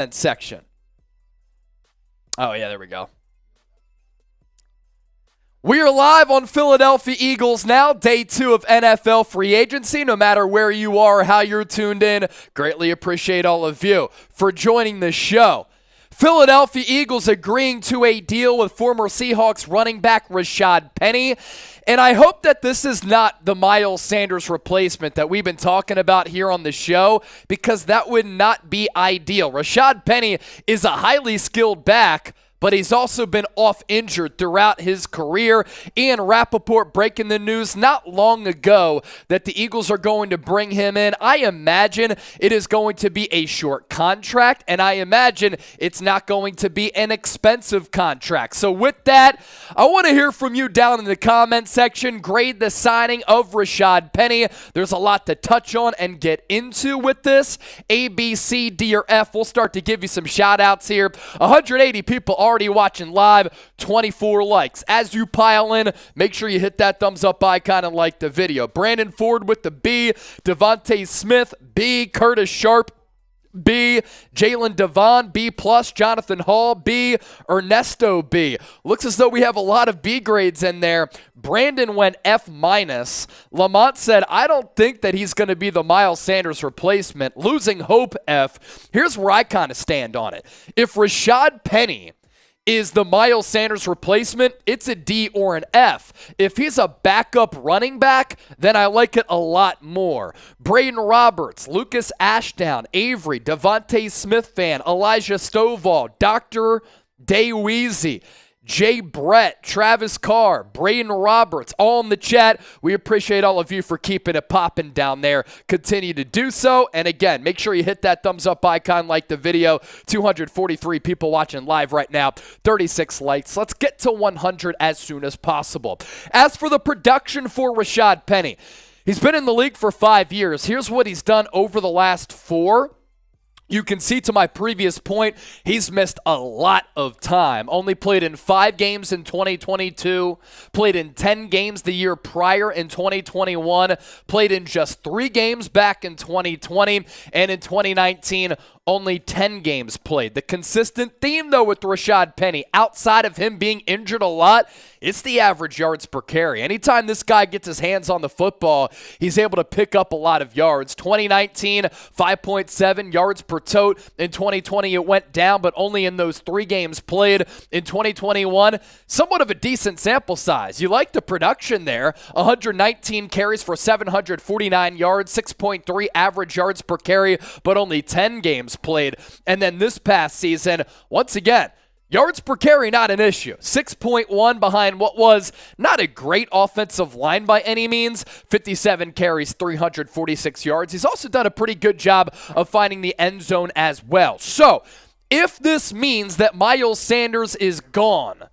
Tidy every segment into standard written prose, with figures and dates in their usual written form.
section. Oh, yeah, there we go. We are live on Philadelphia Eagles now, day 2 of NFL free agency. No matter where you are or how you're tuned in, greatly appreciate all of you for joining the show. Philadelphia Eagles agreeing to a deal with former Seahawks running back Rashaad Penny. And I hope that this is not the Miles Sanders replacement that we've been talking about here on the show, because that would not be ideal. Rashaad Penny is a highly skilled back, but he's also been off injured throughout his career. Ian Rappaport breaking the news not long ago that the Eagles are going to bring him in. I imagine it is going to be a short contract, and I imagine it's not going to be an expensive contract. So with that, I want to hear from you down in the comment section. Grade the signing of Rashaad Penny. There's a lot to touch on and get into with this. A, B, C, D, or F. We'll start to give you some shout-outs here. 180 people already watching live, 24 likes. As you pile in, make sure you hit that thumbs up icon and like the video. Brandon Ford with the B, Devontae Smith, B, Curtis Sharp, B, Jalen Devon, B+, Jonathan Hall, B, Ernesto, B. Looks as though we have a lot of B grades in there. Brandon went F-. Lamont said, I don't think that he's going to be the Miles Sanders replacement. Losing hope, F. Here's where I kind of stand on it. If Rashaad Penny is the Miles Sanders replacement, it's a D or an F. If he's a backup running back, then I like it a lot more. Braden Roberts, Lucas Ashdown, Avery, Devontae Smith fan, Elijah Stovall, Dr. Dayweezy, Jay Brett, Travis Carr, Braden Roberts, all in the chat. We appreciate all of you for keeping it popping down there. Continue to do so. And again, make sure you hit that thumbs up icon, like the video. 243 people watching live right now, 36 likes. Let's get to 100 as soon as possible. As for the production for Rashaad Penny, he's been in the league for 5 years. Here's what he's done over the last 4. You can see to my previous point, he's missed a lot of time. Only played in 5 games in 2022, played in 10 games the year prior in 2021, played in just 3 games back in 2020, and in 2019, only 10 games played. The consistent theme, though, with Rashaad Penny, outside of him being injured a lot, it's the average yards per carry. Anytime this guy gets his hands on the football, he's able to pick up a lot of yards. 2019, 5.7 yards per tote. In 2020, it went down, but only in those 3 games played. In 2021, somewhat of a decent sample size. You like the production there. 119 carries for 749 yards, 6.3 average yards per carry, but only 10 games played. And then this past season, once again, yards per carry, not an issue. 6.1 behind what was not a great offensive line by any means. 57 carries, 346 yards. He's also done a pretty good job of finding the end zone as well. So, if this means that Miles Sanders is gone,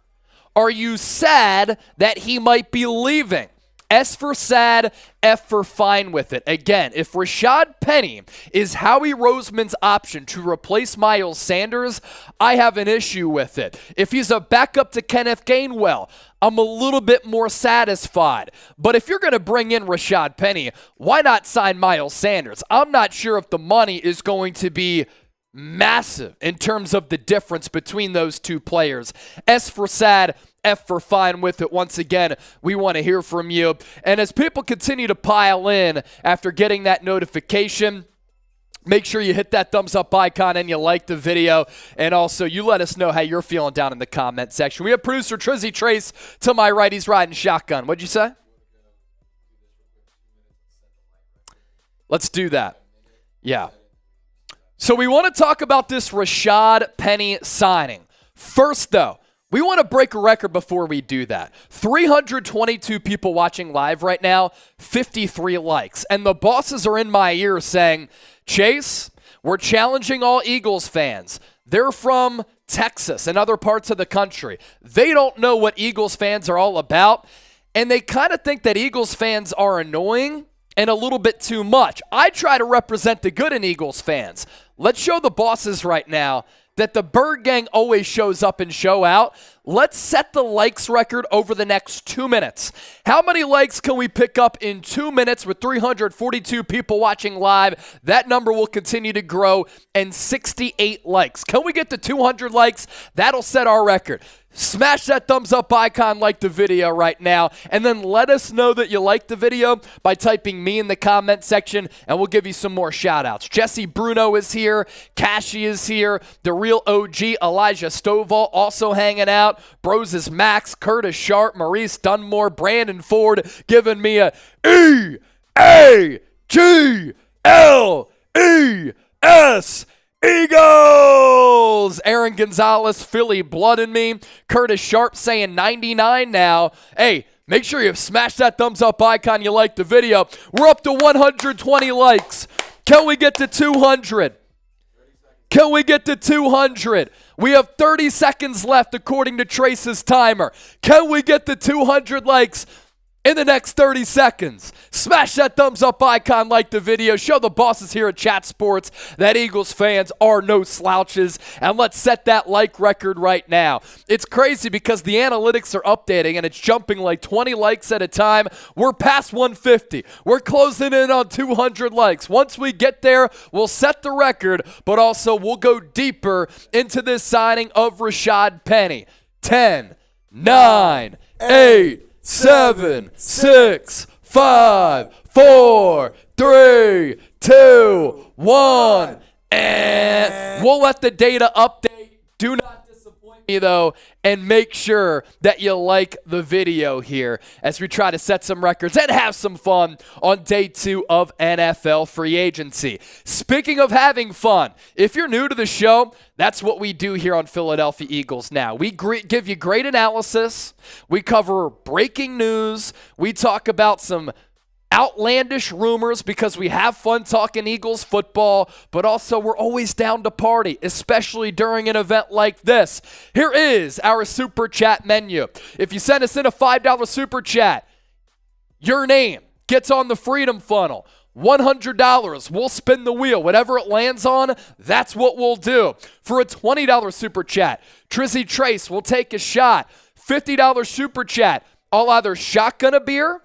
are you sad that he might be leaving? S for sad, F for fine with it. Again, if Rashaad Penny is Howie Roseman's option to replace Miles Sanders, I have an issue with it. If he's a backup to Kenneth Gainwell, I'm a little bit more satisfied. But if you're going to bring in Rashaad Penny, why not sign Miles Sanders? I'm not sure if the money is going to be massive in terms of the difference between those two players. S for sad, F for fine with it. Once again, we want to hear from you. And as people continue to pile in after getting that notification, make sure you hit that thumbs up icon and you like the video. And also, you let us know how you're feeling down in the comment section. We have producer Trizzy Trace to my right. He's riding shotgun. What'd you say? Let's do that. Yeah. So we want to talk about this Rashaad Penny signing. First, though, we want to break a record before we do that. 322 people watching live right now, 53 likes. And the bosses are in my ear saying, Chase, we're challenging all Eagles fans. They're from Texas and other parts of the country. They don't know what Eagles fans are all about. And they kind of think that Eagles fans are annoying and a little bit too much. I try to represent the good in Eagles fans. Let's show the bosses right now that the Bird Gang always shows up and show out. Let's set the likes record over the next 2 minutes. How many likes can we pick up in 2 minutes with 342 people watching live? That number will continue to grow, and 68 likes. Can we get to 200 likes? That'll set our record. Smash that thumbs up icon, like the video right now, and then let us know that you like the video by typing me in the comment section, and we'll give you some more shout-outs. Jesse Bruno is here. Cashy is here. The real OG, Elijah Stovall, also hanging out. Bros is Max, Curtis Sharp, Maurice Dunmore, Brandon Ford, giving me a E-A-G-L-E-S. Eagles! Aaron Gonzalez, Philly blood in me. Curtis Sharp saying 99 now. Hey, make sure you smash that thumbs up icon. You like the video. We're up to 120 likes. Can we get to 200? Can we get to 200? We have 30 seconds left according to Trace's timer. Can we get to 200 likes in the next 30 seconds? Smash that thumbs up icon, like the video. Show the bosses here at Chat Sports that Eagles fans are no slouches. And let's set that like record right now. It's crazy because the analytics are updating and it's jumping like 20 likes at a time. We're past 150. We're closing in on 200 likes. Once we get there, we'll set the record, but also we'll go deeper into this signing of Rashaad Penny. 10, 9, 8, 7, 6, 5, 4, 3, 2, 1, and we'll let the data update. Do not disappoint me, though, and make sure that you like the video here as we try to set some records and have some fun on day 2 of NFL free agency. Speaking of having fun, if you're new to the show, that's what we do here on Philadelphia Eagles Now. We give you great analysis. We cover breaking news. We talk about some outlandish rumors because we have fun talking Eagles football, but also we're always down to party, especially during an event like this. Here is our Super Chat menu. If you send us in a $5 Super Chat, your name gets on the Freedom Funnel. $100, we'll spin the wheel. Whatever it lands on, that's what we'll do. For a $20 Super Chat, Trizzy Trace will take a shot. $50 Super Chat, I'll either shotgun a beer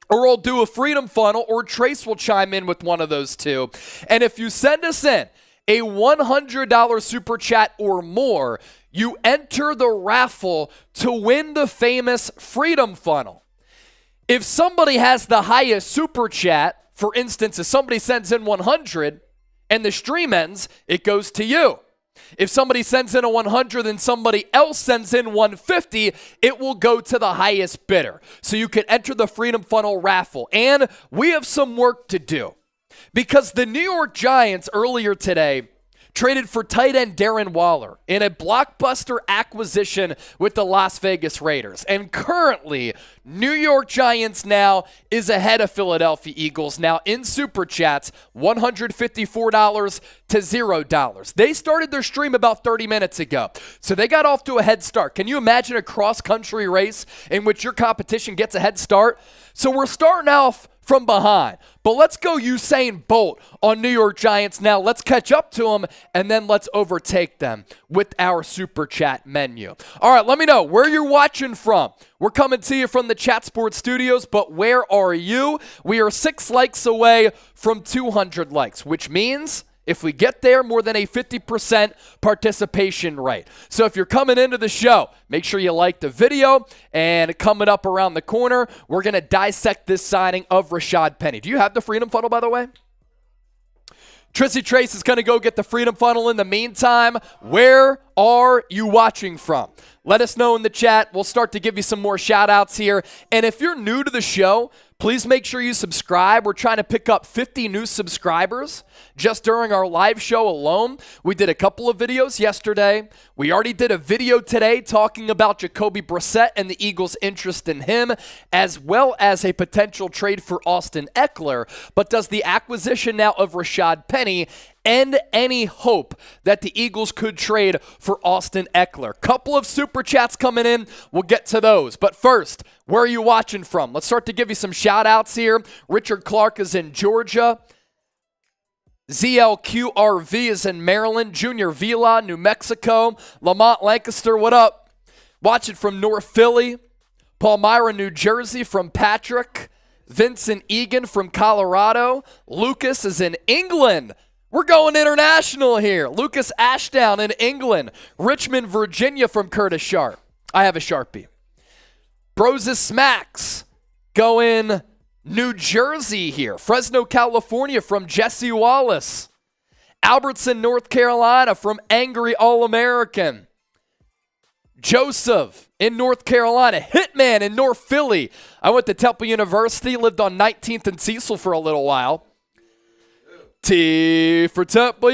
or I'll do a Freedom Funnel, or Trace will chime in with one of those two. And if you send us in a $100 Super Chat or more, you enter the raffle to win the famous Freedom Funnel. If somebody has the highest Super Chat, for instance, if somebody sends in 100 and the stream ends, it goes to you. If somebody sends in a 100 and somebody else sends in 150, it will go to the highest bidder. So you can enter the Freedom Funnel raffle. And we have some work to do because the New York Giants earlier today traded for tight end Darren Waller in a blockbuster acquisition with the Las Vegas Raiders. And currently, New York Giants now is ahead of Philadelphia Eagles now in Super Chats, $154 to $0. They started their stream about 30 minutes ago, so they got off to a head start. Can you imagine a cross-country race in which your competition gets a head start? So we're starting off from behind. But let's go Usain Bolt on New York Giants now. Let's catch up to them, and then let's overtake them with our Super Chat menu. All right, let me know where you're watching from. We're coming to you from the Chat Sports Studios, but where are you? We are 6 likes away from 200 likes, which means if we get there, more than a 50% participation rate. So if you're coming into the show, make sure you like the video. And coming up around the corner, we're going to dissect this signing of Rashaad Penny. Do you have the Freedom Funnel, by the way? Trizzy Trace is going to go get the Freedom Funnel. In the meantime, where are you watching from? Let us know in the chat. We'll start to give you some more shout-outs here. And if you're new to the show, please make sure you subscribe. We're trying to pick up 50 new subscribers just during our live show alone. We did a couple of videos yesterday. We already did a video today talking about Jacoby Brissett and the Eagles' interest in him, as well as a potential trade for Austin Eckler. But does the acquisition now of Rashaad Penny end any hope that the Eagles could trade for Austin Eckler? Couple of Super Chats coming in. We'll get to those. But first, where are you watching from? Let's start to give you some shout-outs here. Richard Clark is in Georgia. ZLQRV is in Maryland. Junior Vila, New Mexico. Lamont Lancaster, what up? Watching from North Philly. Palmyra, New Jersey from Patrick. Vincent Egan from Colorado. Lucas is in England. We're going international here. Lucas Ashdown in England. Richmond, Virginia from Curtis Sharp. I have a Sharpie. Broses Smacks going New Jersey here. Fresno, California from Jesse Wallace. Albertson, North Carolina from Angry All-American. Joseph in North Carolina. Hitman in North Philly. I went to Temple University, lived on 19th and Cecil for a little while. T for Temple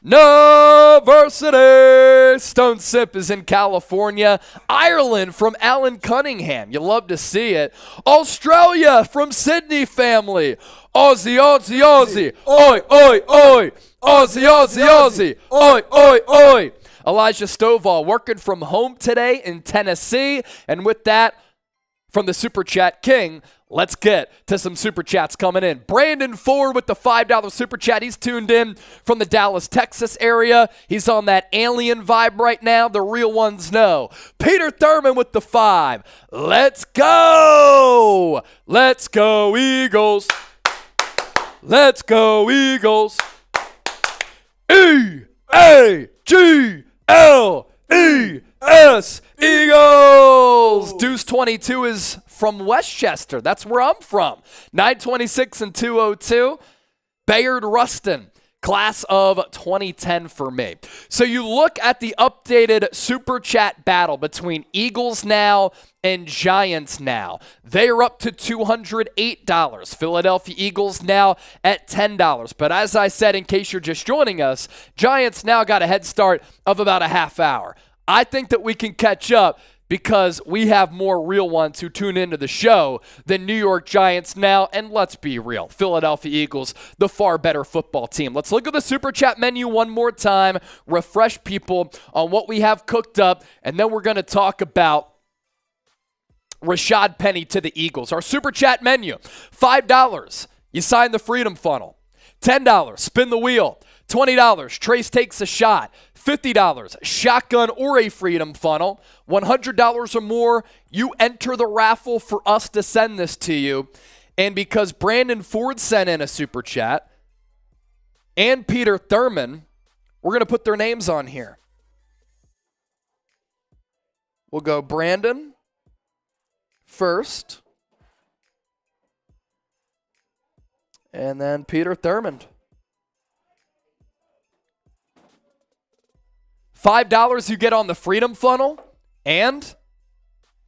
University. Stone Sip is in California. Ireland from Alan Cunningham. You love to see it. Australia from Sydney family. Aussie, Aussie, Aussie. Oi, oi, oi. Aussie, Aussie, Aussie. Oi, oi, oi. Elijah Stovall working from home today in Tennessee. And with that, from the Super Chat King, let's get to some Super Chats coming in. Brandon Ford with the $5 Super Chat. He's tuned in from the Dallas, Texas area. He's on that alien vibe right now. The real ones know. Peter Thurman with the 5. Let's go. Let's go, Eagles. Let's go, Eagles. E-A-G-L-E-S. Eagles. Deuce 22 is from Westchester. That's where I'm from. 926 and 202. Bayard Rustin, class of 2010 for me. So you look at the updated Super Chat battle between Eagles now and Giants now. They are up to $208. Philadelphia Eagles now at $10. But as I said, in case you're just joining us, Giants now got a head start of about a half hour. I think that we can catch up because we have more real ones who tune into the show than New York Giants now. And let's be real, Philadelphia Eagles, the far better football team. Let's look at the Super Chat menu one more time, refresh people on what we have cooked up, and then we're going to talk about Rashaad Penny to the Eagles. Our Super Chat menu, $5, you sign the Freedom Funnel. $10, spin the wheel. $20, Trace takes a shot. $50, shotgun or a Freedom Funnel. $100 or more, you enter the raffle for us to send this to you. And because Brandon Ford sent in a Super Chat and Peter Thurman, we're going to put their names on here. We'll go Brandon first, and then Peter Thurman. $5 you get on the Freedom Funnel, and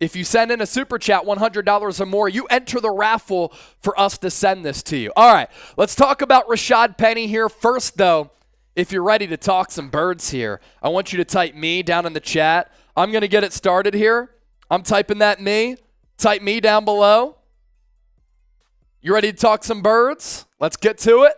if you send in a Super Chat, $100 or more, you enter the raffle for us to send this to you. All right, let's talk about Rashaad Penny here. First, though, if you're ready to talk some birds here, I want you to type me down in the chat. I'm going to get it started here. I'm typing that me. Type me down below. You ready to talk some birds? Let's get to it.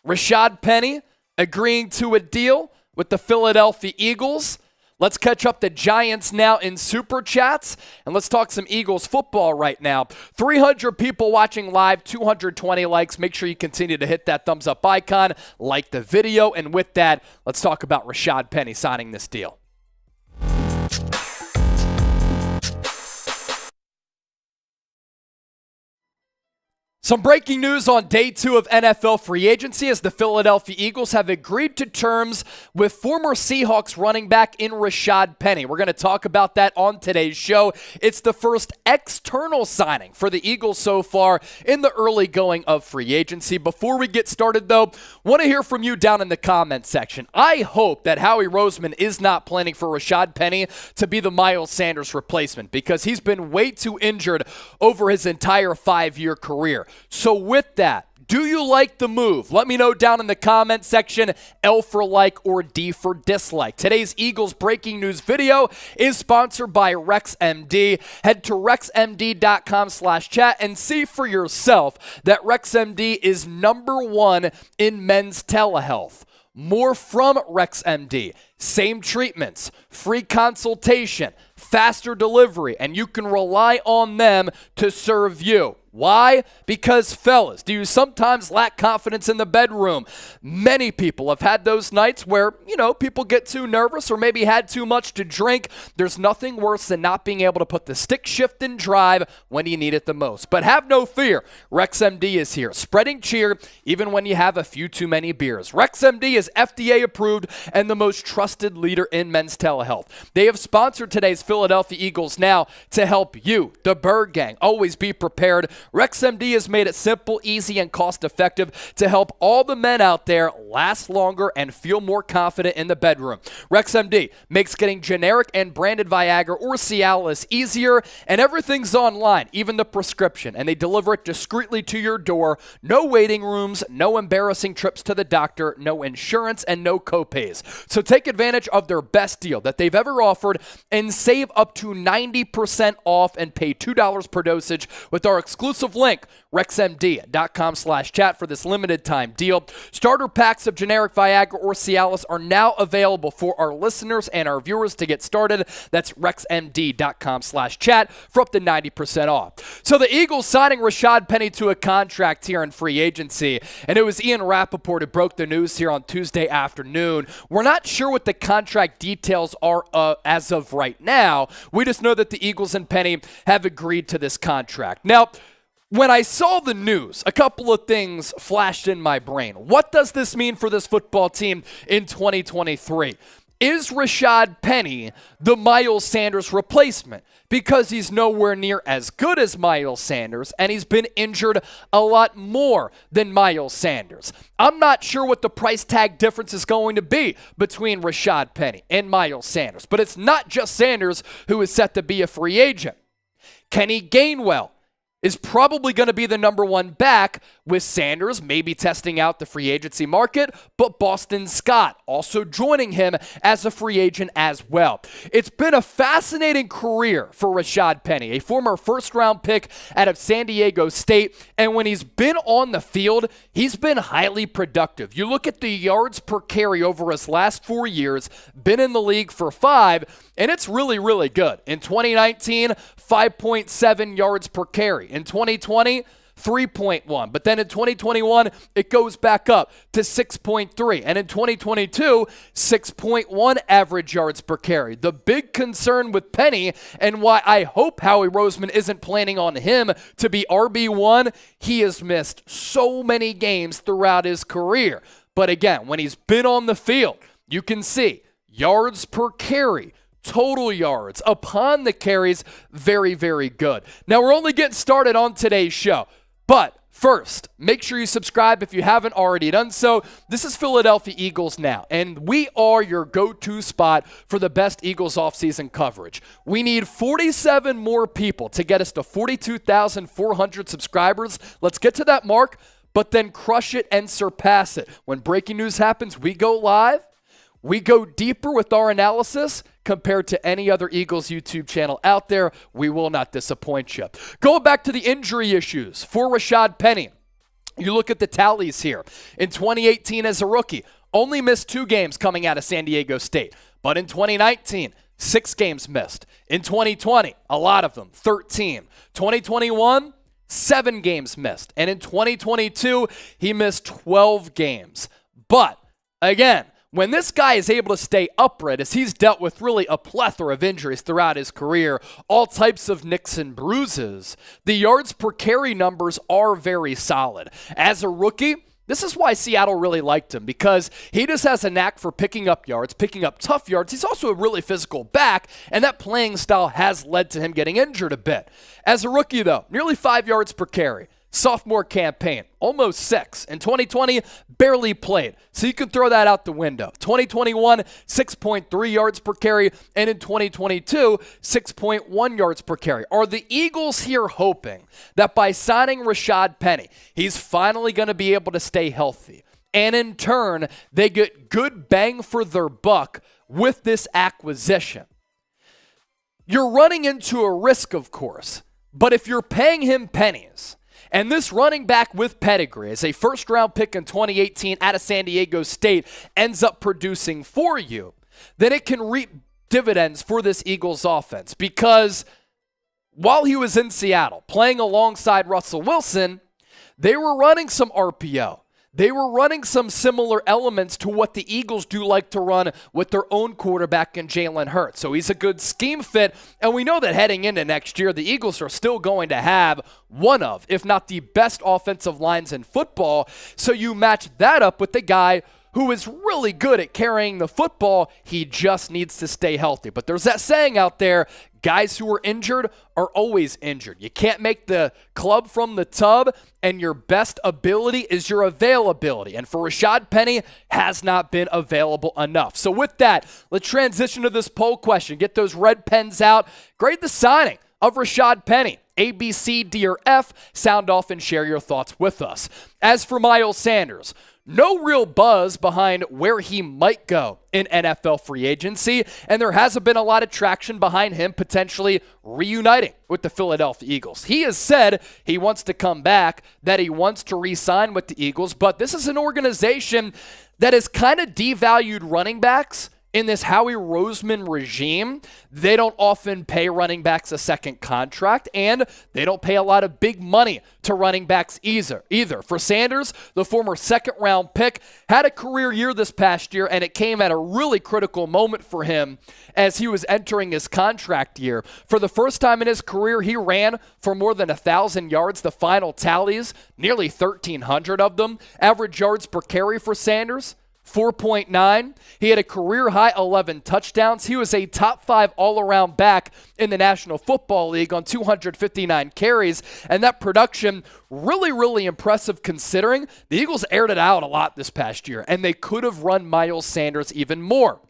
Rashaad Penny agreeing to a deal with the Philadelphia Eagles. Let's catch up the Giants now in Super Chats, and let's talk some Eagles football right now. 300 people watching live, 220 likes. Make sure you continue to hit that thumbs up icon, like the video, and with that, let's talk about Rashaad Penny signing this deal. Some breaking news on day 2 of NFL free agency as the Philadelphia Eagles have agreed to terms with former Seahawks running back in Rashaad Penny. We're going to talk about that on today's show. It's the first external signing for the Eagles so far in the early going of free agency. Before we get started, though, want to hear from you down in the comment section. I hope that Howie Roseman is not planning for Rashaad Penny to be the Miles Sanders replacement because he's been way too injured over his entire 5-year career. So with that, do you like the move? Let me know down in the comment section, L for like or D for dislike. Today's Eagles breaking news video is sponsored by RexMD. Head to rexmd.com/chat and see for yourself that RexMD is #1 in men's telehealth. More from RexMD. Same treatments, free consultation, faster delivery, and you can rely on them to serve you. Why? Because, fellas, do you sometimes lack confidence in the bedroom? Many people have had those nights where, people get too nervous or maybe had too much to drink. There's nothing worse than not being able to put the stick shift in drive when you need it the most. But have no fear. RexMD is here, spreading cheer even when you have a few too many beers. RexMD is FDA approved and the most trusted leader in men's telehealth. They have sponsored today's Philadelphia Eagles Now to help you, the Bird Gang, always be prepared. RexMD has made it simple, easy, and cost-effective to help all the men out there last longer and feel more confident in the bedroom. RexMD makes getting generic and branded Viagra or Cialis easier, and everything's online, even the prescription, and they deliver it discreetly to your door. No waiting rooms, no embarrassing trips to the doctor, no insurance, and no copays. So take advantage of their best deal that they've ever offered and save up to 90% off and pay $2 per dosage with our exclusive link, rexmd.com/chat for this limited time deal. Starter packs of generic Viagra or Cialis are now available for our listeners and our viewers to get started. That's rexmd.com/chat for up to 90% off. So the Eagles signing Rashaad Penny to a contract here in free agency, and it was Ian Rappaport who broke the news here on Tuesday afternoon. We're not sure what the contract details are as of right now. We just know that the Eagles and Penny have agreed to this contract. Now, when I saw the news, a couple of things flashed in my brain. What does this mean for this football team in 2023? Is Rashaad Penny the Miles Sanders replacement? Because he's nowhere near as good as Miles Sanders, and he's been injured a lot more than Miles Sanders. I'm not sure what the price tag difference is going to be between Rashaad Penny and Miles Sanders, but it's not just Sanders who is set to be a free agent. Kenny Gainwell is probably going to be the number one back, with Sanders maybe testing out the free agency market, but Boston Scott also joining him as a free agent as well. It's been a fascinating career for Rashaad Penny, a former first-round pick out of San Diego State, and when he's been on the field, he's been highly productive. You look at the yards per carry over his last 4 years, been in the league for 5, and it's really, really good. In 2019, 5.7 yards per carry. In 2020, 3.1. But then in 2021, it goes back up to 6.3. And in 2022, 6.1 average yards per carry. The big concern with Penny, and why I hope Howie Roseman isn't planning on him to be RB1, he has missed so many games throughout his career. But again, when he's been on the field, you can see yards per carry, total yards upon the carries, very, very good. Now, we're only getting started on today's show, but first, make sure you subscribe if you haven't already done so. This is Philadelphia Eagles Now, and we are your go-to spot for the best Eagles offseason coverage. We need 47 more people to get us to 42,400 subscribers. Let's get to that mark, but then crush it and surpass it. When breaking news happens, we go live. We go deeper with our analysis compared to any other Eagles YouTube channel out there. We will not disappoint you. Going back to the injury issues for Rashaad Penny, you look at the tallies here. In 2018 as a rookie, only missed 2 games coming out of San Diego State. But in 2019, 6 games missed. In 2020, a lot of them, 13. 2021, 7 games missed. And in 2022, he missed 12 games. But again, when this guy is able to stay upright, as he's dealt with really a plethora of injuries throughout his career, all types of nicks and bruises, the yards per carry numbers are very solid. As a rookie, this is why Seattle really liked him, because he just has a knack for picking up yards, picking up tough yards. He's also a really physical back, and that playing style has led to him getting injured a bit. As a rookie, though, nearly 5 yards per carry. Sophomore campaign, almost 6. In 2020, barely played. So you can throw that out the window. 2021, 6.3 yards per carry. And in 2022, 6.1 yards per carry. Are the Eagles here hoping that by signing Rashaad Penny, he's finally going to be able to stay healthy? And in turn, they get good bang for their buck with this acquisition. You're running into a risk, of course. But if you're paying him pennies, and this running back with pedigree, as a first-round pick in 2018 out of San Diego State, ends up producing for you, then it can reap dividends for this Eagles offense. Because while he was in Seattle playing alongside Russell Wilson, they were running some RPO. They were running some similar elements to what the Eagles do like to run with their own quarterback in Jalen Hurts. So he's a good scheme fit, and we know that heading into next year, the Eagles are still going to have one of, if not the best offensive lines in football. So you match that up with the guy who is really good at carrying the football. He just needs to stay healthy. But there's that saying out there, guys who are injured are always injured. You can't make the club from the tub, and your best ability is your availability. And for Rashaad Penny, has not been available enough. So with that, let's transition to this poll question. Get those red pens out. Grade the signing of Rashaad Penny. A, B, C, D, or F. Sound off and share your thoughts with us. As for Miles Sanders, no real buzz behind where he might go in NFL free agency, and there hasn't been a lot of traction behind him potentially reuniting with the Philadelphia Eagles. He has said he wants to come back, that he wants to re-sign with the Eagles, but this is an organization that has kind of devalued running backs in this Howie Roseman regime. They don't often pay running backs a second contract, and they don't pay a lot of big money to running backs either. For Sanders, the former second-round pick, had a career year this past year, and it came at a really critical moment for him as he was entering his contract year. For the first time in his career, he ran for more than 1,000 yards. The final tallies, nearly 1,300 of them. Average yards per carry for Sanders, 4.9. He had a career-high 11 touchdowns. He was a top 5 all-around back in the National Football League on 259 carries, and that production really, really impressive considering the Eagles aired it out a lot this past year, and they could have run Miles Sanders even more.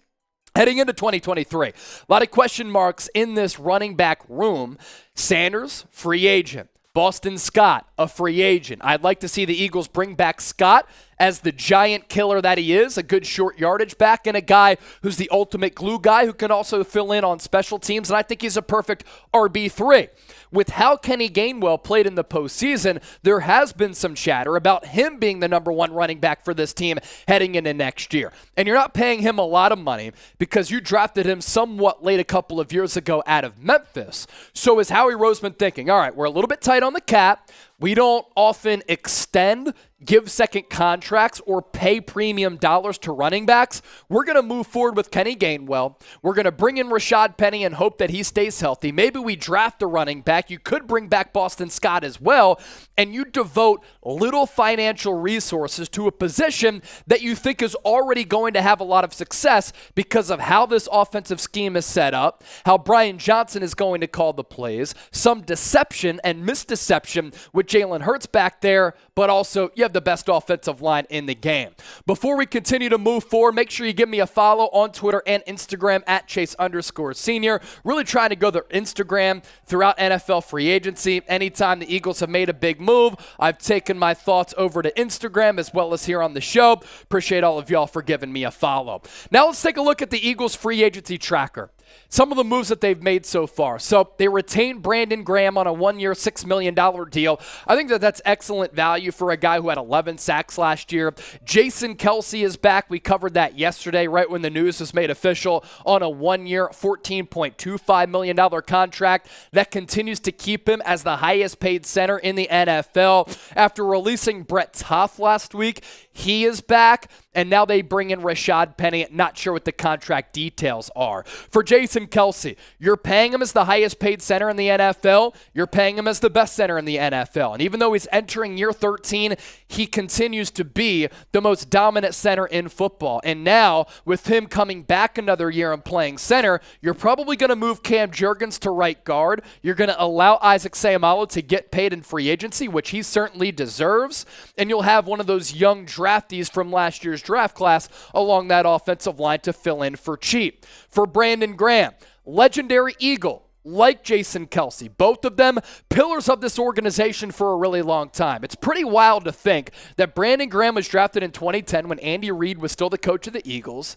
Heading into 2023, a lot of question marks in this running back room. Sanders, free agent. Boston Scott, a free agent. I'd like to see the Eagles bring back Scott as the giant killer that he is, a good short yardage back, and a guy who's the ultimate glue guy who can also fill in on special teams, and I think he's a perfect RB3. With how Kenny Gainwell played in the postseason, there has been some chatter about him being the number one running back for this team heading into next year. And you're not paying him a lot of money because you drafted him somewhat late a couple of years ago out of Memphis. So is Howie Roseman thinking, all right, we're a little bit tight on the cap. We don't often extend, give second contracts, or pay premium dollars to running backs. We're going to move forward with Kenny Gainwell. We're going to bring in Rashaad Penny and hope that he stays healthy. Maybe we draft a running back. You could bring back Boston Scott as well, and you devote little financial resources to a position that you think is already going to have a lot of success because of how this offensive scheme is set up, how Brian Johnson is going to call the plays, some deception and misdeception with Jalen Hurts back there, but also you have the best offensive line in the game. Before we continue to move forward, make sure you give me a follow on Twitter and Instagram at Chase_Senior. Really trying to go to Instagram throughout NFL free agency. Anytime the Eagles have made a big move, I've taken my thoughts over to Instagram as well as here on the show. Appreciate all of y'all for giving me a follow. Now let's take a look at the Eagles free agency tracker. Some of the moves that they've made so far. So they retained Brandon Graham on a one-year, $6 million deal. I think that's excellent value for a guy who had 11 sacks last year. Jason Kelce is back. We covered that yesterday, right when the news was made official, on a one-year, $14.25 million contract. That continues to keep him as the highest-paid center in the NFL. After releasing Brett Toth last week, he is back. And now they bring in Rashaad Penny. Not sure what the contract details are. For Jason Kelce, you're paying him as the highest paid center in the NFL. You're paying him as the best center in the NFL. And even though he's entering year 13, he continues to be the most dominant center in football. And now, with him coming back another year and playing center, you're probably going to move Cam Jurgens to right guard. You're going to allow Isaac Seumalo to get paid in free agency, which he certainly deserves. And you'll have one of those young draftees from last year's draft class along that offensive line to fill in for cheap. For Brandon Graham, legendary Eagle, like Jason Kelce, both of them pillars of this organization for a really long time. It's pretty wild to think that Brandon Graham was drafted in 2010 when Andy Reid was still the coach of the Eagles.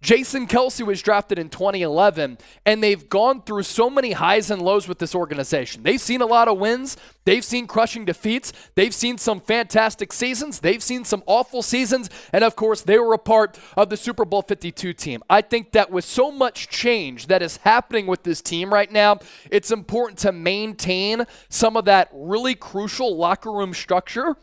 Jason Kelce was drafted in 2011, and they've gone through so many highs and lows with this organization. They've seen a lot of wins. They've seen crushing defeats. They've seen some fantastic seasons. They've seen some awful seasons. And, of course, they were a part of the Super Bowl 52 team. I think that with so much change that is happening with this team right now, it's important to maintain some of that really crucial locker room structure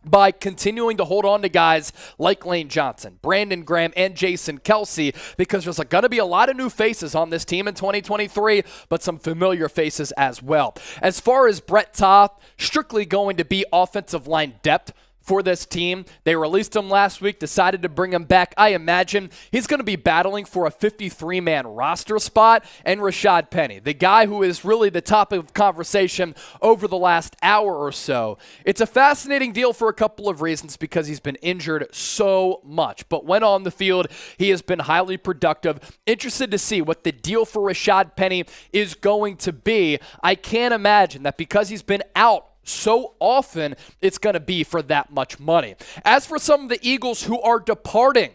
by continuing to hold on to guys like Lane Johnson, Brandon Graham, and Jason Kelce, because there's going to be a lot of new faces on this team in 2023, but some familiar faces as well. As far as Brett Toth, strictly going to be offensive line depth for this team. They released him last week, decided to bring him back. I imagine he's going to be battling for a 53-man roster spot, and Rashaad Penny, the guy who is really the topic of conversation over the last hour or so. It's a fascinating deal for a couple of reasons because he's been injured so much, but when on the field, he has been highly productive. Interested to see what the deal for Rashaad Penny is going to be. I can't imagine that because he's been out so often, it's going to be for that much money. As for some of the Eagles who are departing,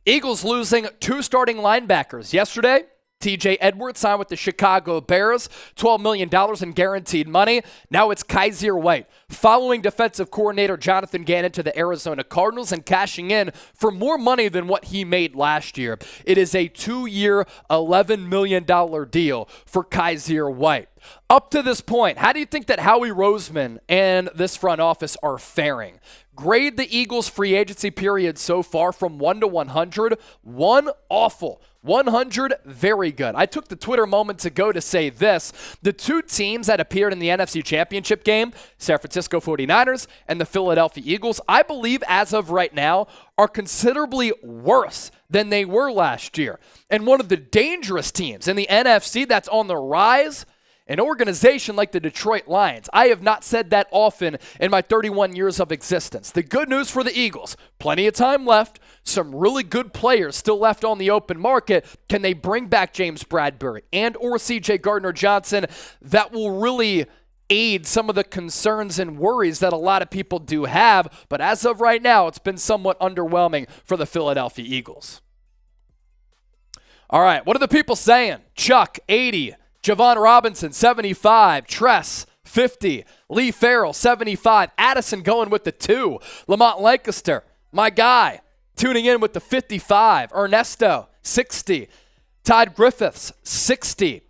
Eagles losing 2 starting linebackers. Yesterday, TJ Edwards signed with the Chicago Bears, $12 million in guaranteed money. Now it's Kaiser White, following defensive coordinator Jonathan Gannon to the Arizona Cardinals and cashing in for more money than what he made last year. It is a 2-year, $11 million deal for Kaiser White. Up to this point, how do you think that Howie Roseman and this front office are faring? Grade the Eagles' free agency period so far from 1 to 100. 1, awful. 100, very good. I took the Twitter moments ago to say this. The 2 teams that appeared in the NFC Championship game, San Francisco 49ers and the Philadelphia Eagles, I believe as of right now are considerably worse than they were last year. And one of the dangerous teams in the NFC that's on the rise, an organization like the Detroit Lions. I have not said that often in my 31 years of existence. The good news for the Eagles, plenty of time left, some really good players still left on the open market. Can they bring back James Bradberry and or CJ Gardner-Johnson? That will really aid some of the concerns and worries that a lot of people do have. But as of right now, it's been somewhat underwhelming for the Philadelphia Eagles. All right, what are the people saying? Chuck, 80. Javon Robinson, 75. Tress, 50. Lee Farrell, 75. Addison going with the 2. Lamont Lancaster, my guy, tuning in with the 55. Ernesto, 60. Todd Griffiths, 60.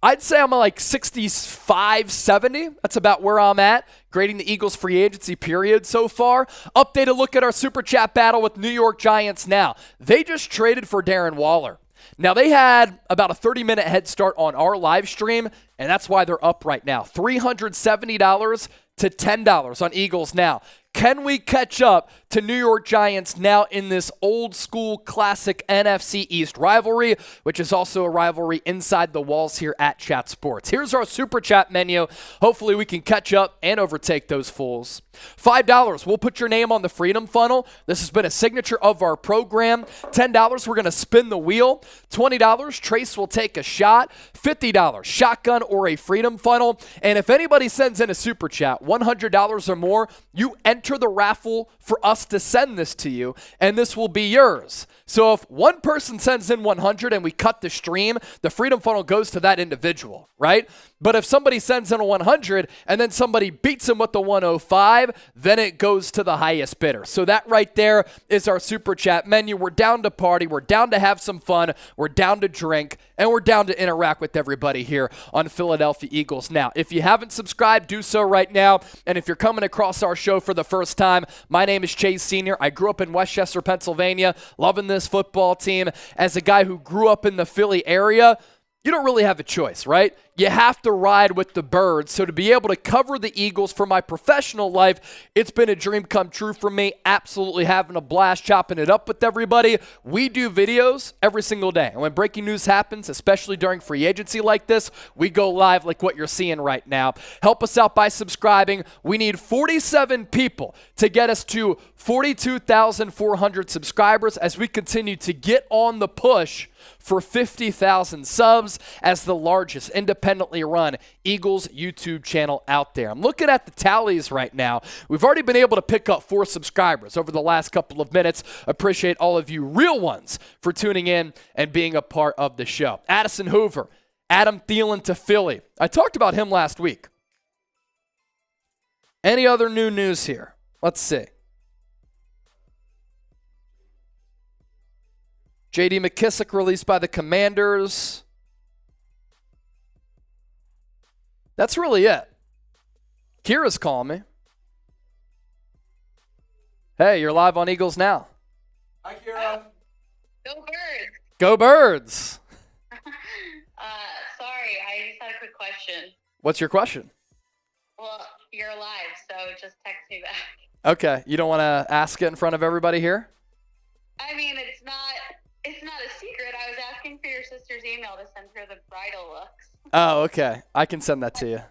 I'd say I'm like 65, 70. That's about where I'm at, grading the Eagles free agency period so far. Updated look at our Super Chat battle with New York Giants now. They just traded for Darren Waller. Now, they had about a 30-minute head start on our live stream, and that's why they're up right now. $370 to $10 on Eagles now. Can we catch up to New York Giants now in this old school classic NFC East rivalry, which is also a rivalry inside the walls here at Chat Sports? Here's our Super Chat menu. Hopefully we can catch up and overtake those fools. $5, we'll put your name on the Freedom Funnel. This has been a signature of our program. $10, we're going to spin the wheel. $20, Trace will take a shot. $50, shotgun or a Freedom Funnel. And if anybody sends in a Super Chat, $100 or more, you enter the raffle for us to send this to you, and this will be yours. So if one person sends in 100 and we cut the stream, the Freedom Funnel goes to that individual, right? But if somebody sends in a 100 and then somebody beats them with the 105, then it goes to the highest bidder. So that right there is our Super Chat menu. We're down to party. We're down to have some fun. We're down to drink. And we're down to interact with everybody here on Philadelphia Eagles Now. If you haven't subscribed, do so right now. And if you're coming across our show for the first time, my name is Chase Sr. I grew up in Westchester, Pennsylvania, loving this football team. As a guy who grew up in the Philly area, you don't really have a choice, right? You have to ride with the birds. So to be able to cover the Eagles for my professional life, it's been a dream come true for me. Absolutely having a blast chopping it up with everybody. We do videos every single day. And when breaking news happens, especially during free agency like this, we go live like what you're seeing right now. Help us out by subscribing. We need 47 people to get us to 42,400 subscribers as we continue to get on the push for 50,000 subs as the largest independent independently run Eagles YouTube channel out there. I'm looking at the tallies right now. We've already been able to pick up 4 subscribers over the last couple of minutes. Appreciate all of you real ones for tuning in and being a part of the show. Addison Hoover, Adam Thielen to Philly. I talked about him last week. Any other new news here? Let's see. J.D. McKissick released by the Commanders. That's really it. Kira's calling me. Hey, you're live on Eagles Now. Hi, Kira. Go Birds. Go Birds. Sorry, I just had a quick question. What's your question? Well, you're live, so just text me back. Okay, you don't want to ask it in front of everybody here? I mean, it's not a secret. I was asking for your sister's email to send her the bridal looks. Oh, okay. I can send that to you.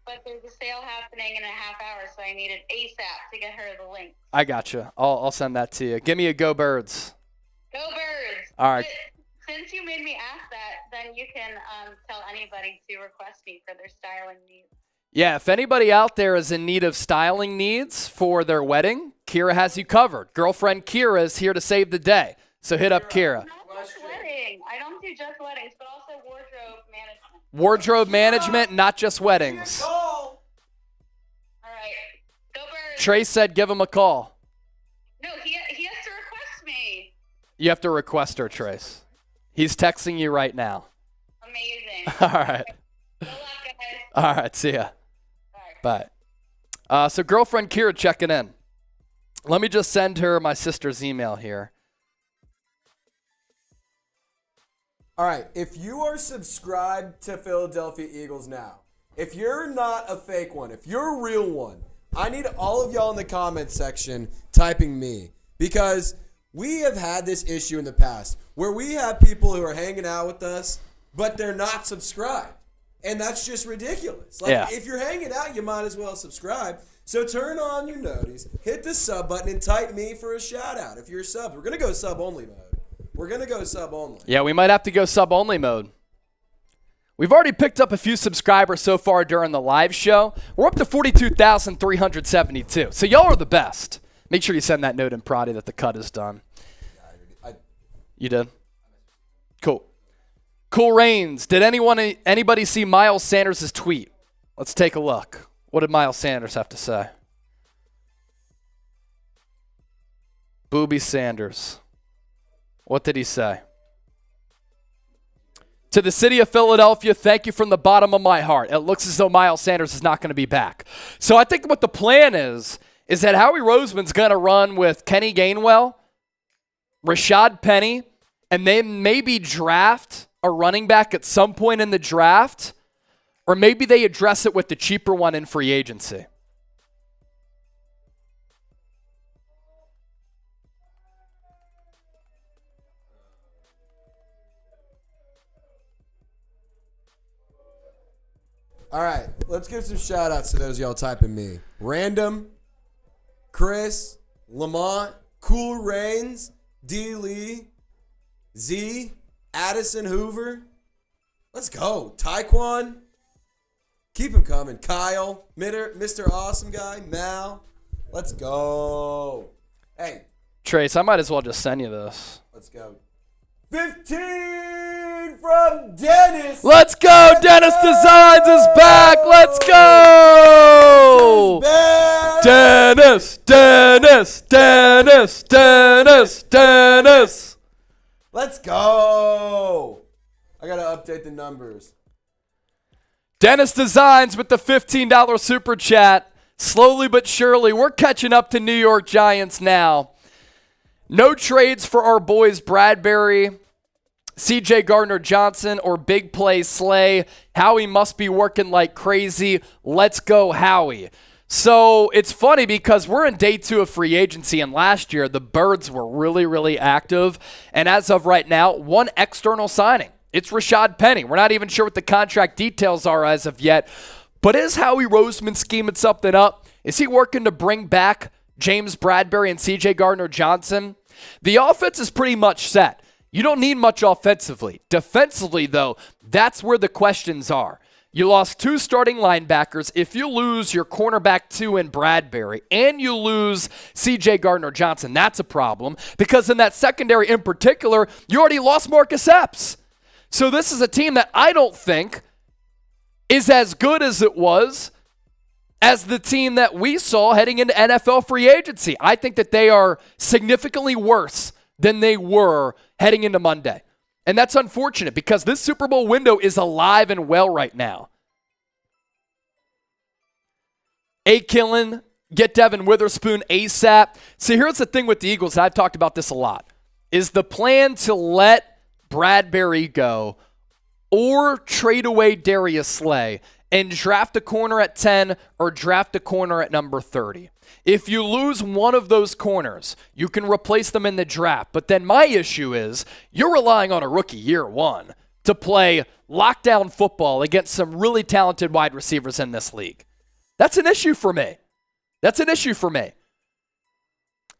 But there's a sale happening in a half hour, so I needed ASAP to get her the link. I gotcha. I'll send that to you. Give me a Go Birds. Go Birds. All right. But since you made me ask that, then you can tell anybody to request me for their styling needs. Yeah, if anybody out there is in need of styling needs for their wedding, Kira has you covered. Girlfriend Kira is here to save the day. So hit up Kira. Not just wedding. I don't do just weddings, but also wardrobe management. Wardrobe management, not just weddings. All right. Go Birds. Trace said give him a call. No, he has to request me. You have to request her, Trace. He's texting you right now. Amazing. All right. Good luck, guys. All right, see ya. Bye. Bye. So girlfriend Kira checking in. Let me just send her my sister's email here. All right, if you are subscribed to Philadelphia Eagles Now, if you're not a fake one, if you're a real one, I need all of y'all in the comments section typing me, because we have had this issue in the past where we have people who are hanging out with us, but they're not subscribed. And that's just ridiculous. Like, yeah. If you're hanging out, you might as well subscribe. So turn on your noties, hit the sub button, and type me for a shout out if you're a sub. We're going to go sub only mode. We're going to go sub only. Yeah, we might have to go sub only mode. We've already picked up a few subscribers so far during the live show. We're up to 42,372. So y'all are the best. Make sure you send that note in Prodi that the cut is done. You did? Cool. Cool Rains. Did anybody see Miles Sanders' tweet? Let's take a look. What did Miles Sanders have to say? Booby Sanders. What did he say? To the city of Philadelphia, thank you from the bottom of my heart. It looks as though Miles Sanders is not going to be back. So I think what the plan is that Howie Roseman's going to run with Kenny Gainwell, Rashaad Penny, and they maybe draft a running back at some point in the draft, or maybe they address it with the cheaper one in free agency. All right, let's give some shout outs to those y'all typing me. Random, Chris, Lamont, Cool Rains, D. Lee, Z, Addison Hoover. Let's go. Taekwon. Keep him coming. Kyle, Mr. Awesome Guy, Mal. Let's go. Hey. Trace, I might as well just send you this. Let's go. 15 from Dennis. Let's go. Dennis Designs is back. Let's go. Dennis. Let's go. I got to update the numbers. Dennis Designs with the $15 super chat. Slowly but surely, we're catching up to New York Giants now. No trades for our boys Bradberry, C.J. Gardner-Johnson, or Big Play Slay. Howie must be working like crazy. Let's go, Howie. So it's funny because we're in day 2 of free agency, and last year the Birds were really, really active. And as of right now, one external signing. It's Rashaad Penny. We're not even sure what the contract details are as of yet. But is Howie Roseman scheming something up? Is he working to bring back James Bradberry and C.J. Gardner-Johnson? The offense is pretty much set. You don't need much offensively. Defensively, though, that's where the questions are. You lost 2 starting linebackers. If you lose your cornerback 2 in Bradberry and you lose C.J. Gardner-Johnson, that's a problem because in that secondary in particular, you already lost Marcus Epps. So this is a team that I don't think is as good as it was as the team that we saw heading into NFL free agency. I think that they are significantly worse than they were heading into Monday. And that's unfortunate because this Super Bowl window is alive and well right now. Killen, get Devin Witherspoon ASAP. See, here's the thing with the Eagles, and I've talked about this a lot, is the plan to let Bradberry go or trade away Darius Slay and draft a corner at 10 or draft a corner at number 30. If you lose one of those corners, you can replace them in the draft. But then my issue is you're relying on a rookie year one to play lockdown football against some really talented wide receivers in this league. That's an issue for me.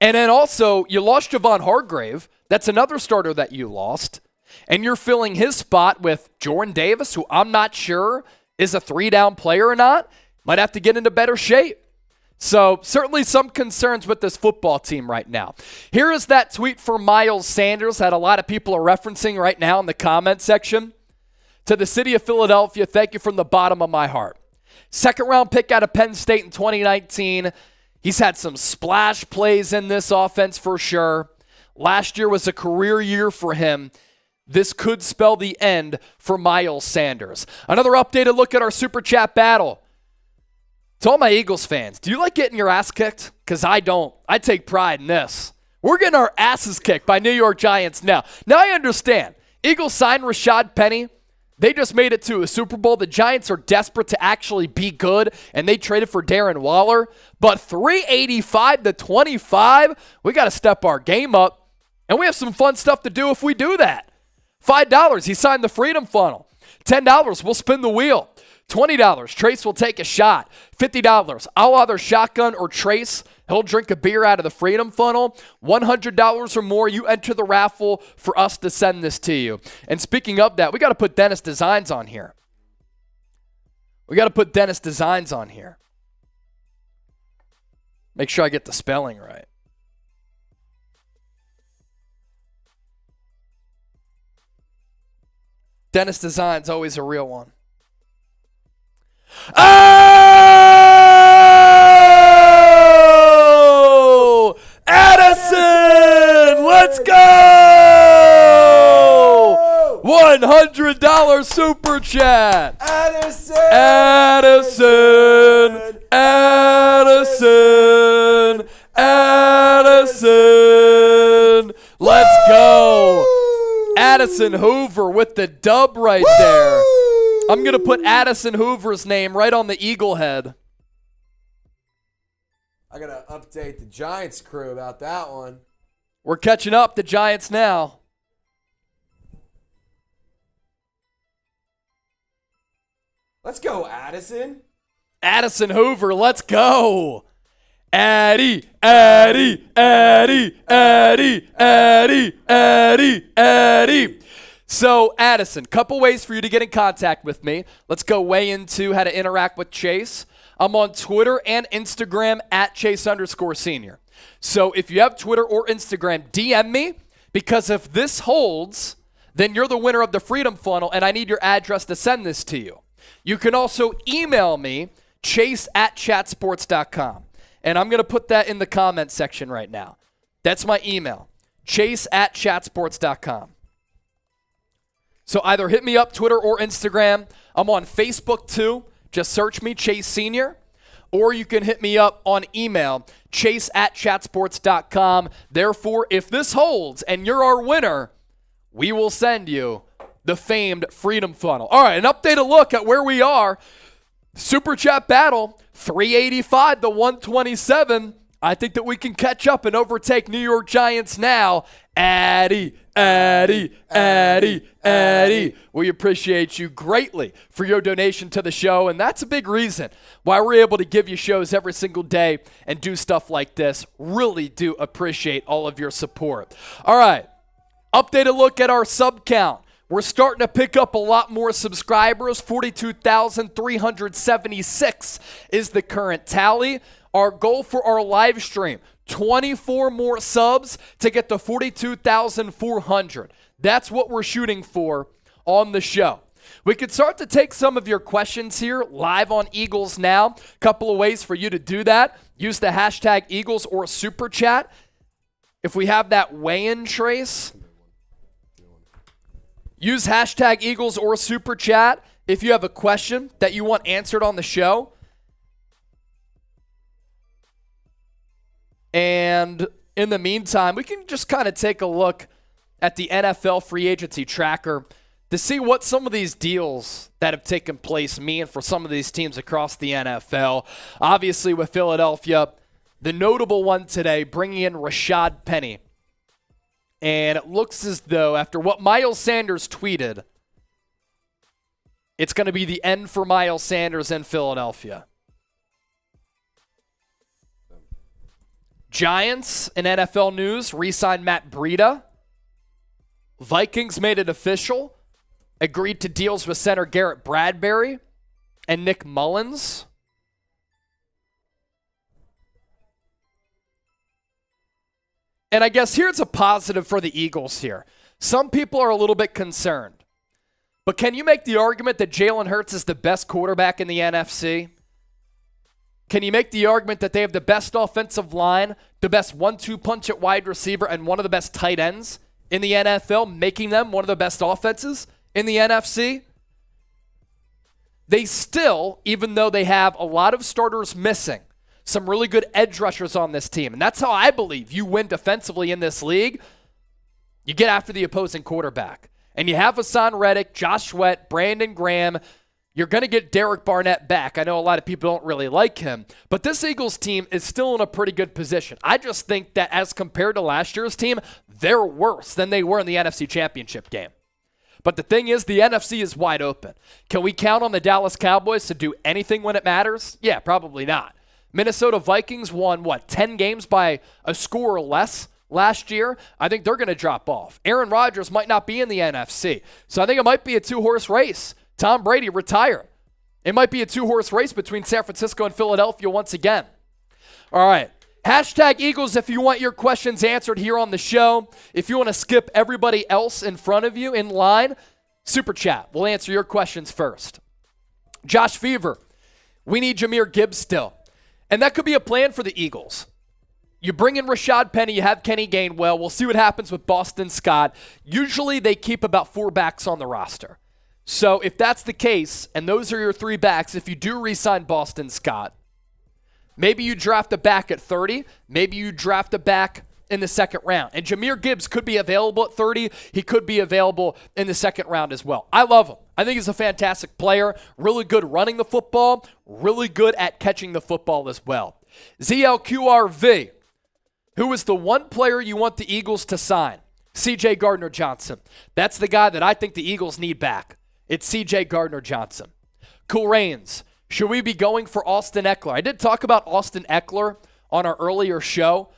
And then also, you lost Javon Hargrave. That's another starter that you lost. And you're filling his spot with Jordan Davis, who I'm not sure is a 3-down player or not. Might have to get into better shape. So certainly some concerns with this football team right now. Here is that tweet for Miles Sanders that a lot of people are referencing right now in the comment section. To the city of Philadelphia, thank you from the bottom of my heart. 2nd-round pick out of Penn State in 2019. He's had some splash plays in this offense for sure. Last year was a career year for him. This could spell the end for Miles Sanders. Another updated look at our Super Chat battle. To all my Eagles fans, do you like getting your ass kicked? Because I don't. I take pride in this. We're getting our asses kicked by New York Giants now. Now I understand. Eagles signed Rashaad Penny. They just made it to a Super Bowl. The Giants are desperate to actually be good, and they traded for Darren Waller. But 385-25, we got to step our game up, and we have some fun stuff to do if we do that. $5, he signed the Freedom Funnel. $10, we'll spin the wheel. $20, Trace will take a shot. $50, I'll either shotgun or Trace. He'll drink a beer out of the Freedom Funnel. $100 or more, you enter the raffle for us to send this to you. And speaking of that, we got to put Dennis Designs on here. Make sure I get the spelling right. Dennis Designs, always a real one. Oh! Addison! Let's go! $100 super chat. Addison! Let's go! Addison Hoover with the dub right there. I'm going to put Addison Hoover's name right on the eagle head. I got to update the Giants crew about that one. We're catching up the Giants now. Let's go, Addison. Addison Hoover, let's go. Addy. So, Addison, couple ways for you to get in contact with me. Let's go way into how to interact with Chase. I'm on Twitter and Instagram at Chase_senior. So if you have Twitter or Instagram, DM me, because if this holds, then you're the winner of the Freedom Funnel, and I need your address to send this to you. You can also email me, chase@chatsports.com. And I'm going to put that in the comment section right now. That's my email, chase@chatsports.com. So either hit me up, Twitter or Instagram. I'm on Facebook too. Just search me, Chase Senior. Or you can hit me up on email, chase@chatsports.com. Therefore, if this holds and you're our winner, we will send you the famed Freedom Funnel. All right, an updated look at where we are. Super Chat battle, 385 to 127. I think that we can catch up and overtake New York Giants now. Addy. We appreciate you greatly for your donation to the show, and that's a big reason why we're able to give you shows every single day and do stuff like this. Really do appreciate all of your support. All right, updated look at our sub count. We're starting to pick up a lot more subscribers. 42,376 is the current tally. Our goal for our live stream, 24 more subs to get to 42,400. That's what we're shooting for on the show. We could start to take some of your questions here live on Eagles Now. Couple of ways for you to do that. Use the hashtag Eagles or Super Chat. If we have that weigh-in, Trace, use hashtag Eagles or Super Chat if you have a question that you want answered on the show. And in the meantime, we can just kind of take a look at the NFL free agency tracker to see what some of these deals that have taken place mean for some of these teams across the NFL. Obviously, with Philadelphia, the notable one today, bringing in Rashaad Penny. And it looks as though, after what Miles Sanders tweeted, it's going to be the end for Miles Sanders in Philadelphia. Giants, in NFL news, re-signed Matt Breida. Vikings made it official, agreed to deals with center Garrett Bradberry and Nick Mullins. And I guess here's a positive for the Eagles here. Some people are a little bit concerned. But can you make the argument that Jalen Hurts is the best quarterback in the NFC? Can you make the argument that they have the best offensive line, the best 1-2 punch at wide receiver, and one of the best tight ends in the NFL, making them one of the best offenses in the NFC? They still, even though they have a lot of starters missing, some really good edge rushers on this team. And that's how I believe you win defensively in this league. You get after the opposing quarterback. And you have Hassan Reddick, Josh Sweat, Brandon Graham. You're going to get Derek Barnett back. I know a lot of people don't really like him. But this Eagles team is still in a pretty good position. I just think that as compared to last year's team, they're worse than they were in the NFC Championship game. But the thing is, the NFC is wide open. Can we count on the Dallas Cowboys to do anything when it matters? Yeah, probably not. Minnesota Vikings won, 10 games by a score or less last year? I think they're going to drop off. Aaron Rodgers might not be in the NFC. So I think it might be a two-horse race. Tom Brady retired. It might be a two-horse race between San Francisco and Philadelphia once again. All right. Hashtag Eagles if you want your questions answered here on the show. If you want to skip everybody else in front of you in line, Super Chat. We'll answer your questions first. Josh Fever, we need Jahmyr Gibbs still. And that could be a plan for the Eagles. You bring in Rashaad Penny, you have Kenny Gainwell. We'll see what happens with Boston Scott. Usually they keep about 4 backs on the roster. So if that's the case, and those are your 3 backs, if you do re-sign Boston Scott, maybe you draft a back at 30. Maybe you draft a back in the second round. And Jahmyr Gibbs could be available at 30. He could be available in the second round as well. I love him. I think he's a fantastic player. Really good running the football. Really good at catching the football as well. ZLQRV, who is the one player you want the Eagles to sign? C.J. Gardner-Johnson. That's the guy that I think the Eagles need back. It's C.J. Gardner-Johnson. Cool Rains. Should we be going for Austin Eckler? I did talk about Austin Eckler on our earlier show.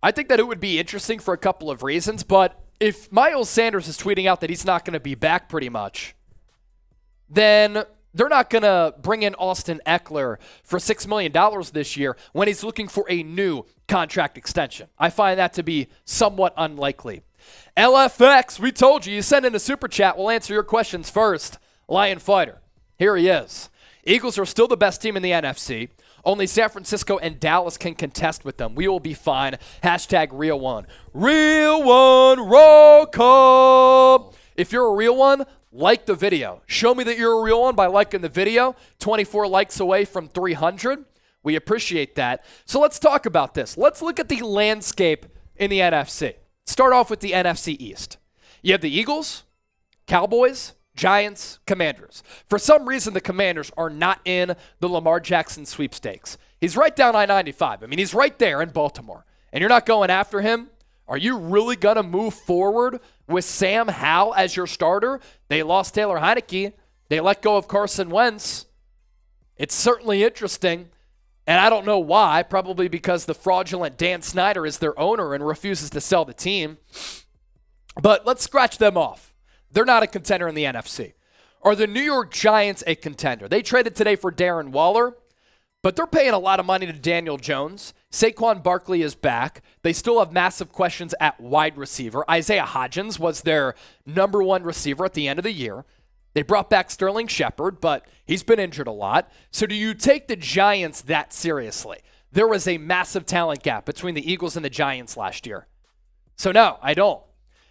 I think that it would be interesting for a couple of reasons, but if Miles Sanders is tweeting out that he's not going to be back pretty much, then they're not going to bring in Austin Eckler for $6 million this year when he's looking for a new contract extension. I find that to be somewhat unlikely. LFX, we told you send in a super chat. We'll answer your questions first. Lion Fighter, here he is. Eagles are still the best team in the NFC. Only San Francisco and Dallas can contest with them. We will be fine. Hashtag Real One. Real One, roll call. If you're a real one, like the video. Show me that you're a real one by liking the video. 24 likes away from 300. We appreciate that. So let's talk about this. Let's look at the landscape in the NFC. Start off with the NFC East. You have the Eagles, Cowboys, Giants, Commanders. For some reason, the Commanders are not in the Lamar Jackson sweepstakes. He's right down I-95. I mean, he's right there in Baltimore. And you're not going after him? Are you really going to move forward with Sam Howell as your starter? They lost Taylor Heineke. They let go of Carson Wentz. It's certainly interesting. And I don't know why. Probably because the fraudulent Dan Snyder is their owner and refuses to sell the team. But let's scratch them off. They're not a contender in the NFC. Are the New York Giants a contender? They traded today for Darren Waller, but they're paying a lot of money to Daniel Jones. Saquon Barkley is back. They still have massive questions at wide receiver. Isaiah Hodgins was their number one receiver at the end of the year. They brought back Sterling Shepard, but he's been injured a lot. So do you take the Giants that seriously? There was a massive talent gap between the Eagles and the Giants last year. So no, I don't.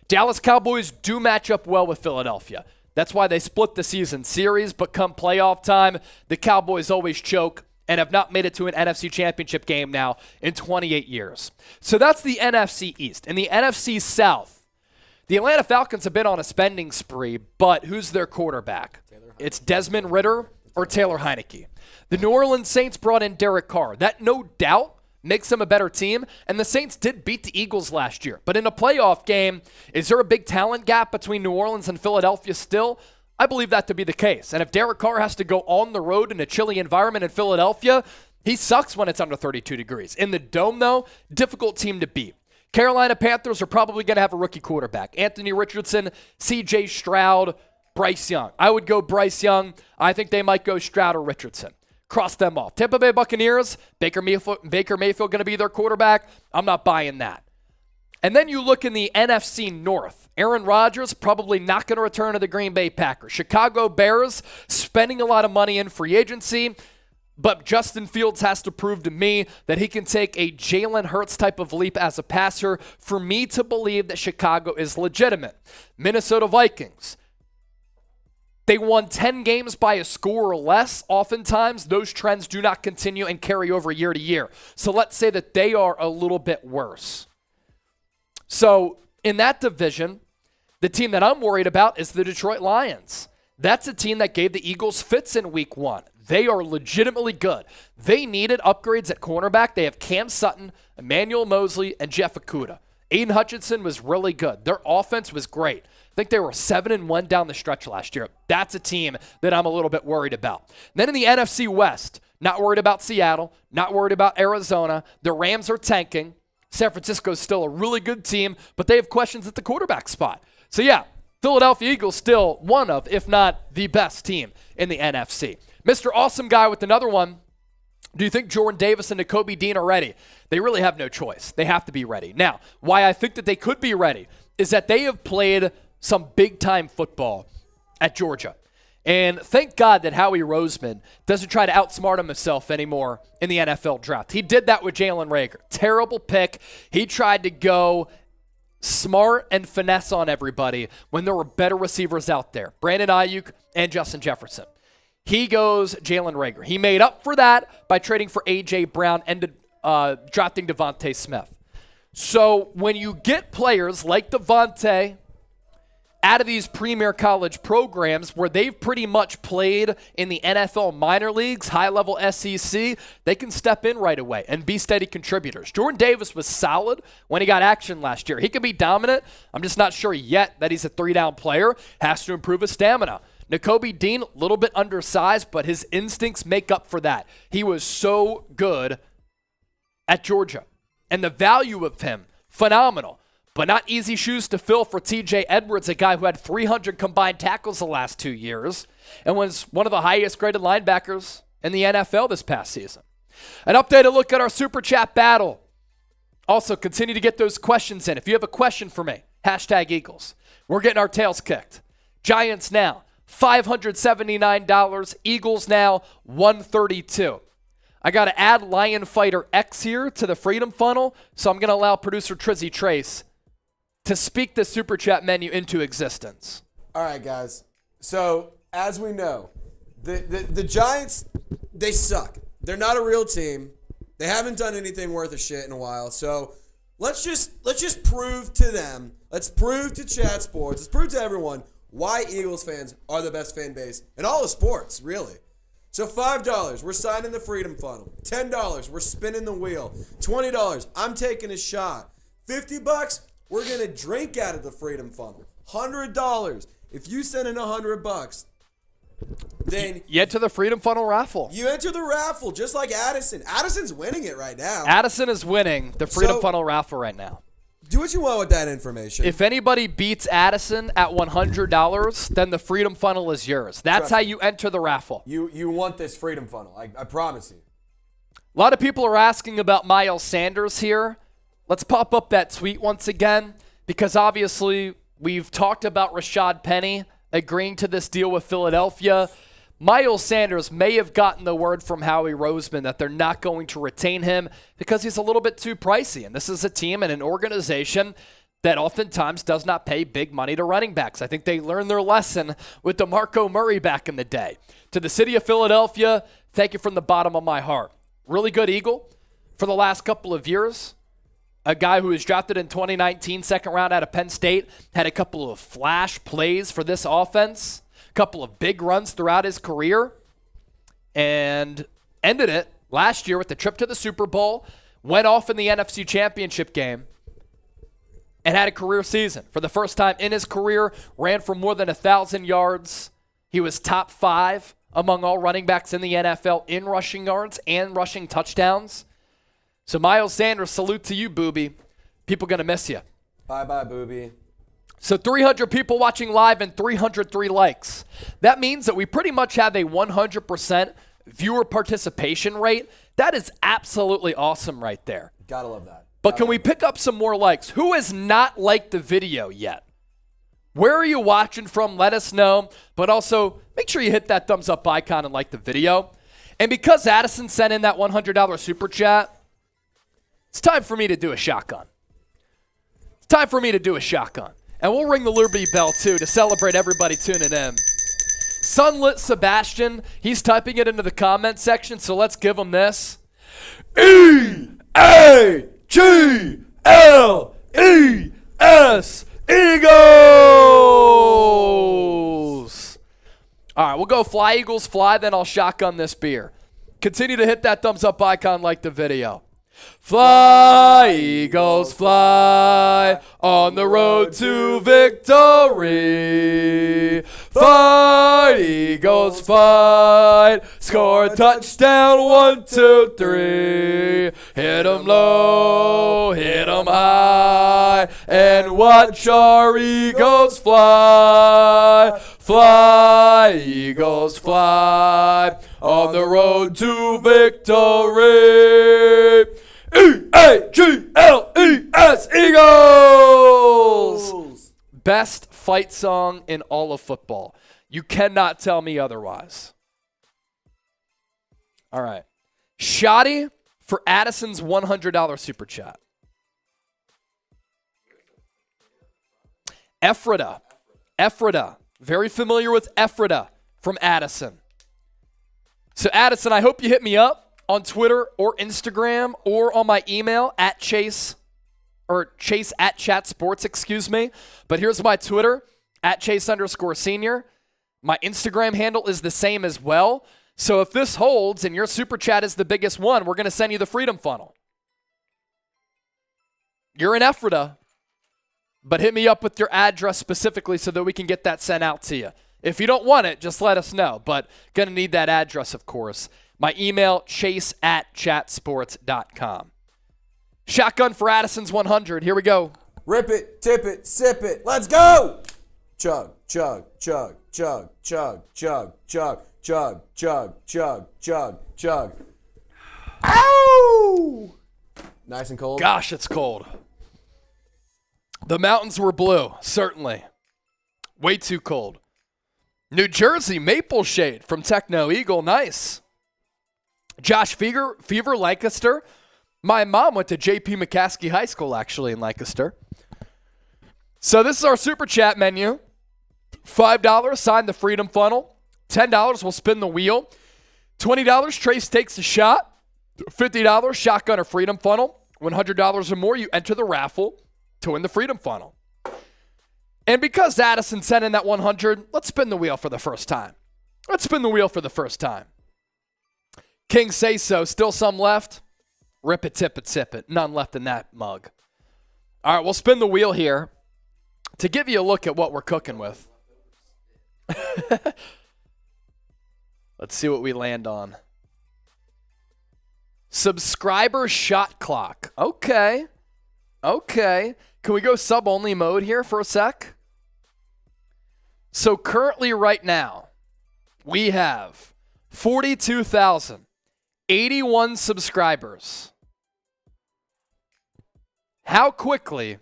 Dallas Cowboys do match up well with Philadelphia. That's why they split the season series, but come playoff time, the Cowboys always choke and have not made it to an NFC championship game now in 28 years. So that's the NFC East. In the NFC South, the Atlanta Falcons have been on a spending spree, but who's their quarterback? It's Desmond Ridder or Taylor Heineke. The New Orleans Saints brought in Derek Carr. That no doubt makes them a better team, and the Saints did beat the Eagles last year. But in a playoff game, is there a big talent gap between New Orleans and Philadelphia still? I believe that to be the case. And if Derek Carr has to go on the road in a chilly environment in Philadelphia, he sucks when it's under 32 degrees. In the Dome, though, difficult team to beat. Carolina Panthers are probably going to have a rookie quarterback. Anthony Richardson, C.J. Stroud, Bryce Young. I would go Bryce Young. I think they might go Stroud or Richardson. Cross them off. Tampa Bay Buccaneers, Baker Mayfield going to be their quarterback. I'm not buying that. And then you look in the NFC North. Aaron Rodgers probably not going to return to the Green Bay Packers. Chicago Bears spending a lot of money in free agency, but Justin Fields has to prove to me that he can take a Jalen Hurts type of leap as a passer for me to believe that Chicago is legitimate. Minnesota Vikings. They won 10 games by a score or less. Oftentimes, those trends do not continue and carry over year to year. So let's say that they are a little bit worse. So in that division, the team that I'm worried about is the Detroit Lions. That's a team that gave the Eagles fits in week 1. They are legitimately good. They needed upgrades at cornerback. They have Cam Sutton, Emmanuel Mosley, and Jeff Okudah. Aiden Hutchinson was really good. Their offense was great. I think they were 7-1 down the stretch last year. That's a team that I'm a little bit worried about. Then in the NFC West, not worried about Seattle, not worried about Arizona. The Rams are tanking. San Francisco is still a really good team, but they have questions at the quarterback spot. So yeah, Philadelphia Eagles still one of, if not the best team in the NFC. Mr. Awesome Guy with another one. Do you think Jordan Davis and Nakobe Dean are ready? They really have no choice. They have to be ready. Now, why I think that they could be ready is that they have played some big-time football at Georgia. And thank God that Howie Roseman doesn't try to outsmart himself anymore in the NFL draft. He did that with Jalen Reagor. Terrible pick. He tried to go smart and finesse on everybody when there were better receivers out there. Brandon Ayuk and Justin Jefferson. He goes Jalen Reagor. He made up for that by trading for A.J. Brown and drafting Devontae Smith. So when you get players like Devontae out of these premier college programs where they've pretty much played in the NFL minor leagues, high-level SEC, they can step in right away and be steady contributors. Jordan Davis was solid when he got action last year. He can be dominant. I'm just not sure yet that he's a three-down player. Has to improve his stamina. Nakobe Dean, a little bit undersized, but his instincts make up for that. He was so good at Georgia. And the value of him, phenomenal. But not easy shoes to fill for TJ Edwards, a guy who had 300 combined tackles the last 2 years and was one of the highest graded linebackers in the NFL this past season. An updated look at our Super Chat battle. Also, continue to get those questions in. If you have a question for me, #Eagles. We're getting our tails kicked. Giants now, $579. Eagles now, $132. I got to add Lion Fighter X here to the Freedom Funnel, so I'm going to allow producer Trizzy Trace to speak the Super Chat menu into existence. All right, guys. So, as we know, the Giants, they suck. They're not a real team. They haven't done anything worth a shit in a while. So, let's just prove to them, let's prove to Chat Sports, let's prove to everyone why Eagles fans are the best fan base in all of sports, really. So $5, we're signing the Freedom Funnel. $10, we're spinning the wheel. $20, I'm taking a shot. $50, we're going to drink out of the Freedom Funnel. $100, if you send in $100, then you enter the Freedom Funnel raffle. You enter the raffle, just like Addison. Addison's winning it right now. Addison is winning the Freedom Funnel raffle right now. Do what you want with that information. If anybody beats Addison at $100, then the Freedom Funnel is yours. That's how you enter the raffle. You want this Freedom Funnel. I promise you. A lot of people are asking about Miles Sanders here. Let's pop up that tweet once again, because obviously we've talked about Rashaad Penny agreeing to this deal with Philadelphia. Miles Sanders may have gotten the word from Howie Roseman that they're not going to retain him because he's a little bit too pricey. And this is a team and an organization that oftentimes does not pay big money to running backs. I think they learned their lesson with DeMarco Murray back in the day. To the city of Philadelphia, thank you from the bottom of my heart. Really good Eagle for the last couple of years. A guy who was drafted in 2019, second round out of Penn State, had a couple of flash plays for this offense. Couple of big runs throughout his career, and ended it last year with the trip to the Super Bowl, went off in the NFC Championship game, and had a career season. For the first time in his career, ran for more than 1,000 yards. He was top 5 among all running backs in the NFL in rushing yards and rushing touchdowns. So Miles Sanders, salute to you, Booby. People going to miss you. Bye-bye, Booby. So 300 people watching live and 303 likes. That means that we pretty much have a 100% viewer participation rate. That is absolutely awesome right there. Gotta love that. But can we pick up some more likes? Who has not liked the video yet? Where are you watching from? Let us know. But also, make sure you hit that thumbs up icon and like the video. And because Addison sent in that $100 super chat, it's time for me to do a shotgun. It's time for me to do a shotgun. And we'll ring the Liberty Bell, too, to celebrate everybody tuning in. Sunlit Sebastian, he's typing it into the comment section, so let's give him this. E-A-G-L-E-S, Eagles! All right, we'll go fly, Eagles, fly, then I'll shotgun this beer. Continue to hit that thumbs up icon, like the video. Fly, Eagles, fly, on the road to victory. Fight, Eagles, fight, score a touchdown, 1, 2, 3. Hit 'em low, hit 'em high, and watch our Eagles fly. Fly, Eagles, fly, on the road to victory. E-A-G-L-E-S, Eagles! Best fight song in all of football. You cannot tell me otherwise. All right. Shoddy for Addison's $100 super chat. Ephrata. Very familiar with Ephrata from Addison. So Addison, I hope you hit me up on Twitter or Instagram or on my email at Chase at Chat Sports, excuse me. But here's my Twitter at Chase_senior. My Instagram handle is the same as well. So if this holds and your super chat is the biggest one, we're going to send you the Freedom Funnel. You're in Ephrata, but hit me up with your address specifically so that we can get that sent out to you. If you don't want it, just let us know. But going to need that address, of course. My email, chase at chatsports.com. Shotgun for Addison's 100. Here we go. Rip it, tip it, sip it. Let's go! Chug, chug, chug, chug, chug, chug, chug, chug, chug, chug, chug, chug. Ow! Nice and cold. Gosh, it's cold. The mountains were blue, certainly. Way too cold. New Jersey, Maple Shade from Techno Eagle. Nice. Josh Fever, Lancaster. My mom went to J.P. McCaskey High School, actually, in Lancaster. So this is our super chat menu. $5, sign the Freedom Funnel. $10, we'll spin the wheel. $20, Trace takes a shot. $50, shotgun or Freedom Funnel. $100 or more, you enter the raffle to win the Freedom Funnel. And because Addison sent in that 100, let's spin the wheel for the first time. King say so. Still some left. Rip it, tip it, sip it. None left in that mug. All right, we'll spin the wheel here to give you a look at what we're cooking with. Let's see what we land on. Subscriber shot clock. Okay. Can we go sub-only mode here for a sec? So currently right now, we have 42,081 subscribers. How quickly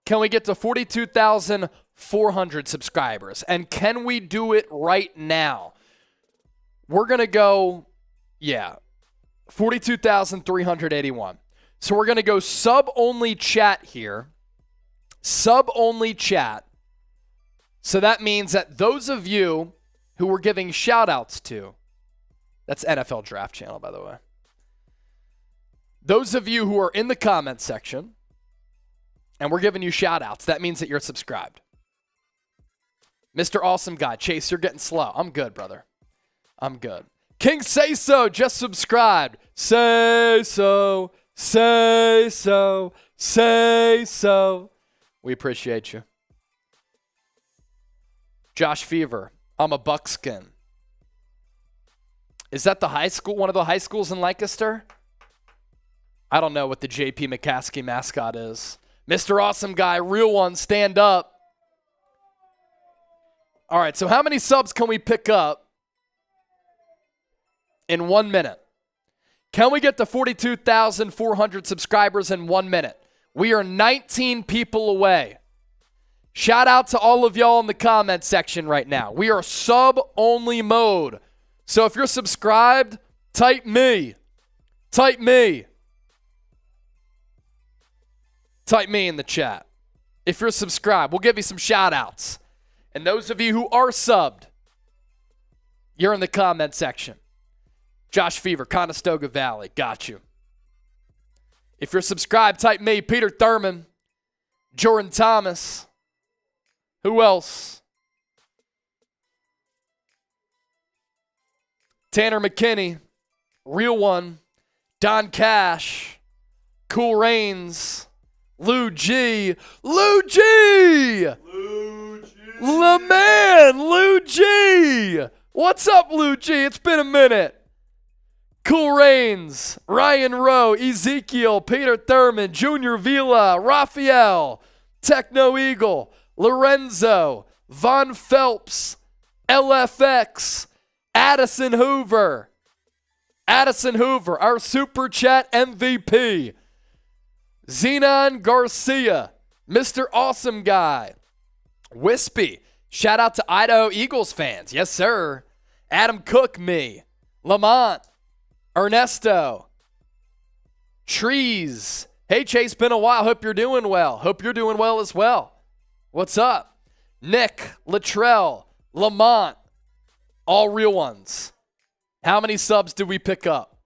can we get to 42,400 subscribers? And can we do it right now? We're going to go, 42,381. So we're going to go sub-only chat here. Sub-only chat. So that means that those of you who we're giving shout-outs to, that's NFL Draft Channel, by the way. Those of you who are in the comment section, and we're giving you shout-outs, that means that you're subscribed. Mr. Awesome Guy, Chase, you're getting slow. I'm good, brother. I'm good. King Say So just subscribed. Say so, say so, say so. We appreciate you. Josh Fever, I'm a buckskin. Is that the high school, one of the high schools in Lancaster? I don't know what the JP McCaskey mascot is. Mr. Awesome Guy, real one, stand up. All right, so how many subs can we pick up in 1 minute? Can we get to 42,400 subscribers in 1 minute? We are 19 people away. Shout out to all of y'all in the comment section right now. We are sub-only mode. So if you're subscribed, type me. Type me. Type me in the chat. If you're subscribed, we'll give you some shout outs. And those of you who are subbed, you're in the comment section. Josh Fever, Conestoga Valley, got you. If you're subscribed, type me, Peter Thurman, Jordan Thomas. Who else? Tanner McKinney, Real One, Don Cash, Cool Rains, Lou G. Lou G! Lou G. La man, Lou G! What's up, Lou G? It's been a minute. Cool Rains, Ryan Rowe, Ezekiel, Peter Thurman, Junior Vila, Raphael, Techno Eagle, Lorenzo, Von Phelps, LFX, Addison Hoover, our Super Chat MVP, Zenon Garcia, Mr. Awesome Guy, Wispy, shout out to Idaho Eagles fans, yes sir, Adam Cook, me, Lamont, Ernesto, Trees, hey Chase, been a while, hope you're doing well, hope you're doing well as well. What's up? Nick, Latrell, Lamont, all real ones. How many subs did we pick up?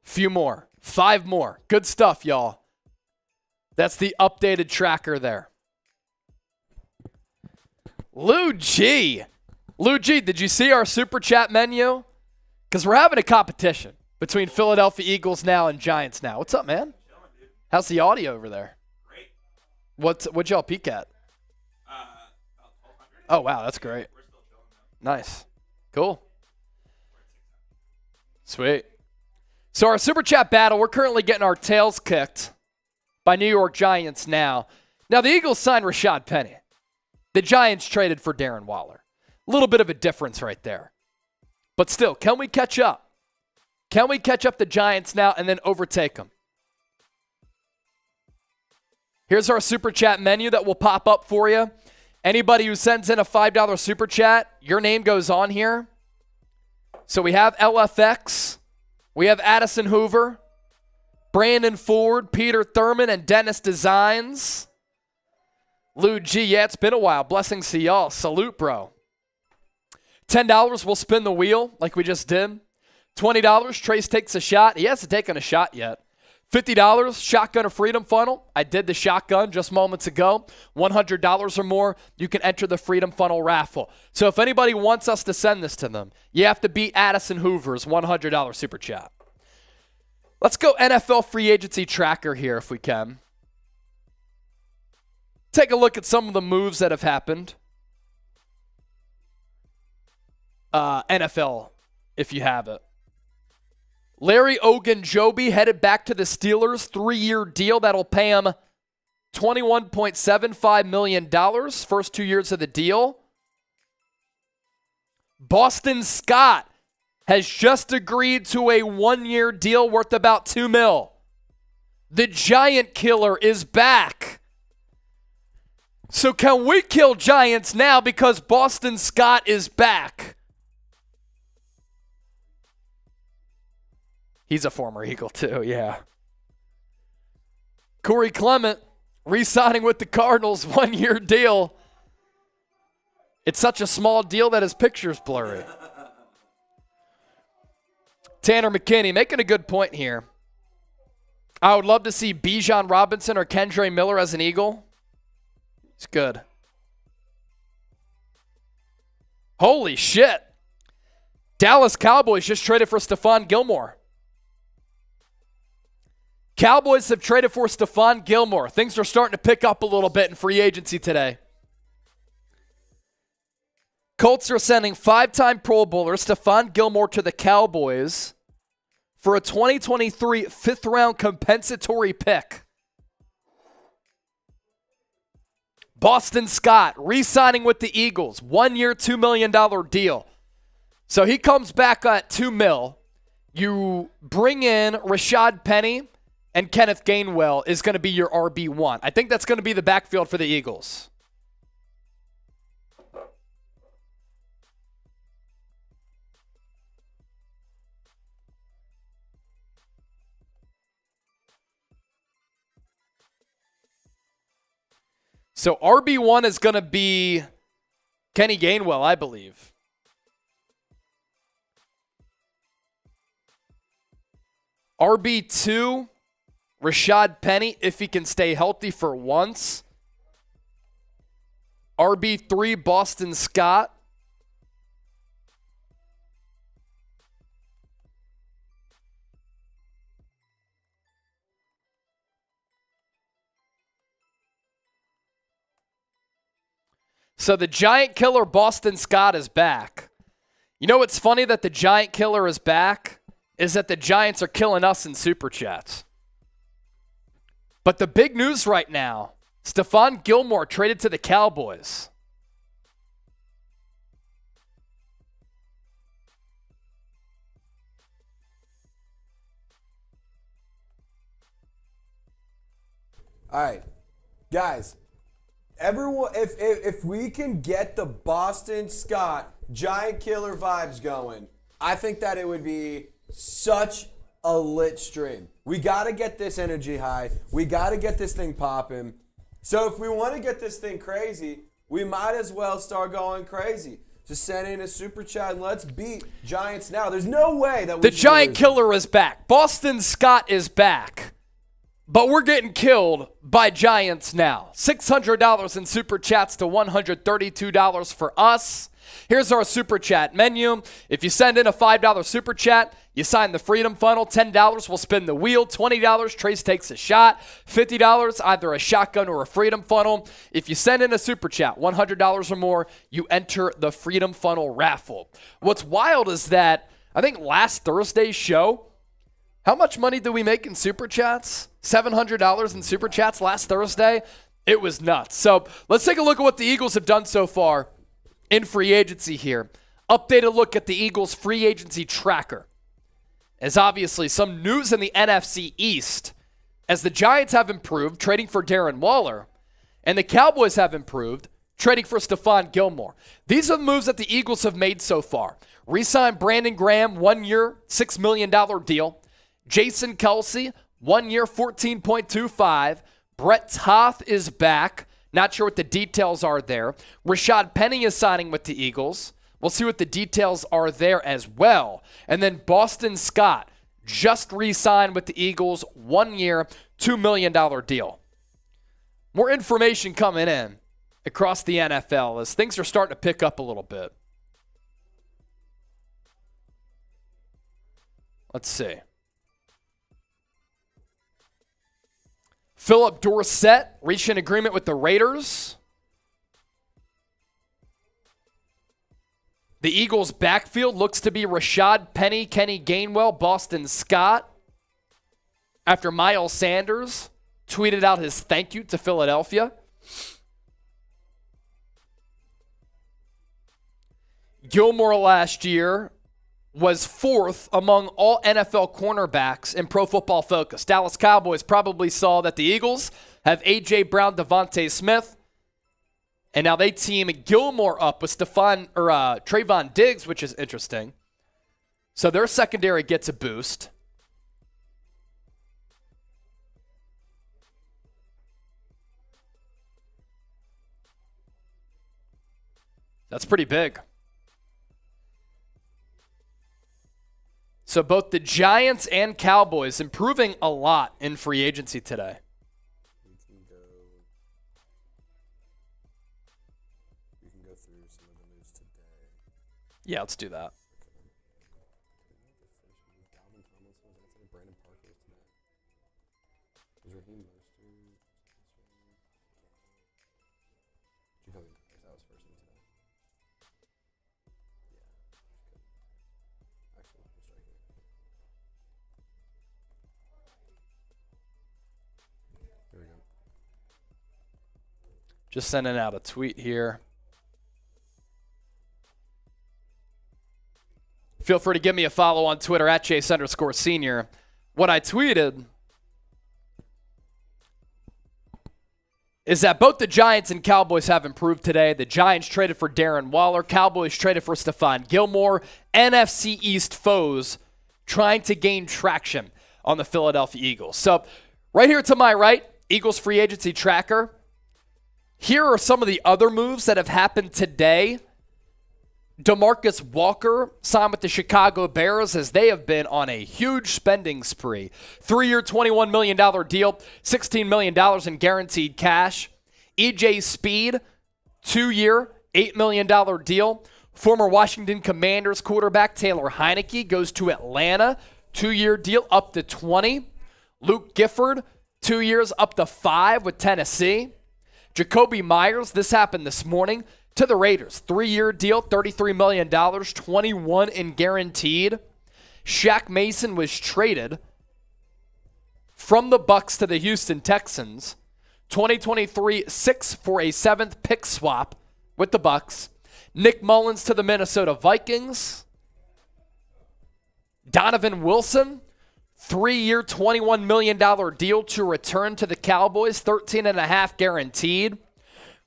Few more. 5 more. Good stuff, y'all. That's the updated tracker there. Lou G. Lou G, did you see our super chat menu? Because we're having a competition between Philadelphia Eagles now and Giants now. What's up, man? How's the audio over there? What'd y'all peek at? Oh, wow, that's great. Nice. Cool. Sweet. So our Super Chat battle, we're currently getting our tails kicked by New York Giants now. Now, the Eagles signed Rashaad Penny. The Giants traded for Darren Waller. A little bit of a difference right there. But still, can we catch up? Can we catch up the Giants now and then overtake them? Here's our Super Chat menu that will pop up for you. Anybody who sends in a $5 Super Chat, your name goes on here. So we have LFX. We have Addison Hoover, Brandon Ford, Peter Thurman, and Dennis Designs. Lou G, yeah, it's been a while. Blessings to y'all. Salute, bro. $10, we'll spin the wheel like we just did. $20, Trace takes a shot. He hasn't taken a shot yet. $50, Shotgun of Freedom Funnel. I did the shotgun just moments ago. $100 or more, you can enter the Freedom Funnel raffle. So if anybody wants us to send this to them, you have to beat Addison Hoover's $100 Super Chat. Let's go NFL free agency tracker here if we can. Take a look at some of the moves that have happened. NFL, if you have it. Larry Ogunjobi headed back to the Steelers, 3-year deal that'll pay him $21.75 million, first 2 years of the deal. Boston Scott has just agreed to a 1-year deal worth about $2 million. The Giant Killer is back. So can we kill Giants now because Boston Scott is back? He's a former Eagle too, yeah. Corey Clement re-signing with the Cardinals, 1-year deal. It's such a small deal that his picture's blurry. Tanner McKinney making a good point here. I would love to see Bijan Robinson or Kendre Miller as an Eagle. It's good. Holy shit. Dallas Cowboys just traded for Stephon Gilmore. Cowboys have traded for Stephon Gilmore. Things are starting to pick up a little bit in free agency today. Colts are sending 5-time Pro Bowler Stephon Gilmore to the Cowboys for a 2023 fifth-round compensatory pick. Boston Scott re-signing with the Eagles, 1-year, $2 million deal. So he comes back at $2 million. You bring in Rashaad Penny, and Kenneth Gainwell is going to be your RB1. I think that's going to be the backfield for the Eagles. So RB1 is going to be Kenny Gainwell, I believe. RB2, Rashaad Penny, if he can stay healthy for once. RB3, Boston Scott. So the Giant Killer Boston Scott is back. You know what's funny that the Giant Killer is back? Is that the Giants are killing us in Super Chats. But the big news right now, Stephon Gilmore traded to the Cowboys. All right, guys. Everyone, if we can get the Boston Scott Giant Killer vibes going, I think that it would be such a lit stream. We got to get this energy high. We got to get this thing popping. So if we want to get this thing crazy, we might as well start going crazy. Just send in a super chat and let's beat Giants now. There's no way that the Giant Killer is back. Boston Scott is back. But we're getting killed by Giants now. $600 in super chats to $132 for us. Here's our super chat menu. If you send in a $5 super chat, you sign the Freedom Funnel. $10 will spin the wheel. $20, Trace takes a shot. $50, either a shotgun or a Freedom Funnel. If you send in a super chat, $100 or more, you enter the Freedom Funnel raffle. What's wild is that I think last Thursday's show, how much money did we make in super chats? $700 in super chats last Thursday. It was nuts. So let's take a look at what the Eagles have done so far in free agency here. Updated look at the Eagles free agency tracker. As obviously some news in the NFC East as the Giants have improved, trading for Darren Waller, and the Cowboys have improved, trading for Stephon Gilmore. These are the moves that the Eagles have made so far. Re-signed Brandon Graham, 1-year, $6 million deal. Jason Kelsey, 1-year, $14.25. Brett Toth is back. Not sure what the details are there. Rashaad Penny is signing with the Eagles. We'll see what the details are there as well. And then Boston Scott just re-signed with the Eagles, 1-year, $2 million deal. More information coming in across the NFL as things are starting to pick up a little bit. Let's see. Philip Dorsett reached an agreement with the Raiders. The Eagles' backfield looks to be Rashaad Penny, Kenny Gainwell, Boston Scott. After Miles Sanders tweeted out his thank you to Philadelphia. Gilmore last year was 4th among all NFL cornerbacks in Pro Football Focus. Dallas Cowboys probably saw that the Eagles have A.J. Brown, Devontae Smith, and now they team Gilmore up with Trayvon Diggs, which is interesting. So their secondary gets a boost. That's pretty big. So both the Giants and Cowboys improving a lot in free agency today. We can go through some of the news today. Yeah, let's do that. Dalvin Tomlinson was it? Brandon Parker was tonight. Was Raheem Mostert? Jacoby Myers, that was first one today. Yeah. Actually, we'll start here. There we go. Just sending out a tweet here. Feel free to give me a follow on Twitter at Chase_senior. What I tweeted is that both the Giants and Cowboys have improved today. The Giants traded for Darren Waller. Cowboys traded for Stephon Gilmore. NFC East foes trying to gain traction on the Philadelphia Eagles. So right here to my right, Eagles free agency tracker. Here are some of the other moves that have happened today. DeMarcus Walker signed with the Chicago Bears as they have been on a huge spending spree. 3-year, $21 million deal, $16 million in guaranteed cash. EJ Speed, 2-year, $8 million deal. Former Washington Commanders quarterback Taylor Heineke goes to Atlanta, 2-year deal up to 20. Luke Gifford, 2 years up to 5 with Tennessee. Jacoby Myers, this happened this morning, to the Raiders. 3-year deal, $33 million, 21 in guaranteed. Shaq Mason was traded from the Bucs to the Houston Texans. 2023 6 for a 7th pick swap with the Bucs. Nick Mullins to the Minnesota Vikings. Donovan Wilson, 3-year, $21 million deal to return to the Cowboys, 13.5 guaranteed.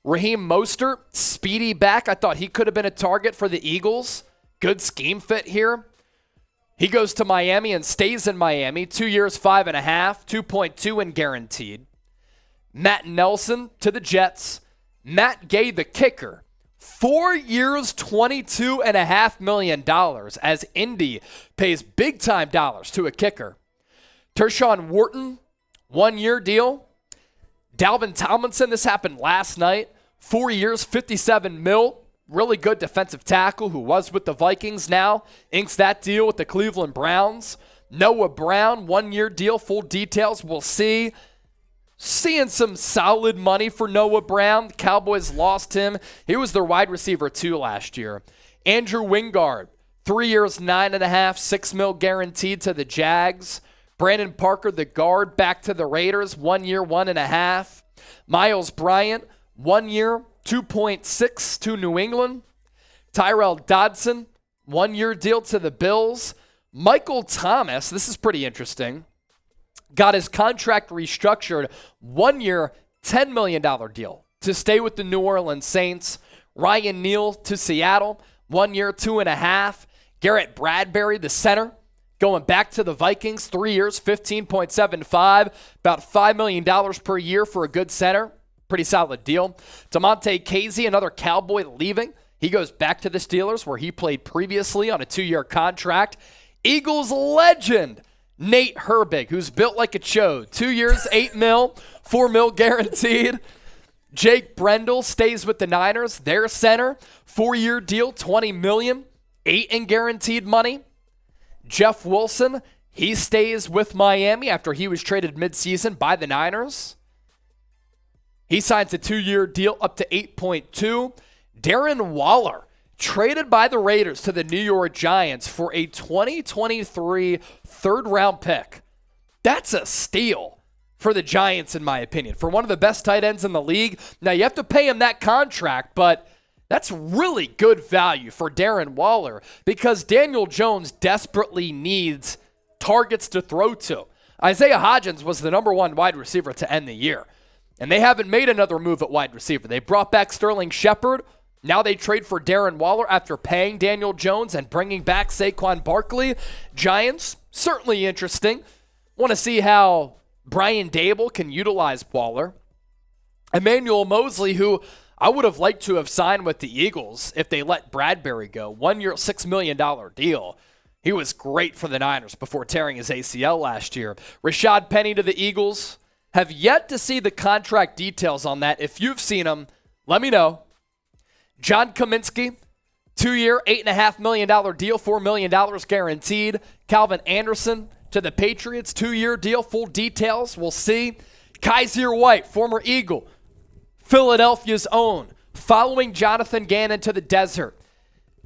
Raheem Mostert, speedy back. I thought he could have been a target for the Eagles. Good scheme fit here. He goes to Miami and stays in Miami. 2 years, 5.5, 2.2 in guaranteed. Matt Nelson to the Jets. Matt Gay, the kicker. 4 years, $22.5 million as Indy pays big-time dollars to a kicker. Tershawn Wharton, 1-year deal. Dalvin Tomlinson, this happened last night. 4 years, $57 million. Really good defensive tackle who was with the Vikings now. Inks that deal with the Cleveland Browns. Noah Brown, 1-year deal. Full details we'll see. Seeing some solid money for Noah Brown. The Cowboys lost him. He was their wide receiver too last year. Andrew Wingard, 3 years, $9.5, $6 million guaranteed to the Jags. Brandon Parker, the guard, back to the Raiders, 1 year, $1.5. Miles Bryant, 1 year, $2.6 to New England. Tyrell Dodson, 1-year deal to the Bills. Michael Thomas, this is pretty interesting, got his contract restructured. 1 year, $10 million deal to stay with the New Orleans Saints. Ryan Neal to Seattle, 1 year, $2.5. Garrett Bradberry, the center, going back to the Vikings, 3 years, $15.75, about $5 million per year for a good center. Pretty solid deal. Damontae Kazee, another Cowboy, leaving. He goes back to the Steelers where he played previously on a 2-year contract. Eagles legend Nate Herbig, who's built like a chode. 2 years, $8 million, $4 million guaranteed. Jake Brendel stays with the Niners, their center. 4-year deal, $20 million, $8 in guaranteed money. Jeff Wilson, he stays with Miami after he was traded midseason by the Niners. He signs a 2-year deal up to $8.2. Darren Waller traded by the Raiders to the New York Giants for a 2023 third-round pick. That's a steal for the Giants, in my opinion, for one of the best tight ends in the league. Now, you have to pay him that contract, but that's really good value for Darren Waller because Daniel Jones desperately needs targets to throw to. Isaiah Hodgins was the number one wide receiver to end the year, and they haven't made another move at wide receiver. They brought back Sterling Shepard. Now they trade for Darren Waller after paying Daniel Jones and bringing back Saquon Barkley. Giants, certainly interesting. Want to see how Brian Dable can utilize Waller. Emmanuel Mosley, who I would have liked to have signed with the Eagles if they let Bradberry go. 1 year, $6 million deal. He was great for the Niners before tearing his ACL last year. Rashaad Penny to the Eagles. Have yet to see the contract details on that. If you've seen them, let me know. John Kaminsky, 2 year, $8.5 million deal, $4 million guaranteed. Calvin Anderson to the Patriots, 2 year deal, full details, we'll see. Kaiser White, former Eagle, Philadelphia's own, following Jonathan Gannon to the desert.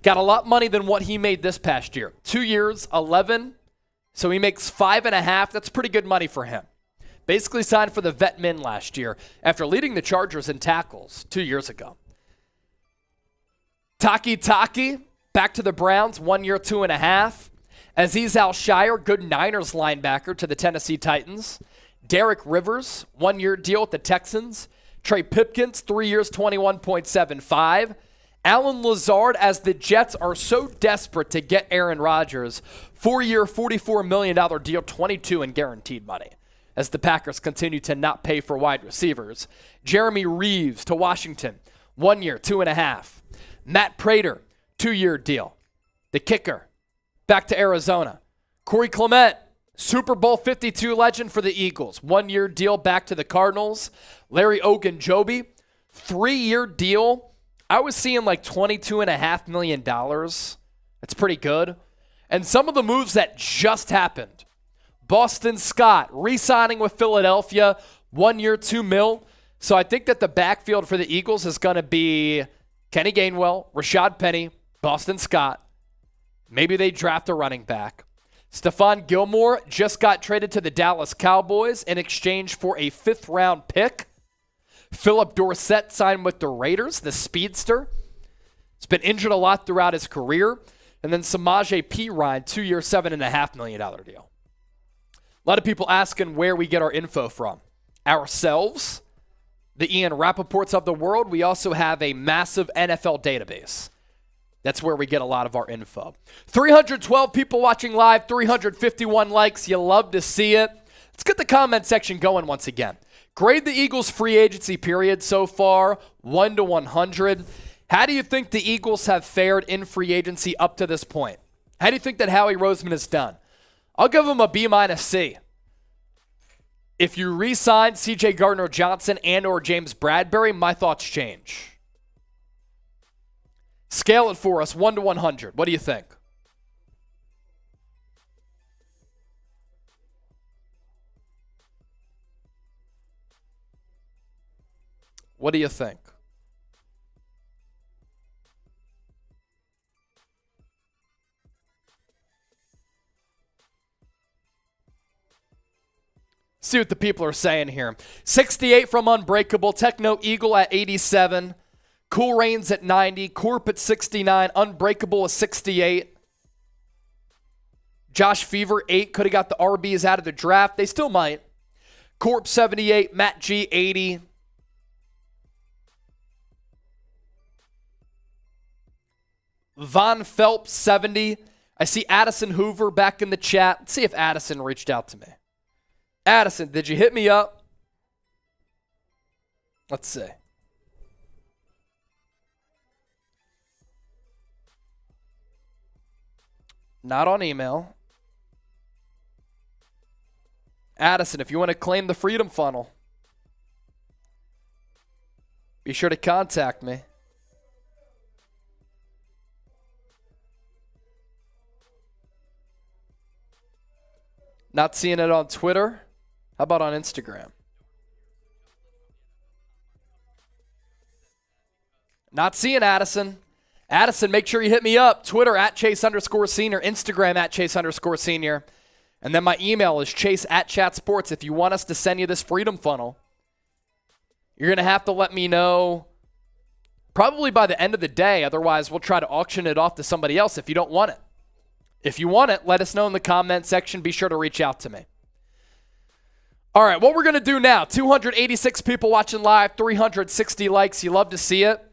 Got a lot money than what he made this past year. 2 years, 11, so he makes 5.5. That's pretty good money for him. Basically signed for the vet min last year after leading the Chargers in tackles 2 years ago. Taki, back to the Browns, 1 year, 2.5. Azeez Al-Shire, good Niners linebacker to the Tennessee Titans. Derek Rivers, 1 year deal with the Texans. Trey Pipkins, 3 years, 21.75. Alan Lazard, as the Jets are so desperate to get Aaron Rodgers, 4 year, $44 million deal, 22 in guaranteed money, as the Packers continue to not pay for wide receivers. Jeremy Reeves to Washington, 1 year, 2.5. Matt Prater, 2 year deal. The kicker, back to Arizona. Corey Clement, Super Bowl 52 legend for the Eagles. 1 year deal back to the Cardinals. Larry Ogunjobi, 3 year deal. I was seeing like $22.5 million. That's pretty good. And some of the moves that just happened. Boston Scott, re-signing with Philadelphia, 1 year, $2 million. So I think that the backfield for the Eagles is going to be Kenny Gainwell, Rashaad Penny, Boston Scott. Maybe they draft a running back. Stephon Gilmore just got traded to the Dallas Cowboys in exchange for a 5th-round pick. Philip Dorsett signed with the Raiders, the speedster. He's been injured a lot throughout his career. And then Samaje Perine, 2 year, $7.5 million deal. A lot of people asking where we get our info from. Ourselves, the Ian Rappaports of the world. We also have a massive NFL database. That's where we get a lot of our info. 312 people watching live, 351 likes. You love to see it. Let's get the comment section going once again. Grade the Eagles' free agency period so far, 1 to 100. How do you think the Eagles have fared in free agency up to this point? How do you think that Howie Roseman has done? I'll give him a B-C. If you re-sign C.J. Gardner-Johnson and or James Bradberry, my thoughts change. Scale it for us, 1 to 100. What do you think? What do you think? See what the people are saying here. 68 from Unbreakable. Techno Eagle at 87. Cool Rains at 90. Corp at 69. Unbreakable at 68. Josh Fever, 8. Could have got the RBs out of the draft. They still might. Corp, 78. Matt G, 80. Von Phelps, 70. I see Addison Hoover back in the chat. Let's see if Addison reached out to me. Addison, did you hit me up? Let's see. Not on email. Addison, if you want to claim the Freedom Funnel, be sure to contact me. Not seeing it on Twitter. How about on Instagram? Not seeing Addison. Addison, make sure you hit me up. Twitter @Chase_Senior, Instagram @Chase_Senior. And then my email is chase@chatsports. If you want us to send you this Freedom Funnel, you're going to have to let me know probably by the end of the day. Otherwise, we'll try to auction it off to somebody else if you don't want it. If you want it, let us know in the comment section. Be sure to reach out to me. All right, what we're going to do now, 286 people watching live, 360 likes. You love to see it.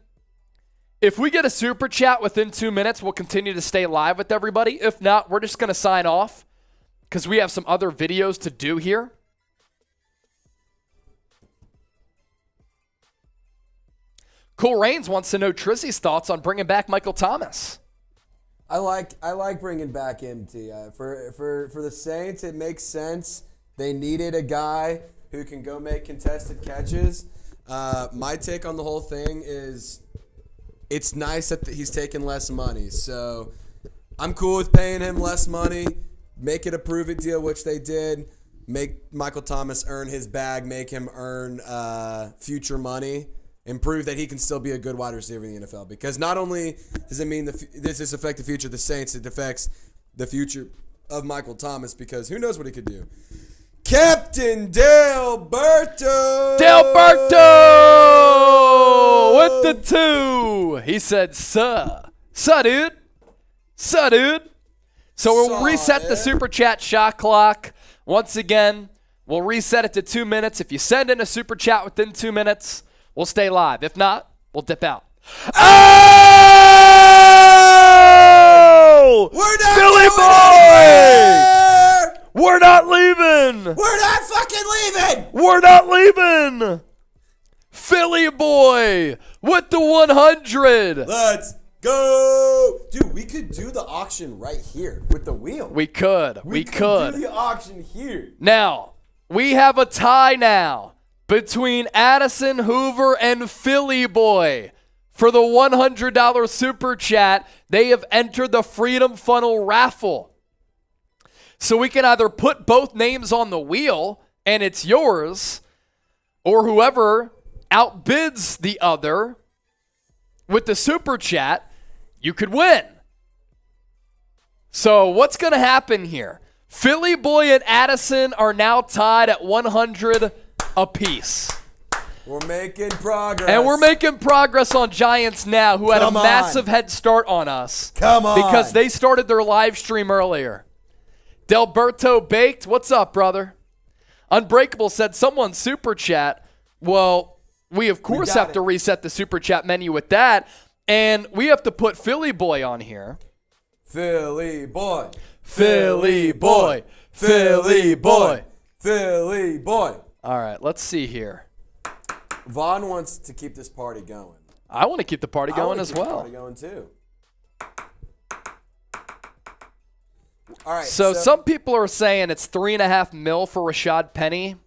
If we get a super chat within 2 minutes, we'll continue to stay live with everybody. If not, we're just going to sign off because we have some other videos to do here. Cool Rains wants to know Trizzy's thoughts on bringing back Michael Thomas. I like bringing back MT. For the Saints, it makes sense. They needed a guy who can go make contested catches. My take on the whole thing is it's nice that he's taking less money. So I'm cool with paying him less money. Make it a prove-it deal, which they did. Make Michael Thomas earn his bag. Make him earn future money. And prove that he can still be a good wide receiver in the NFL. Because not only does it mean does this affect the future of the Saints, it affects the future of Michael Thomas because who knows what he could do. Captain Delberto! Delberto with the 2. He said, "Suh, dude. Suh, dude." So we'll reset the Super Chat shot clock. Once again, we'll reset it to 2 minutes. If you send in a Super Chat within 2 minutes, we'll stay live. If not, we'll dip out. Oh! We're not Philly boy! We're not leaving! We're not fucking leaving! We're not leaving! Philly boy with the 100. Let's go! Dude, we could do the auction right here with the wheel. We could. We could do the auction here. Now, we have a tie now between Addison Hoover and Philly Boy. For the $100 Super Chat, they have entered the Freedom Funnel raffle. So we can either put both names on the wheel, and it's yours, or whoever outbids the other with the Super Chat, you could win. So what's going to happen here? Philly Boy and Addison are now tied at 100 apiece. We're making progress. And we're making progress on Giants now, who had a massive head start on us. Come on. Because they started their live stream earlier. Delberto Baked, what's up, brother? Unbreakable said, someone super chat. Well, we of course have to reset the super chat menu with that. And we have to put Philly Boy on here. Philly Boy. Philly Boy. Philly Boy. Philly Boy. All right, let's see here. Vaughn wants to keep this party going. I want to keep the party going as well. The party going too. All right. So some people are saying it's $3.5 million for Rashaad Penny.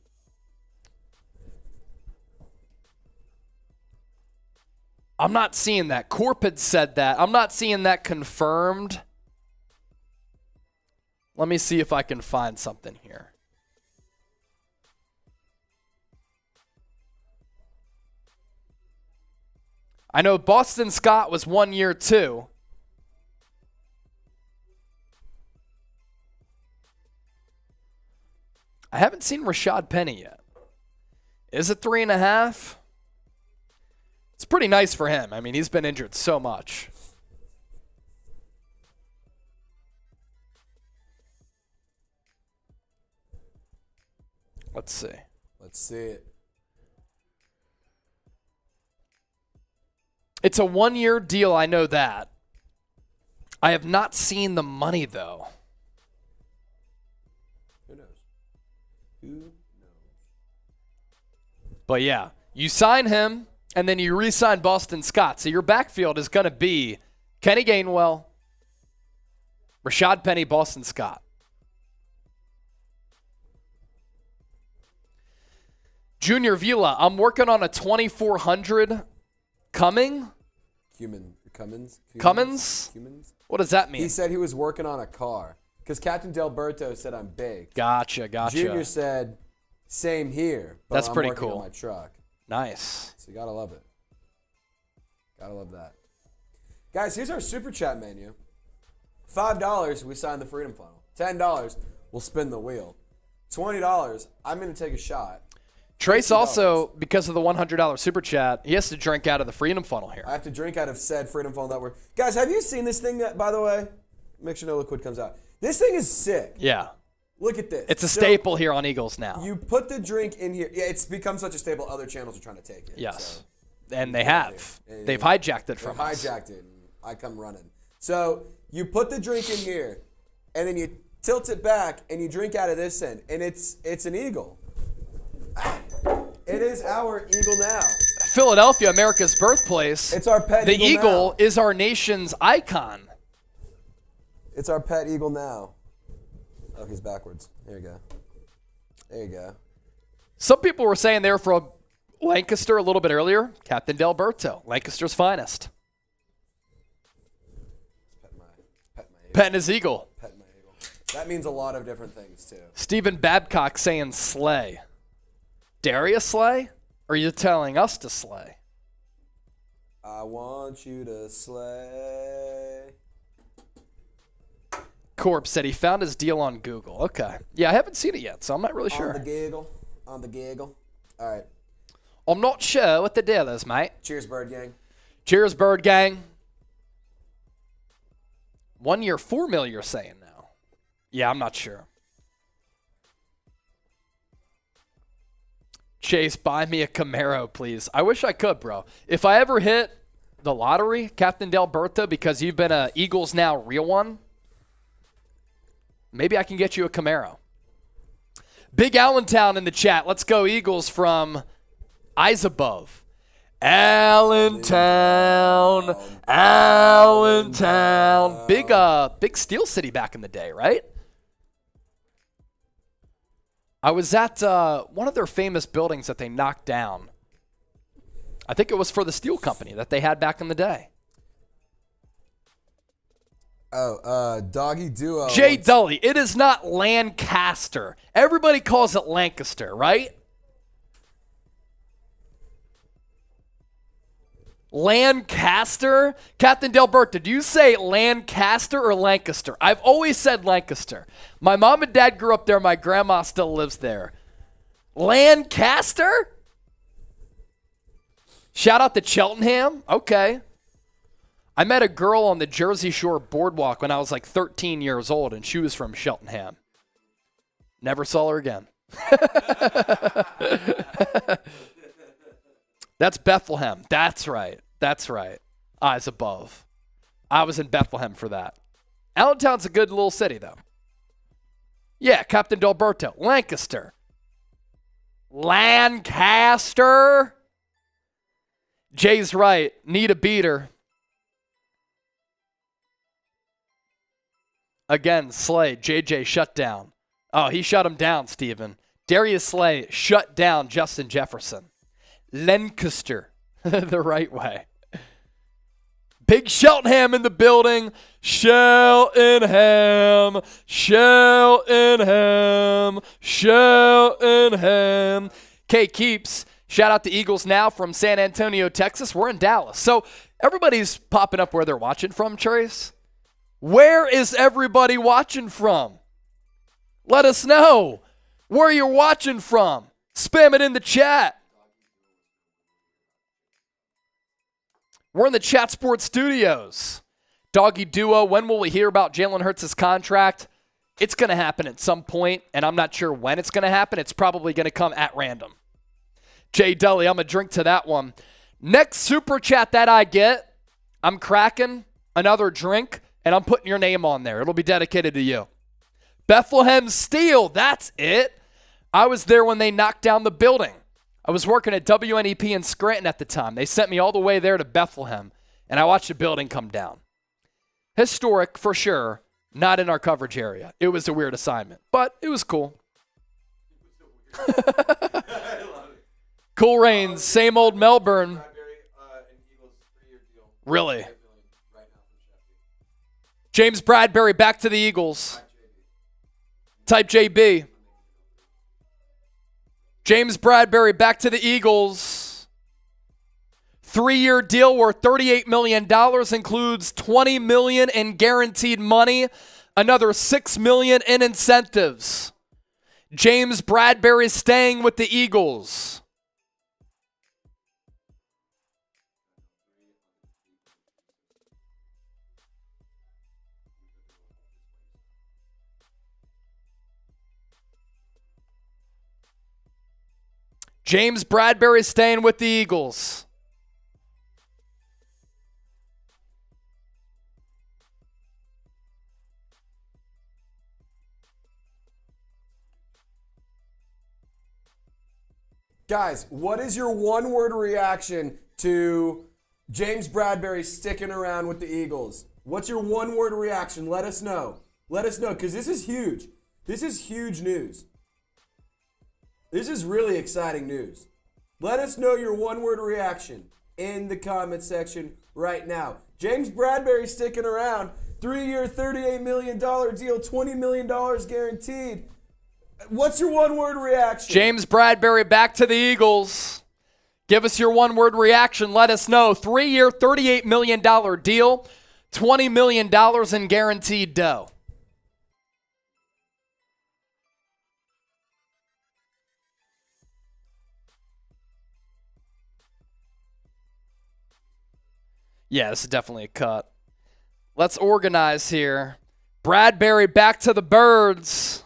I'm not seeing that. Corp had said that. I'm not seeing that confirmed. Let me see if I can find something here. I know Boston Scott was 1 year too. I haven't seen Rashaad Penny yet. Is it 3.5? It's pretty nice for him. I mean, he's been injured so much. Let's see. Let's see it. It's a 1 year deal, I know that. I have not seen the money, though. Who knows? Who knows? But yeah, you sign him, and then you re-sign Boston Scott. So your backfield is going to be Kenny Gainwell, Rashaad Penny, Boston Scott. Junior Vila, I'm working on a 2400 coming. Cummins? What does that mean? He said he was working on a car because Captain Delberto said I'm big. Gotcha. Junior said, same here. But That's I'm pretty working cool. on my truck. Nice. So you got to love it. Got to love that. Guys, here's our super chat menu. $5, we sign the Freedom Funnel. $10, we'll spin the wheel. $20, I'm going to take a shot. Trace also, because of the $100 super chat, he has to drink out of the Freedom Funnel here. I have to drink out of said Freedom Funnel Network. Guys, have you seen this thing, by the way? Make sure no liquid comes out. This thing is sick. Yeah. Look at this. It's a staple here on Eagles now. You put the drink in here. Yeah, it's become such a staple. Other channels are trying to take it. Yes. So. And they have. They've hijacked it from us. They've hijacked it. And I come running. So you put the drink in here, and then you tilt it back, and you drink out of this end. And it's an eagle. It is our eagle now. Philadelphia, America's birthplace. It's our pet eagle. The eagle now. is our nation's icon. It's our pet eagle now. Oh, he's backwards. There you go. There you go. Some people were saying they were from Lancaster a little bit earlier. Captain Delberto, Lancaster's finest. Petting his eagle. Petting my eagle. That means a lot of different things, too. Stephen Babcock saying slay. Darius slay? Or are you telling us to slay? I want you to slay. Corp said he found his deal on Google. Okay. Yeah, I haven't seen it yet, so I'm not really sure. On the giggle. On the giggle. All right. I'm not sure what the deal is, mate. Cheers, Bird Gang. Cheers, Bird Gang. 1 year, $4 million, you're saying now. Yeah, I'm not sure. Chase, buy me a Camaro, please. I wish I could, bro. If I ever hit the lottery, Captain Delberto, because you've been a Eagles Now real one, maybe I can get you a Camaro. Big Allentown in the chat. Let's go Eagles from Eyes Above. Allentown. Allentown. Big Steel City back in the day, right? I was at one of their famous buildings that they knocked down. I think it was for the steel company that they had back in the day. Oh, Doggy Duo. Jay Dully. It is not Lancaster. Everybody calls it Lancaster, right? Lancaster? Captain Delberto, do you say Lancaster or Lancaster? I've always said Lancaster. My mom and dad grew up there. My grandma still lives there. Lancaster? Shout out to Cheltenham. Okay. I met a girl on the Jersey Shore boardwalk when I was like 13 years old, and she was from Cheltenham. Never saw her again. That's Bethlehem. That's right. That's right. Eyes Above. I was in Bethlehem for that. Allentown's a good little city, though. Yeah, Captain Delberto. Lancaster. Lancaster. Jay's right. Need a beater. Again, Slay. JJ shut down. Oh, he shut him down, Steven. Darius Slay shut down Justin Jefferson. Lancaster, the right way. Big Cheltenham in the building. Cheltenham. Cheltenham. Cheltenham. K Keeps. Shout out to Eagles Now from San Antonio, Texas. We're in Dallas. So everybody's popping up where they're watching from, Trace. Where is everybody watching from? Let us know where you're watching from. Spam it in the chat. We're in the Chat Sports Studios. Doggy Duo, when will we hear about Jalen Hurts' contract? It's going to happen at some point, and I'm not sure when it's going to happen. It's probably going to come at random. Jay Dully, I'm going to drink to that one. Next super chat that I get, I'm cracking another drink, and I'm putting your name on there. It'll be dedicated to you. Bethlehem Steel, that's it. I was there when they knocked down the building. I was working at WNEP in Scranton at the time. They sent me all the way there to Bethlehem, and I watched the building come down. Historic, for sure, not in our coverage area. It was a weird assignment, but it was cool. Cool Rains, same old Melbourne. Really? James Bradberry back to the Eagles. Type JB. James Bradberry back to the Eagles. 3-year deal worth $38 million, includes $20 million in guaranteed money, another $6 million in incentives. James Bradberry staying with the Eagles. James Bradberry staying with the Eagles. Guys, what is your one-word reaction to James Bradberry sticking around with the Eagles? What's your one-word reaction? Let us know. Let us know, because this is huge. This is huge news. This is really exciting news. Let us know your one-word reaction in the comment section right now. James Bradberry sticking around. 3-year, $38 million deal, $20 million guaranteed. What's your one-word reaction? James Bradberry back to the Eagles. Give us your one-word reaction. Let us know. 3-year, $38 million deal, $20 million in guaranteed dough. Yeah, this is definitely a cut. Let's organize here. Bradberry back to the Birds.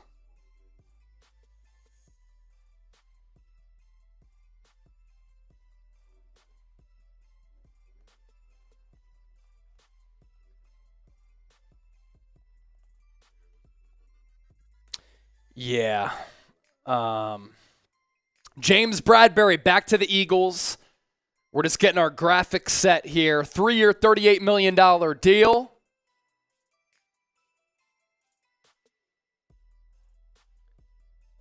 Yeah. James Bradberry back to the Eagles. We're just getting our graphics set here. 3-year, $38 million deal.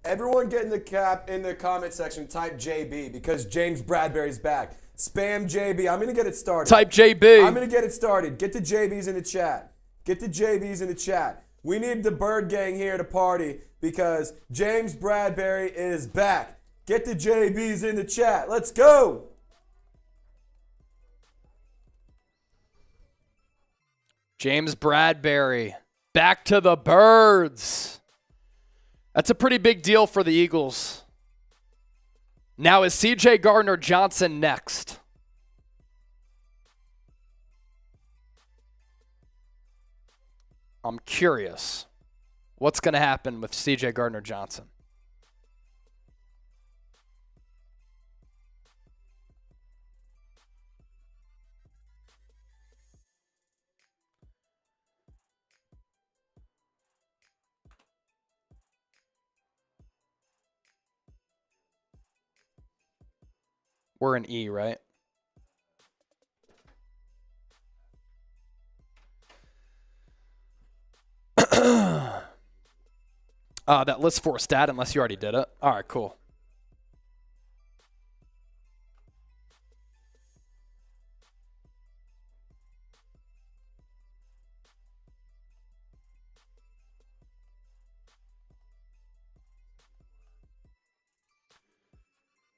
Everyone get in the comment section, type JB, because James Bradberry's back. Spam JB. I'm going to get it started. Type JB. I'm going to get it started. Get the JBs in the chat. Get the JBs in the chat. We need the Bird Gang here to party because James Bradberry is back. Get the JBs in the chat. Let's go. James Bradberry back to the Birds. That's a pretty big deal for the Eagles. Now is C.J. Gardner-Johnson next? I'm curious. What's going to happen with C.J. Gardner-Johnson? We're in E, right? That list for stat, unless you already did it. All right, cool.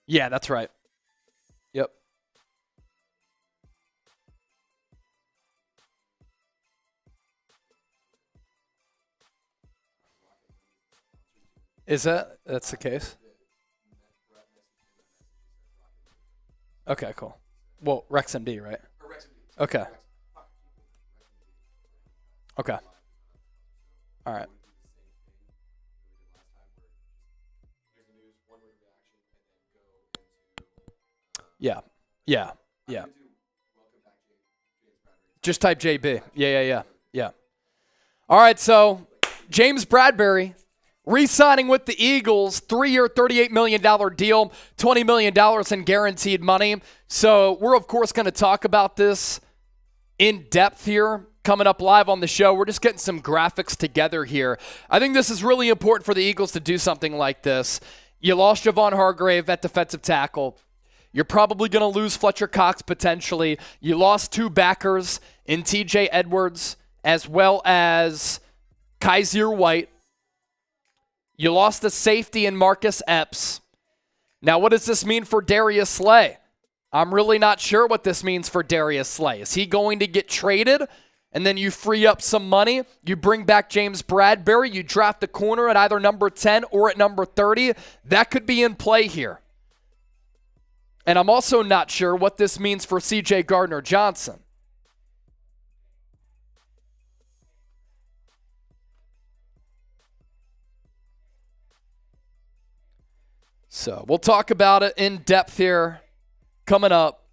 Yeah, that's right. Yep. Is that's the case? Okay, cool. Well, RexMD, right? Okay. Okay. All right. Yeah. Yeah. Yeah. Just type JB. Yeah. All right, so James Bradberry re-signing with the Eagles, 3-year, $38 million deal, $20 million in guaranteed money. So we're, of course, going to talk about this in depth here coming up live on the show. We're just getting some graphics together here. I think this is really important for the Eagles to do something like this. You lost Javon Hargrave at defensive tackle. You're probably going to lose Fletcher Cox potentially. You lost 2 backers in TJ Edwards as well as Kaiser White. You lost a safety in Marcus Epps. Now, what does this mean for Darius Slay? I'm really not sure what this means for Darius Slay. Is he going to get traded? And then you free up some money. You bring back James Bradberry. You draft the corner at either number 10 or at number 30. That could be in play here. And I'm also not sure what this means for C.J. Gardner-Johnson. So we'll talk about it in depth here coming up.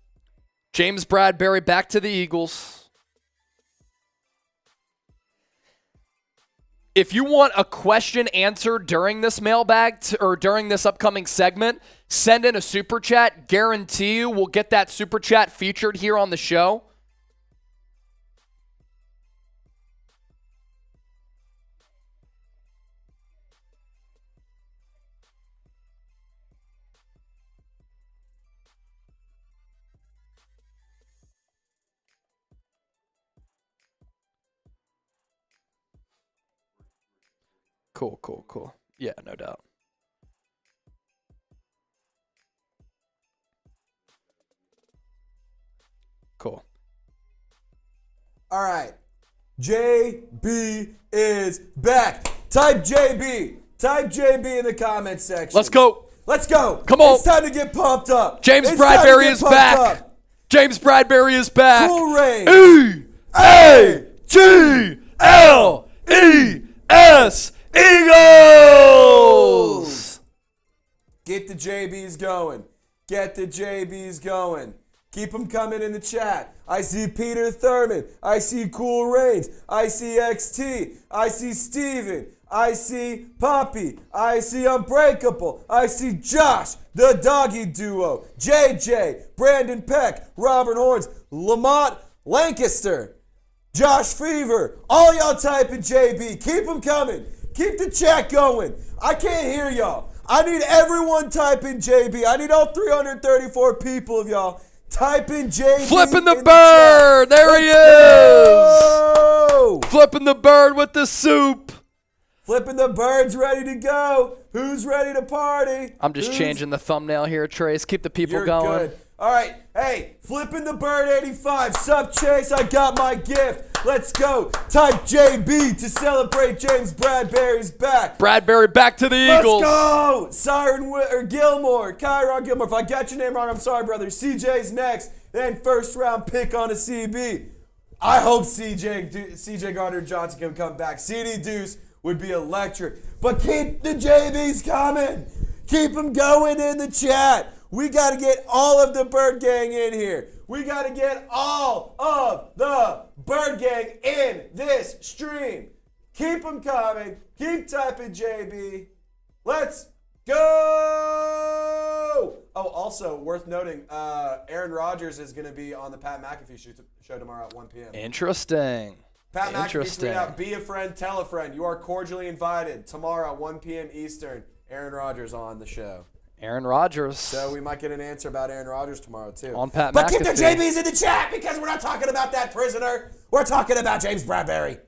James Bradberry back to the Eagles. If you want a question answered during this mailbag or during this upcoming segment, send in a super chat. Guarantee you we'll get that super chat featured here on the show. Cool. Yeah, no doubt. Cool. All right. JB is back. Type JB. Type JB in the comment section. Let's go. Let's go. Come on. It's time to get pumped up. James Bradberry is back. Up. James Bradberry is back. Cool Rain. E-A-G-L-E-S. Eagles! Get the JBs going. Get the JBs going. Keep them coming in the chat. I see Peter Thurman. I see Cool Rains. I see XT. I see Steven. I see Poppy. I see Unbreakable. I see Josh, the Doggy Duo. JJ, Brandon Peck, Robert Horns, Lamont Lancaster, Josh Fever. All y'all typing JB. Keep them coming. Keep the chat going. I can't hear y'all. I need everyone typing JB. I need all 334 people of y'all typing JB. Flipping the bird. There he is. Flipping the bird with the soup. Flipping the bird's ready to go. Who's ready to party? I'm just changing the thumbnail here, Trace. Keep the people going. Good. All right. Hey, Flipping the Bird 85. Sup, Chase? I got my gift. Let's go. Type JB to celebrate James Bradberry's back. Bradberry back to the Eagles. Let's go. Kyron Gilmore. If I got your name wrong, I'm sorry, brother. CJ's next. Then first round pick on a CB. I hope CJ Gardner-Johnson can come back. CD Deuce would be electric. But keep the JBs coming. Keep them going in the chat. We got to get all of the Bird Gang in here. We got to get all of the Bird Gang in this stream. Keep them coming. Keep typing JB. Let's go. Oh, also worth noting, Aaron Rodgers is going to be on the Pat McAfee show tomorrow at 1 p.m. Interesting. Pat McAfee tweeted out, be a friend, tell a friend. You are cordially invited. Tomorrow, 1 p.m. Eastern, Aaron Rodgers on the show. Aaron Rodgers. So we might get an answer about Aaron Rodgers tomorrow, too. On Pat McAfee. But keep the JBs in the chat because we're not talking about that prisoner. We're talking about James Bradberry.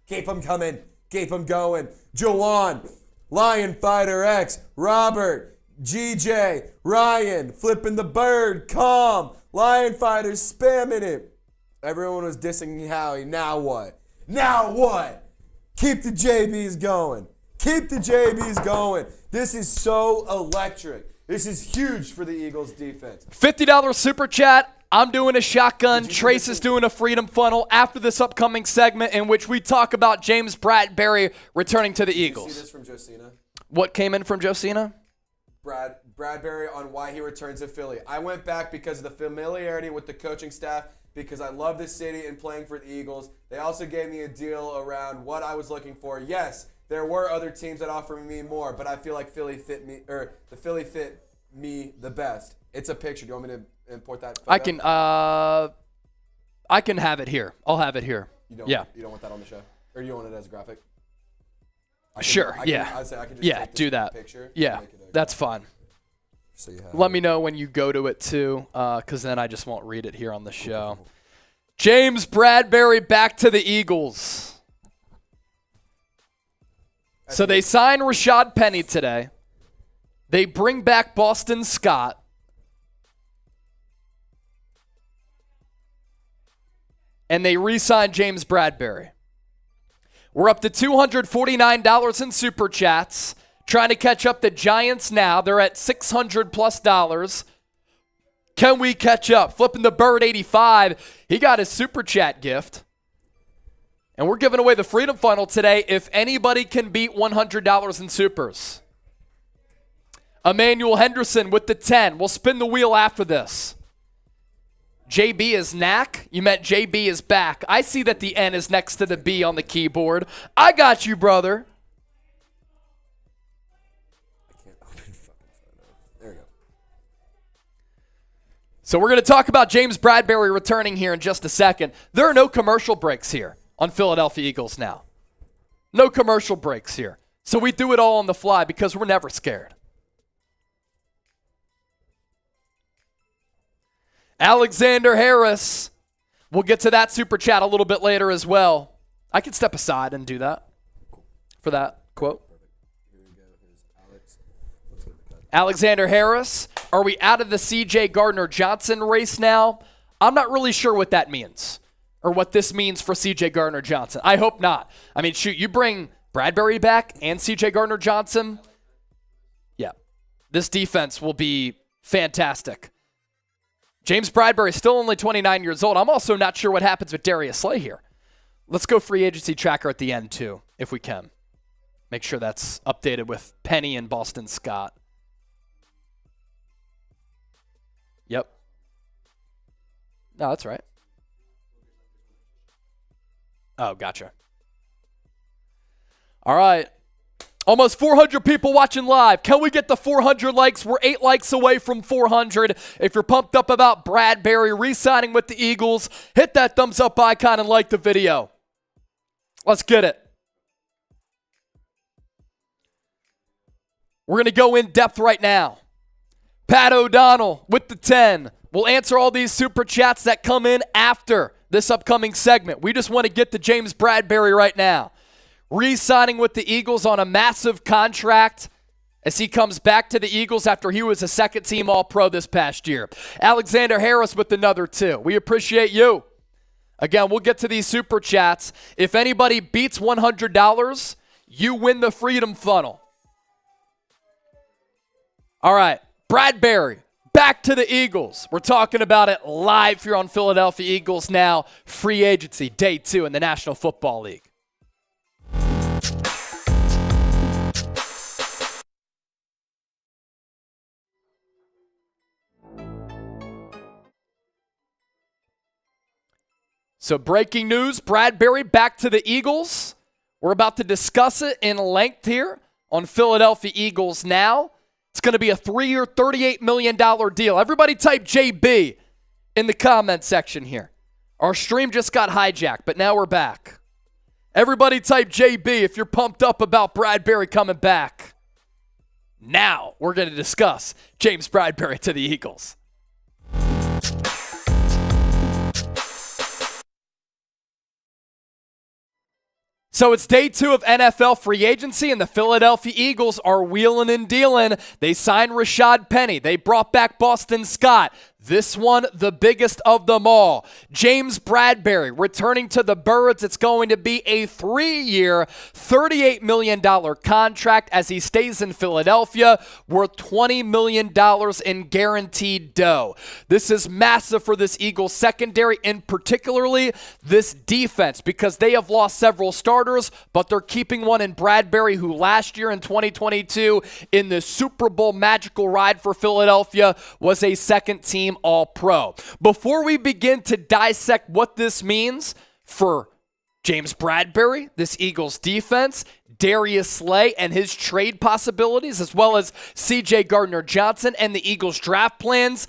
Keep them coming. Keep them going. Jawan, Lion Fighter X, Robert, GJ, Ryan, Flipping the Bird, Calm, Lion Fighter spamming it. Everyone was dissing Howie. Now what? Now what? Keep the JBs going. Keep the JBs going. This is so electric. This is huge for the Eagles defense. $50 super chat. I'm doing a shotgun. Trace is doing a freedom funnel after this upcoming segment in which we talk about James Bradberry returning to the Eagles. Did you see this from Josina? What came in from Josina? Bradberry on why he returns to Philly. I went back because of the familiarity with the coaching staff, because I love this city and playing for the Eagles. They also gave me a deal around what I was looking for. Yes, there were other teams that offered me more, but I feel like Philly fit me the best. It's a picture. Do you want me to import that photo? I can have it here. I'll have it here. You don't want that on the show? Or do you want it as a graphic? I can just take do that. Picture. Yeah, that's fine. So you have Let me know when you go to it too, because then I just won't read it here on the show. James Bradberry back to the Eagles. So they sign Rashaad Penny today. They bring back Boston Scott. and they re-signed James Bradberry. We're up to $249 in Super Chats. Trying to catch up the Giants now. They're at $600+. Can we catch up? Flipping the Bird 85. He got his Super Chat gift. And we're giving away the Freedom Funnel today if anybody can beat $100 in Supers. Emmanuel Henderson with the 10. We'll spin the wheel after this. JB is knack. You meant JB is back. I see that the N is next to the B on the keyboard. I got you, brother. There we go. So we're going to talk about James Bradberry returning here in just a second. There are no commercial breaks here on Philadelphia Eagles now. No commercial breaks here. So we do it all on the fly because we're never scared. Alexander Harris. We'll get to that super chat a little bit later as well. I can step aside and do that for that quote. Alexander Harris. Are we out of the CJ Gardner-Johnson race now? I'm not really sure what that means or what this means for CJ Gardner-Johnson. I hope not. I mean, shoot, you bring Bradberry back and CJ Gardner-Johnson. Yeah, this defense will be fantastic. James Bradberry is still only 29 years old. I'm also not sure what happens with Darius Slay here. Let's go free agency tracker at the end, too, if we can. Make sure that's updated with Penny and Boston Scott. Yep. No, that's right. Oh, gotcha. All right. Almost 400 people watching live. Can we get the 400 likes? We're 8 likes away from 400. If you're pumped up about Bradberry re-signing with the Eagles, hit that thumbs up icon and like the video. Let's get it. We're going to go in depth right now. Pat O'Donnell with the 10. We'll answer all these super chats that come in after this upcoming segment. We just want to get to James Bradberry right now. Re-signing with the Eagles on a massive contract as he comes back to the Eagles after he was a second-team All-Pro this past year. Alexander Harris with another 2. We appreciate you. Again, we'll get to these super chats. If anybody beats $100, you win the Freedom Funnel. All right, Bradberry, back to the Eagles. We're talking about it live here on Philadelphia Eagles Now. Free agency, day 2 in the National Football League. So breaking news, Bradberry back to the Eagles. We're about to discuss it in length here on Philadelphia Eagles Now. It's going to be a 3-year, $38 million deal. Everybody type JB in the comment section here. Our stream just got hijacked, but now we're back. Everybody type JB if you're pumped up about Bradberry coming back. Now we're going to discuss James Bradberry to the Eagles. So it's day 2 of NFL free agency, and the Philadelphia Eagles are wheeling and dealing. They signed Rashaad Penny. They brought back Boston Scott. This one, the biggest of them all. James Bradberry returning to the Birds. It's going to be a 3-year, $38 million contract as he stays in Philadelphia, worth $20 million in guaranteed dough. This is massive for this Eagles secondary, and particularly this defense, because they have lost several starters, but they're keeping one in Bradberry, who last year in 2022 in the Super Bowl magical ride for Philadelphia was a second-team All-Pro. Before we begin to dissect what this means for James Bradberry, this Eagles defense, Darius Slay and his trade possibilities, as well as CJ Gardner-Johnson and the Eagles draft plans,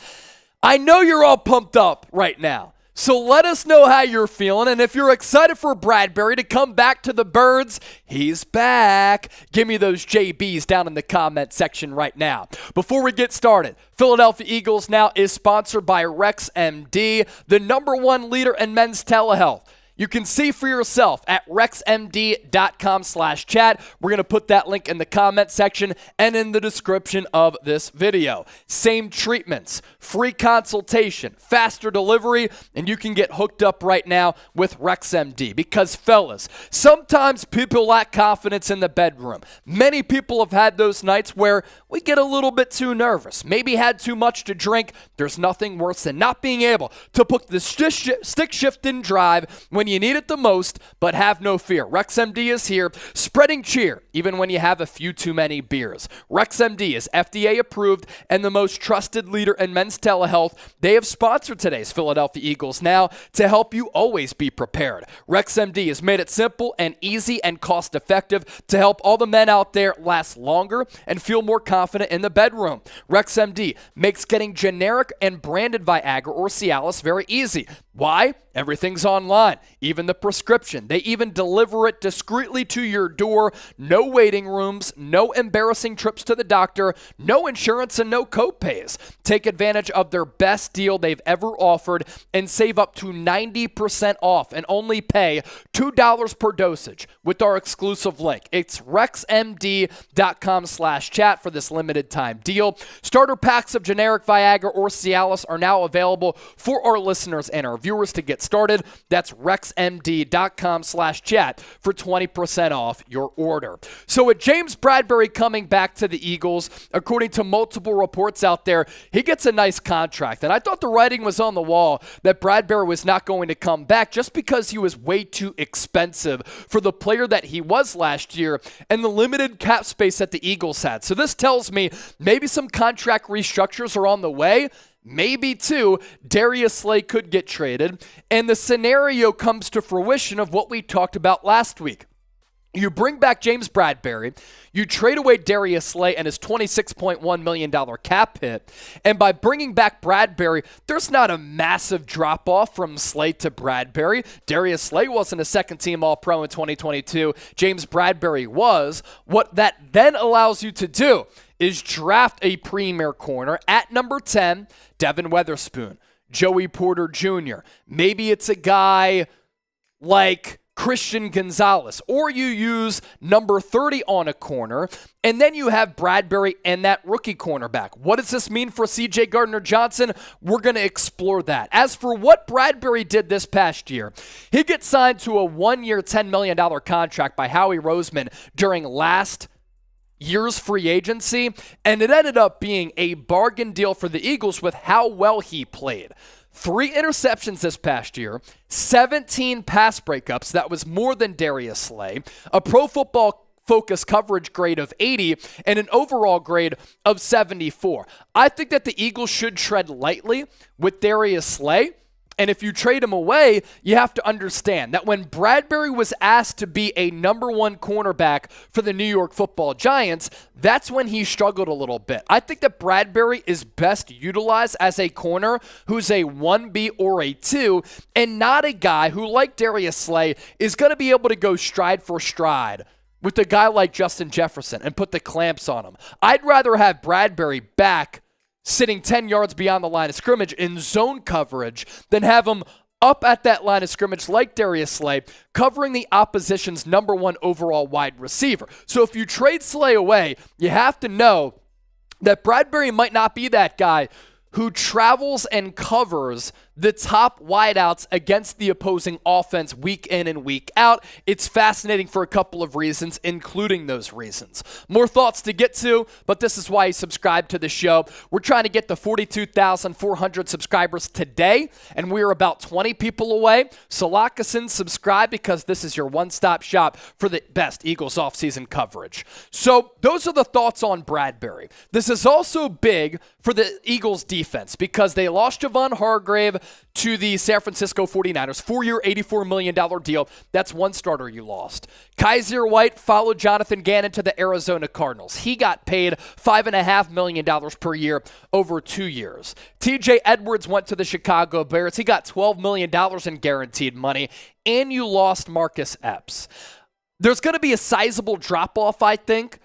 I know you're all pumped up right now. So let us know how you're feeling, and if you're excited for Bradberry to come back to the Birds, he's back. Give me those JBs down in the comment section right now. Before we get started, Philadelphia Eagles Now is sponsored by RexMD, the #1 leader in men's telehealth. You can see for yourself at rexmd.com/chat. We're going to put that link in the comment section and in the description of this video. Same treatments, free consultation, faster delivery, and you can get hooked up right now with RexMD. Because fellas, sometimes people lack confidence in the bedroom. Many people have had those nights where we get a little bit too nervous, maybe had too much to drink. There's nothing worse than not being able to put the stick shift in drive when you need it the most, but have no fear. RexMD is here, spreading cheer even when you have a few too many beers. RexMD is FDA approved and the most trusted leader in men's telehealth. They have sponsored today's Philadelphia Eagles now to help you always be prepared. RexMD has made it simple and easy and cost effective to help all the men out there last longer and feel more confident in the bedroom. RexMD makes getting generic and branded Viagra or Cialis very easy. Why? Everything's online, even the prescription. They even deliver it discreetly to your door. No waiting rooms, no embarrassing trips to the doctor, no insurance, and no copays. Take advantage of their best deal they've ever offered and save up to 90% off and only pay $2 per dosage with our exclusive link. It's rexmd.com/chat for this limited time deal. Starter packs of generic Viagra or Cialis are now available for our listeners and our viewers to get started. That's rexmd.com/chat for 20% off your order. So with James Bradberry coming back to the Eagles, according to multiple reports out there, he gets a nice contract. And I thought the writing was on the wall that Bradberry was not going to come back just because he was way too expensive for the player that he was last year and the limited cap space that the Eagles had. So this tells me maybe some contract restructures are on the way. Maybe, too, Darius Slay could get traded, and the scenario comes to fruition of what we talked about last week. You bring back James Bradberry, you trade away Darius Slay and his $26.1 million cap hit, and by bringing back Bradberry, there's not a massive drop-off from Slay to Bradberry. Darius Slay wasn't a second-team All-Pro in 2022. James Bradberry was. What that then allows you to do is draft a premier corner at number 10, Devin Weatherspoon, Joey Porter Jr. Maybe it's a guy like Christian Gonzalez, or you use number 30 on a corner, and then you have Bradberry and that rookie cornerback. What does this mean for C.J. Gardner-Johnson? We're going to explore that. As for what Bradberry did this past year, he gets signed to a one-year, $10 million contract by Howie Roseman during last year's free agency, and it ended up being a bargain deal for the Eagles with how well he played. 3 interceptions this past year, 17 pass breakups, that was more than Darius Slay, a Pro Football Focus coverage grade of 80, and an overall grade of 74. I think that the Eagles should tread lightly with Darius Slay. And if you trade him away, you have to understand that when Bradberry was asked to be a number 1 cornerback for the New York Football Giants, that's when he struggled a little bit. I think that Bradberry is best utilized as a corner who's a 1B or a 2, and not a guy who, like Darius Slay, is going to be able to go stride for stride with a guy like Justin Jefferson and put the clamps on him. I'd rather have Bradberry back sitting 10 yards beyond the line of scrimmage in zone coverage than have him up at that line of scrimmage like Darius Slay, covering the opposition's number 1 overall wide receiver. So if you trade Slay away, you have to know that Bradberry might not be that guy who travels and covers the top wideouts against the opposing offense week in and week out. It's fascinating for a couple of reasons, including those reasons. More thoughts to get to, but this is why you subscribe to the show. We're trying to get to 42,400 subscribers today, and we're about 20 people away. So lock us in, subscribe, because this is your one-stop shop for the best Eagles offseason coverage. So those are the thoughts on Bradberry. This is also big for the Eagles defense because they lost Javon Hargrave to the San Francisco 49ers, 4-year, $84 million deal. That's one starter you lost. Kaiser White followed Jonathan Gannon to the Arizona Cardinals. He got paid $5.5 million per year over 2 years. TJ Edwards went to the Chicago Bears. He got $12 million in guaranteed money, and you lost Marcus Epps. There's going to be a sizable drop-off, I think,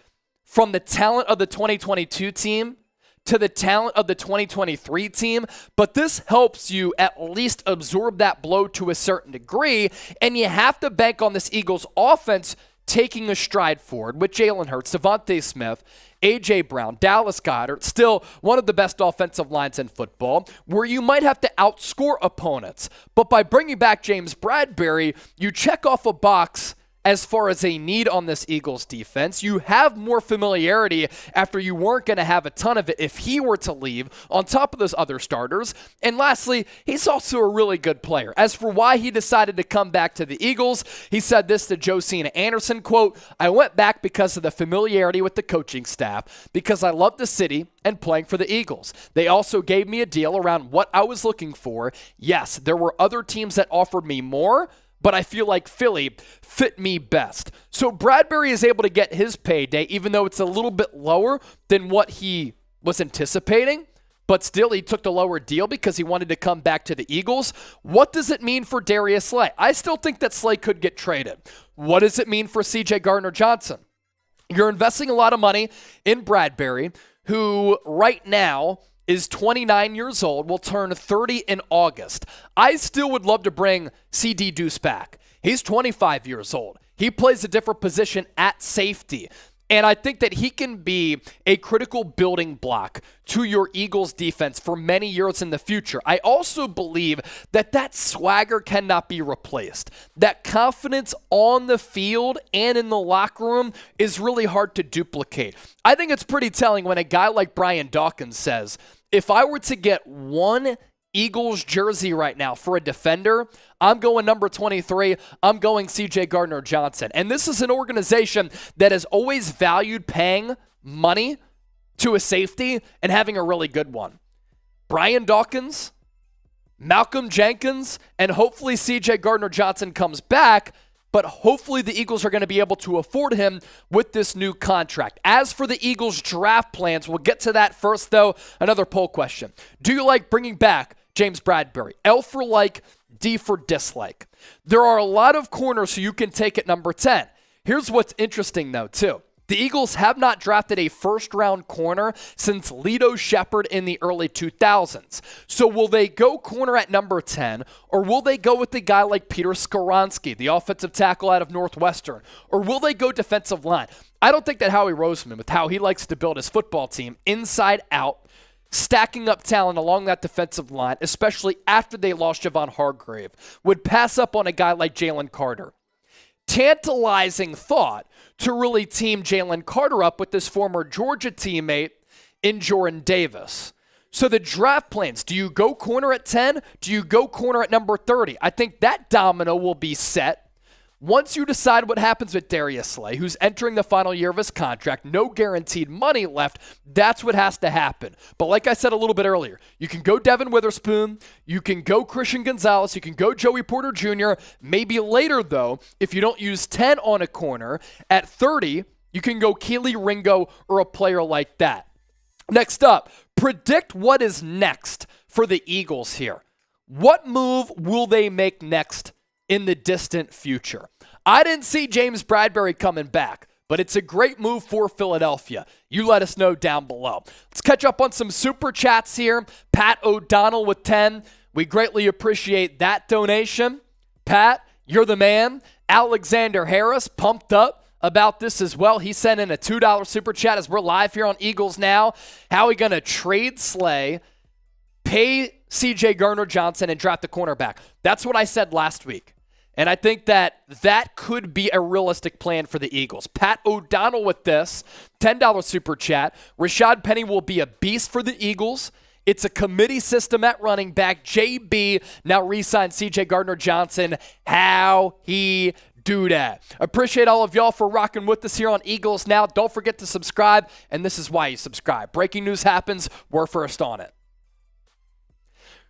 from the talent of the 2022 team to the talent of the 2023 team, but this helps you at least absorb that blow to a certain degree, and you have to bank on this Eagles offense taking a stride forward with Jalen Hurts, Devontae Smith, A.J. Brown, Dallas Goedert, still one of the best offensive lines in football, where you might have to outscore opponents. But by bringing back James Bradberry, you check off a box as far as a need on this Eagles defense. You have more familiarity after you weren't going to have a ton of it if he were to leave, on top of those other starters. And lastly, he's also a really good player. As for why he decided to come back to the Eagles, he said this to Josina Anderson, quote, "I went back because of the familiarity with the coaching staff, because I love the city and playing for the Eagles. They also gave me a deal around what I was looking for. Yes, there were other teams that offered me more, but I feel like Philly fit me best." So Bradberry is able to get his payday, even though it's a little bit lower than what he was anticipating. But still, he took the lower deal because he wanted to come back to the Eagles. What does it mean for Darius Slay? I still think that Slay could get traded. What does it mean for C.J. Gardner-Johnson? You're investing a lot of money in Bradberry, who right now is 29 years old, will turn 30 in August. I still would love to bring CD Deuce back. He's 25 years old. He plays a different position at safety. And I think that he can be a critical building block to your Eagles defense for many years in the future. I also believe that that swagger cannot be replaced. That confidence on the field and in the locker room is really hard to duplicate. I think it's pretty telling when a guy like Brian Dawkins says, if I were to get one Eagles jersey right now for a defender, I'm going number 23. I'm going C.J. Gardner-Johnson. And this is an organization that has always valued paying money to a safety and having a really good one. Brian Dawkins, Malcolm Jenkins, and hopefully C.J. Gardner-Johnson comes back, but hopefully the Eagles are going to be able to afford him with this new contract. As for the Eagles' draft plans, we'll get to that first, though. Another poll question. Do you like bringing back James Bradberry? L for like, D for dislike. There are a lot of corners who you can take at number 10. Here's what's interesting, though, too. The Eagles have not drafted a first-round corner since Lito Shepherd in the early 2000s. So will they go corner at number 10, or will they go with a guy like Peter Skoronski, the offensive tackle out of Northwestern, or will they go defensive line? I don't think that Howie Roseman, with how he likes to build his football team inside out, stacking up talent along that defensive line, especially after they lost Javon Hargrave, would pass up on a guy like Jalen Carter. Tantalizing thought to really team Jalen Carter up with this former Georgia teammate in Jordan Davis. So the draft plans, do you go corner at 10? Do you go corner at number 30? I think that domino will be set once you decide what happens with Darius Slay, who's entering the final year of his contract, no guaranteed money left. That's what has to happen. But like I said a little bit earlier, you can go Devin Witherspoon, you can go Christian Gonzalez, you can go Joey Porter Jr. Maybe later, though, if you don't use 10 on a corner, at 30, you can go Keely Ringo or a player like that. Next up, predict what is next for the Eagles here. What move will they make next in the distant future? I didn't see James Bradberry coming back, but it's a great move for Philadelphia. You let us know down below. Let's catch up on some super chats here. Pat O'Donnell with 10. We greatly appreciate that donation. Pat, you're the man. Alexander Harris, pumped up about this as well. He sent in a $2 super chat as we're live here on Eagles Now. How are we going to trade Slay, pay C.J. Gardner-Johnson, and draft the cornerback? That's what I said last week. And I think that that could be a realistic plan for the Eagles. Pat O'Donnell with this, $10 super chat. Rashaad Penny will be a beast for the Eagles. It's a committee system at running back. JB now re-signed C.J. Gardner-Johnson. How he do that? Appreciate all of y'all for rocking with us here on Eagles Now. Don't forget to subscribe, and this is why you subscribe. Breaking news happens, we're first on it.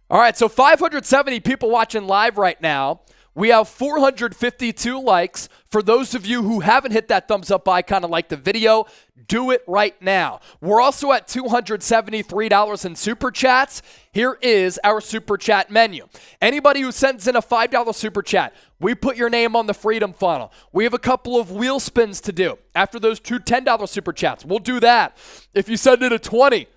All right, so 570 people watching live right now. We have 452 likes. For those of you who haven't hit that thumbs up icon and like the video, do it right now. We're also at $273 in super chats. Here is our super chat menu. Anybody who sends in a $5 super chat, we put your name on the Freedom Funnel. We have a couple of wheel spins to do after those two $10 super chats. We'll do that. If you send in a 20,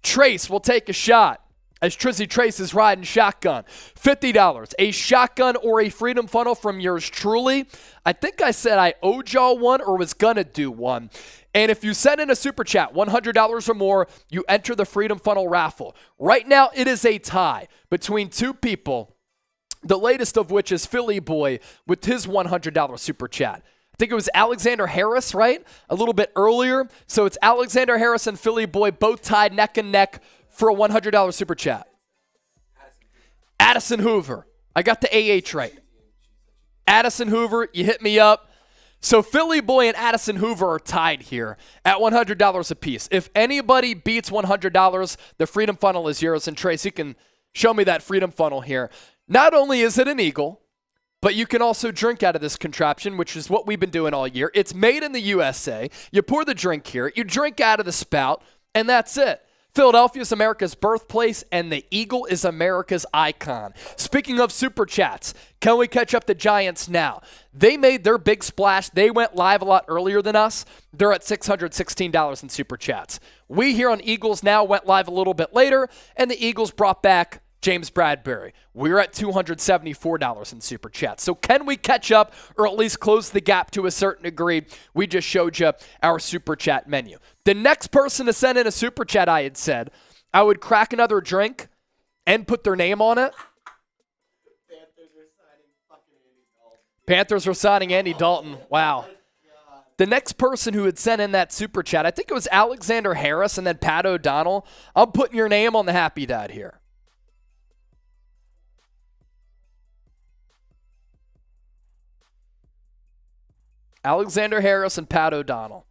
Trace will take a shot as Trizzy Trace is riding shotgun. $50. A shotgun or a Freedom Funnel from yours truly. I think I said I owed y'all one or was going to do one. And if you send in a super chat, $100 or more, you enter the Freedom Funnel raffle. Right now, it is a tie between two people, the latest of which is Philly Boy with his $100 super chat. I think it was Alexander Harris, right? A little bit earlier. So it's Alexander Harris and Philly Boy both tied neck and neck for a $100 super chat. Addison Hoover. I got the AH right. Addison Hoover, you hit me up. So Philly Boy and Addison Hoover are tied here at $100 apiece. If anybody beats $100, the Freedom Funnel is yours. And Trace, you can show me that Freedom Funnel here. Not only is it an Eagle, but you can also drink out of this contraption, which is what we've been doing all year. It's made in the USA. You pour the drink here, you drink out of the spout, and that's it. Philadelphia is America's birthplace, and the Eagle is America's icon. Speaking of super chats, can we catch up the Giants now? They made their big splash. They went live a lot earlier than us. They're at $616 in super chats. We here on Eagles Now went live a little bit later, and the Eagles brought back James Bradberry. We're at $274 in super chats. So can we catch up or at least close the gap to a certain degree? We just showed you our super chat menu. The next person to send in a super chat, I had said, I would crack another drink and put their name on it. Panthers were signing Andy Dalton. Wow. The next person who had sent in that super chat, I think it was Alexander Harris and then Pat O'Donnell. I'm putting your name on the Happy Dad here. Alexander Harris and Pat O'Donnell.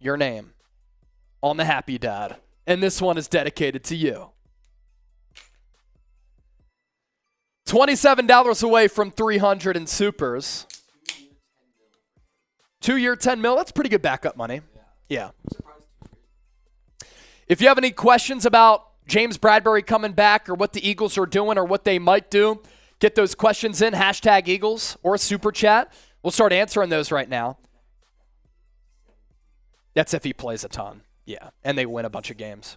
Your name on the Happy Dad. And this one is dedicated to you. $27 away from 300 in supers. 2-year, $10 million. That's pretty good backup money. Yeah. If you have any questions about James Bradberry coming back or what the Eagles are doing or what they might do, get those questions in, hashtag Eagles or super chat. We'll start answering those right now. That's if he plays a ton. Yeah, and they win a bunch of games.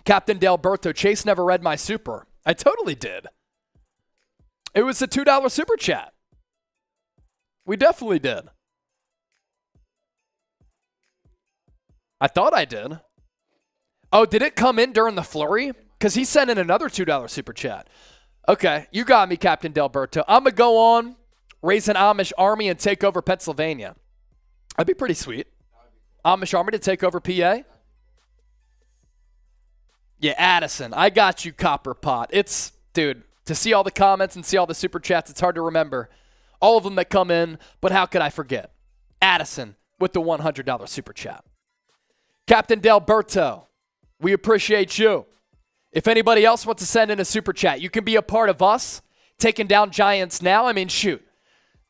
Captain Delberto, Chase never read my super. I totally did. It was a $2 super chat. We definitely did. I thought I did. Oh, did it come in during the flurry? Because he sent in another $2 super chat. Okay, you got me, Captain Delberto. I'm going to go on, raise an Amish army, and take over Pennsylvania. That'd be pretty sweet. Amish army to take over PA? Yeah, Addison. I got you, Copper Pot. It's, dude, to see all the comments and see all the super chats, it's hard to remember all of them that come in, but how could I forget? Addison with the $100 super chat. Captain Delberto, we appreciate you. If anybody else wants to send in a super chat, you can be a part of us taking down Giants now. I mean, shoot.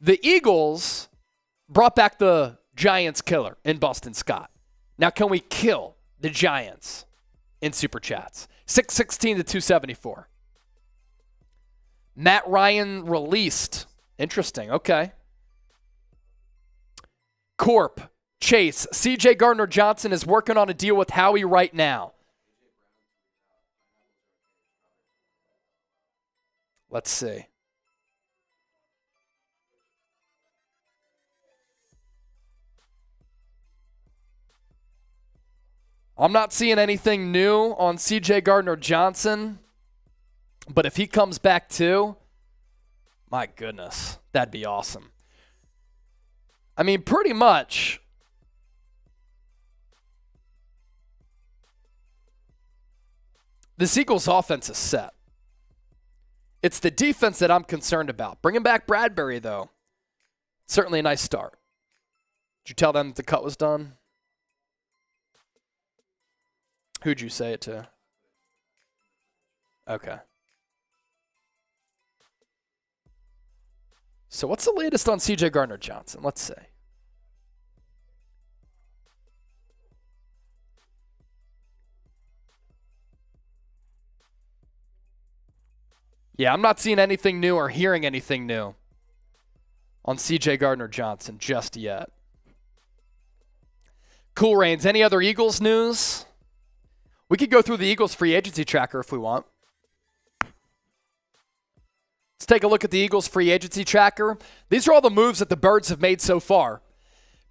The Eagles brought back the Giants killer in Boston Scott. Now, can we kill the Giants in super chats? 616 to 274. Matt Ryan released. Interesting. Okay. Corp, Chase, CJ Gardner-Johnson is working on a deal with Howie right now. Let's see. I'm not seeing anything new on CJ Gardner-Johnson, but if he comes back too, my goodness, that'd be awesome. I mean, pretty much, this Eagles offense is set. It's the defense that I'm concerned about. Bringing back Bradberry, though, certainly a nice start. Did you tell them that the cut was done? Who'd you say it to? Okay. So what's the latest on CJ Gardner-Johnson? Let's see. Yeah, I'm not seeing anything new or hearing anything new on CJ Gardner-Johnson just yet. Cool Rains, any other Eagles news? We could go through the Eagles free agency tracker if we want. Let's take a look at the Eagles free agency tracker. These are all the moves that the Birds have made so far.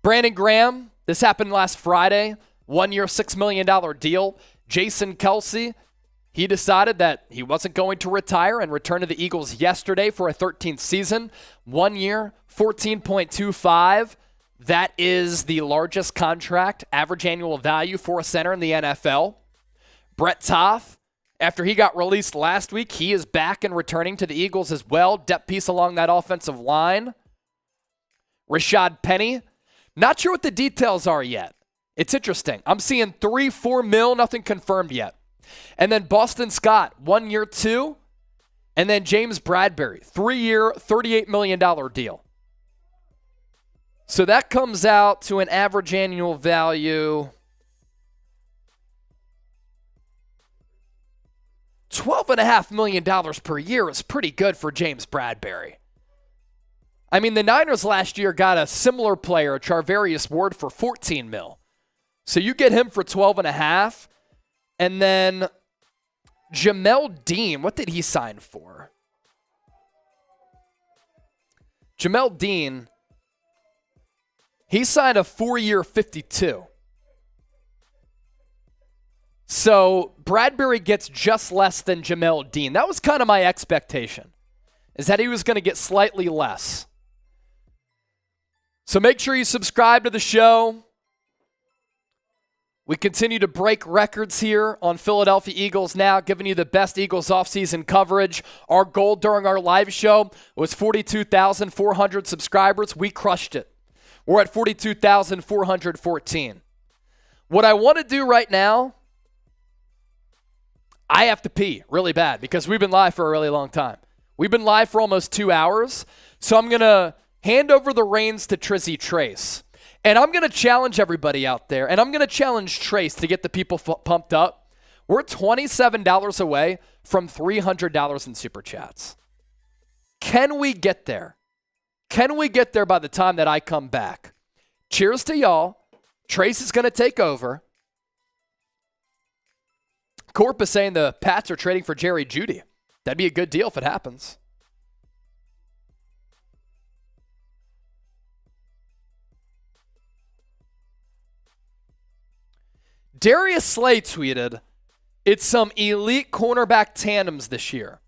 Brandon Graham, this happened last Friday, 1 year, $6 million deal. Jason Kelsey, he decided that he wasn't going to retire and returned to the Eagles yesterday for a 13th season. 1 year, $14.25. That is the largest contract, average annual value for a center in the NFL. Brett Toth, after he got released last week, he is back and returning to the Eagles as well. Depth piece along that offensive line. Rashaad Penny, not sure what the details are yet. It's interesting. I'm seeing 3-4 mil, nothing confirmed yet. And then Boston Scott, 1 year, 2. And then James Bradberry, 3 year, $38 million deal. So that comes out to an average annual value $12.5 million per year is pretty good for James Bradberry. I mean, the Niners last year got a similar player, Charvarius Ward, for $14 million. So you get him for $12.5. And then Jamel Dean, what did he sign for? Jamel Dean, he signed a 4-year $52. So Bradberry gets just less than Jamel Dean. That was kind of my expectation, is that he was going to get slightly less. So make sure you subscribe to the show. We continue to break records here on Philadelphia Eagles Now, giving you the best Eagles offseason coverage. Our goal during our live show was 42,400 subscribers. We crushed it. We're at 42,414. What I want to do right now, I have to pee really bad because we've been live for a really long time. We've been live for almost 2 hours. So I'm going to hand over the reins to Trizzy Trace. And I'm going to challenge everybody out there, and I'm going to challenge Trace to get the people pumped up. We're $27 away from $300 in Super Chats. Can we get there? Can we get there by the time that I come back? Cheers to y'all. Trace is going to take over. Corp is saying the Pats are trading for Jerry Jeudy. That'd be a good deal if it happens. Darius Slay tweeted, "It's some elite cornerback tandems this year."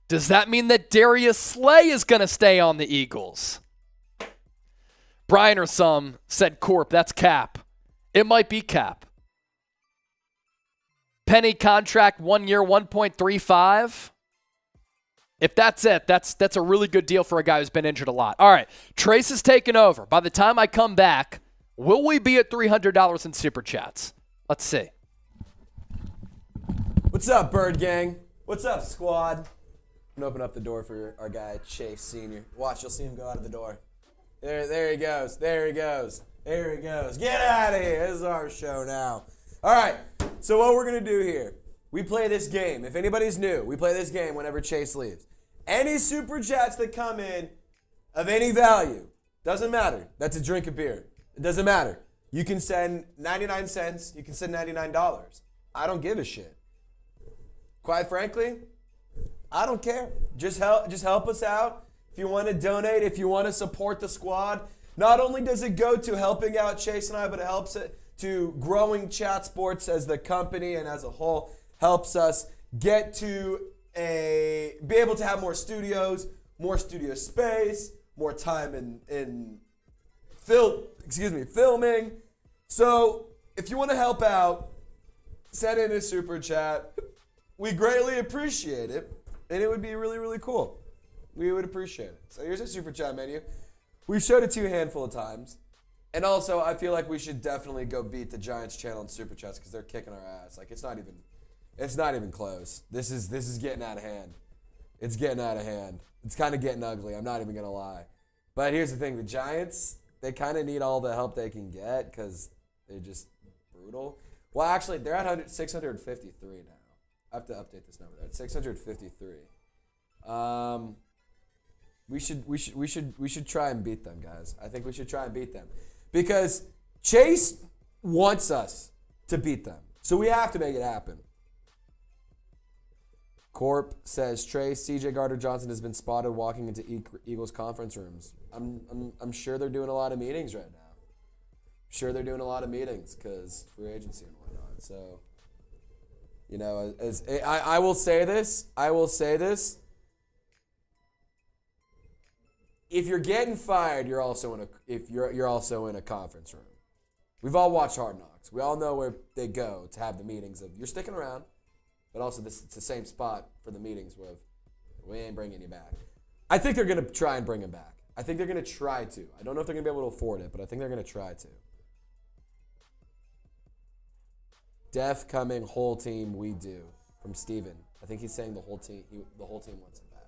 Does that mean that Darius Slay is going to stay on the Eagles? Brian or some said, Corp, that's cap. It might be cap. Penny contract, 1 year, 1.35. If that's it, that's a really good deal for a guy who's been injured a lot. All right, Trace is taking over. By the time I come back, will we be at $300 in Super Chats? Let's see. What's up, Bird Gang? What's up, squad? I'm gonna open up the door for our guy, Chase Sr. Watch, you'll see him go out of the door. There he goes. There he goes. There he goes. Get out of here. This is our show now. All right, so what we're gonna do here, we play this game. If anybody's new, we play this game whenever Chase leaves. Any Super Chats that come in of any value, doesn't matter. That's a drink of beer. It doesn't matter. You can send 99 cents. You can send $99. I don't give a shit. Quite frankly, I don't care. Just help us out. If you want to donate, if you want to support the squad, not only does it go to helping out Chase and I, but it helps it to growing Chat Sports as the company and as a whole. Helps us get to be able to have more studios, more studio space, more time in filming. So if you want to help out, send in a super chat. We greatly appreciate it, and it would be really, really cool. We would appreciate it. So here's a super chat menu. We've showed it to you a handful of times. And also, I feel like we should definitely go beat the Giants channel in super chats because they're kicking our ass. Like, it's not even close. This is getting out of hand. It's getting out of hand. It's kind of getting ugly. I'm not even going to lie. But here's the thing. The Giants, they kind of need all the help they can get because they're just brutal. Well, actually, they're at 653 now. I have to update this number. They're at 653. We should try and beat them, guys. I think we should try and beat them because Chase wants us to beat them. So we have to make it happen. Corp says, Trace, CJ Gardner-Johnson has been spotted walking into Eagles conference rooms. I'm sure they're doing a lot of meetings right now. I'm sure they're doing a lot of meetings because free agency and whatnot. So, you know, I will say this. If you're getting fired, you're also in a conference room. We've all watched Hard Knocks. We all know where they go to have the meetings of you're sticking around, but also it's the same spot for the meetings with we ain't bringing you back. I think they're going to try and bring him back. I think they're going to try to. I don't know if they're going to be able to afford it, but I think they're going to try to. Def coming, whole team, we do. From Steven. I think he's saying the whole team wants him back.